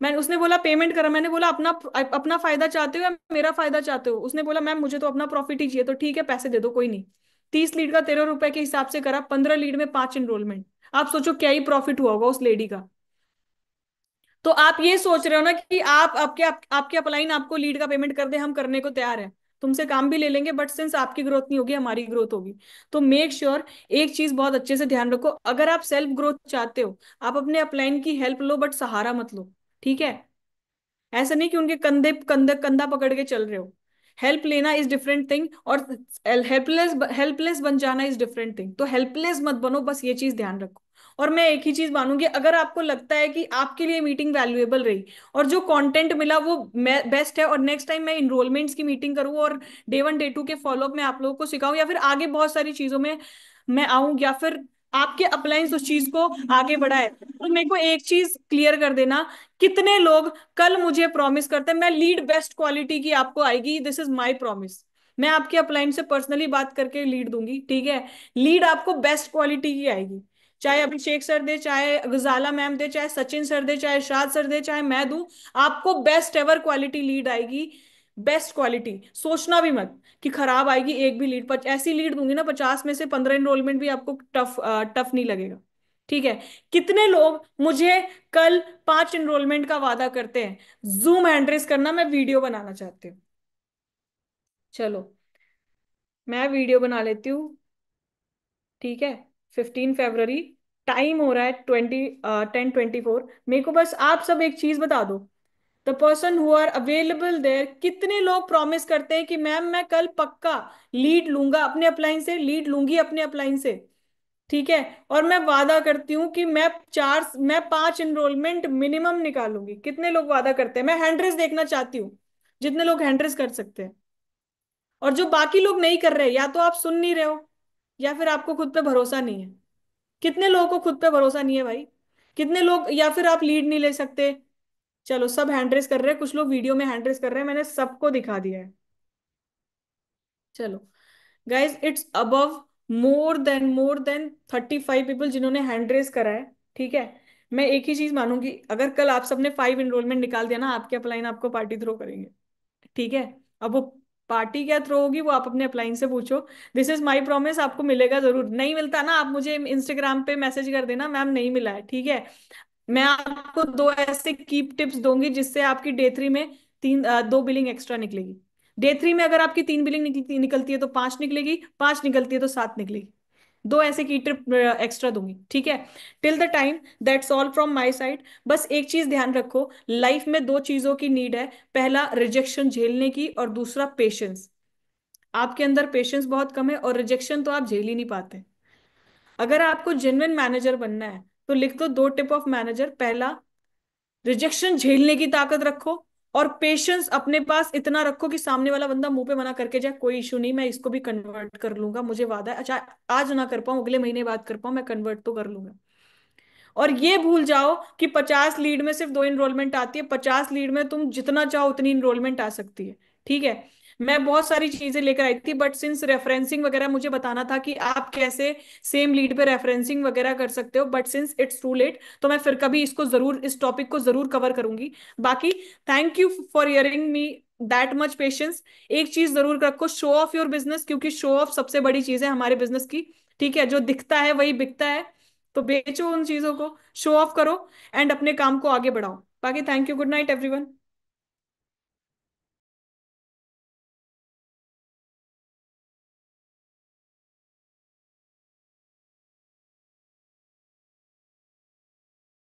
मैं उसने बोला पेमेंट करा, मैंने बोला अपना अपना फायदा चाहते हो या मेरा फायदा चाहते हो? उसने बोला मैम मुझे तो अपना प्रॉफिट ही चाहिए। तो ठीक है पैसे दे दो, कोई नहीं। 30 लीड का 13 रुपए के हिसाब से करा, 15 लीड में 5 इनरोलमेंट। आप सोचो क्या ही प्रॉफिट हुआ होगा उस लेडी का। तो आप ये सोच रहे हो ना कि आप आपके अपलाइन आपको लीड का पेमेंट कर दे, हम करने को तैयार हैं, तुमसे काम भी ले लेंगे, बट सिंस आपकी ग्रोथ नहीं होगी हमारी ग्रोथ होगी। तो मेक श्योर एक चीज बहुत अच्छे से ध्यान रखो, अगर आप सेल्फ ग्रोथ चाहते हो, आप अपने अपलाइन की हेल्प लो बट सहारा मत लो, ठीक है। ऐसा नहीं कि उनके कंधे कंधे कंधा पकड़ के चल रहे हो। हेल्प लेना इज डिफरेंट थिंग, और हेल्पलेस हेल्पलेस बन जाना इज डिफरेंट थिंग। तो हेल्पलेस मत बनो, बस ये चीज ध्यान रखो। और मैं एक ही चीज मानूंगी, अगर आपको लगता है कि आपके लिए मीटिंग वैल्यूएबल रही और जो कंटेंट मिला वो बेस्ट है, और नेक्स्ट टाइम मैं इनरोलमेंट्स की मीटिंग करूँ और डे 1 डे 2 के फॉलोअप में आप लोगों को सिखाऊं, या फिर आगे बहुत सारी चीजों में मैं आऊं, या फिर आपके अप्लायंस उस चीज को आगे बढ़ाए, तो मेरे को एक चीज क्लियर कर देना, कितने लोग कल मुझे प्रॉमिस करते हैं मैं लीड बेस्ट क्वालिटी की आपको आएगी, दिस इज माय प्रॉमिस। मैं आपके अपलाइन से पर्सनली बात करके लीड दूंगी, ठीक है। लीड आपको बेस्ट क्वालिटी की आएगी, चाहे अभिषेक सर दे, चाहे गजाला मैम दे, चाहे सचिन सर दे, चाहे इरशाद सर दे, चाहे मैं दूं, आपको बेस्ट एवर क्वालिटी लीड आएगी। बेस्ट क्वालिटी, सोचना भी मत कि खराब आएगी एक भी लीड। ऐसी लीड दूंगी ना 50 में से 15 इनरोलमेंट भी आपको टफ टफ नहीं लगेगा, ठीक है। कितने लोग मुझे कल 5 इनरोलमेंट का वादा करते हैं? जूम हैंड रेस करना, मैं वीडियो बनाना चाहती हूँ। चलो मैं वीडियो बना लेती हूँ, ठीक है। 15 फरवरी, टाइम हो रहा है 10:24। मेरे को बस आप सब एक चीज बता दो, the person who are available there, कितने लोग प्रॉमिस करते हैं कि मैम मैं कल पक्का लीड लूंगा अपने अपलाइन से, लीड लूंगी अपने अपलाइन से, ठीक है। और मैं वादा करती हूँ कि मैं 5 इनरोलमेंट मिनिमम निकालूंगी। कितने लोग वादा करते हैं? मैं हैंड रेस देखना चाहती हूँ, जितने लोग हैंड रेस कर सकते हैं। और जो बाकी लोग नहीं कर रहे, या तो आप सुन नहीं रहे हो या फिर आपको खुद पे भरोसा नहीं है। कितने लोगों को खुद पे भरोसा नहीं है भाई? कितने लोग, या फिर आप लीड नहीं ले सकते? चलो सब हैंड रेस कर रहे हैं, कुछ लोग वीडियो में हैंड रेस कर रहे हैं, मैंने सबको दिखा दिया है। चलो guys, it's above more than 35 people जिन्होंने हैंड रेस करा है, ठीक है। मैं एक ही चीज मानूंगी, अगर कल आप सबने 5 एनरोलमेंट निकाल दिया ना, आपके अपलाइन आपको पार्टी थ्रो करेंगे, ठीक है। अब वो पार्टी क्या थ्रो होगी वो आप अपने अपलाइन से पूछो। दिस इज माई प्रॉमिस, आपको मिलेगा जरूर। नहीं मिलता ना, आप मुझे इंस्टाग्राम पे मैसेज कर देना, मैम नहीं मिला है, ठीक है। मैं आपको दो ऐसे कीप टिप्स दूंगी जिससे आपकी डे 3 में 2 बिलिंग एक्स्ट्रा निकलेगी। डे 3 में अगर आपकी 3 बिलिंग निकलती है तो 5 निकलेगी, 5 निकलती है तो 7 निकलेगी। दो ऐसे की ट्रिप एक्स्ट्रा दूंगी, ठीक है। Till the time, that's all from my side. बस एक चीज ध्यान रखो, लाइफ में दो चीजों की नीड है, पहला रिजेक्शन झेलने की और दूसरा पेशेंस। आपके अंदर पेशेंस बहुत कम है और रिजेक्शन तो आप झेल ही नहीं पाते। अगर आपको जेन्युइन मैनेजर बनना है तो लिख दो 2 टिप ऑफ मैनेजर। पहला, रिजेक्शन झेलने की ताकत रखो, और पेशेंस अपने पास इतना रखो कि सामने वाला बंदा मुंह पे मना करके जाए, कोई इशू नहीं, मैं इसको भी कन्वर्ट कर लूंगा, मुझे वादा है, अच्छा आज ना कर पाऊं, अगले महीने बात कर पाऊं, मैं कन्वर्ट तो कर लूंगा। और ये भूल जाओ कि 50 लीड में सिर्फ 2 एनरोलमेंट आती है, 50 लीड में तुम जितना चाहो उतनी एनरोलमेंट आ सकती है, ठीक है। मैं बहुत सारी चीजें लेकर आई थी, बट सिंस रेफरेंसिंग वगैरह मुझे बताना था कि आप कैसे सेम लीड पे रेफरेंसिंग वगैरह कर सकते हो, but since it's too late, तो मैं फिर कभी इसको जरूर, इस टॉपिक को जरूर कवर करूंगी। बाकी thank you for hearing me that much patience. एक चीज जरूर रखो, शो ऑफ योर बिजनेस, क्योंकि शो ऑफ सबसे बड़ी चीज है हमारे बिजनेस की, ठीक है। जो दिखता है वही बिकता है, तो बेचो उन चीजों को, शो ऑफ करो एंड अपने काम को आगे बढ़ाओ। बाकी thank you, good night everyone.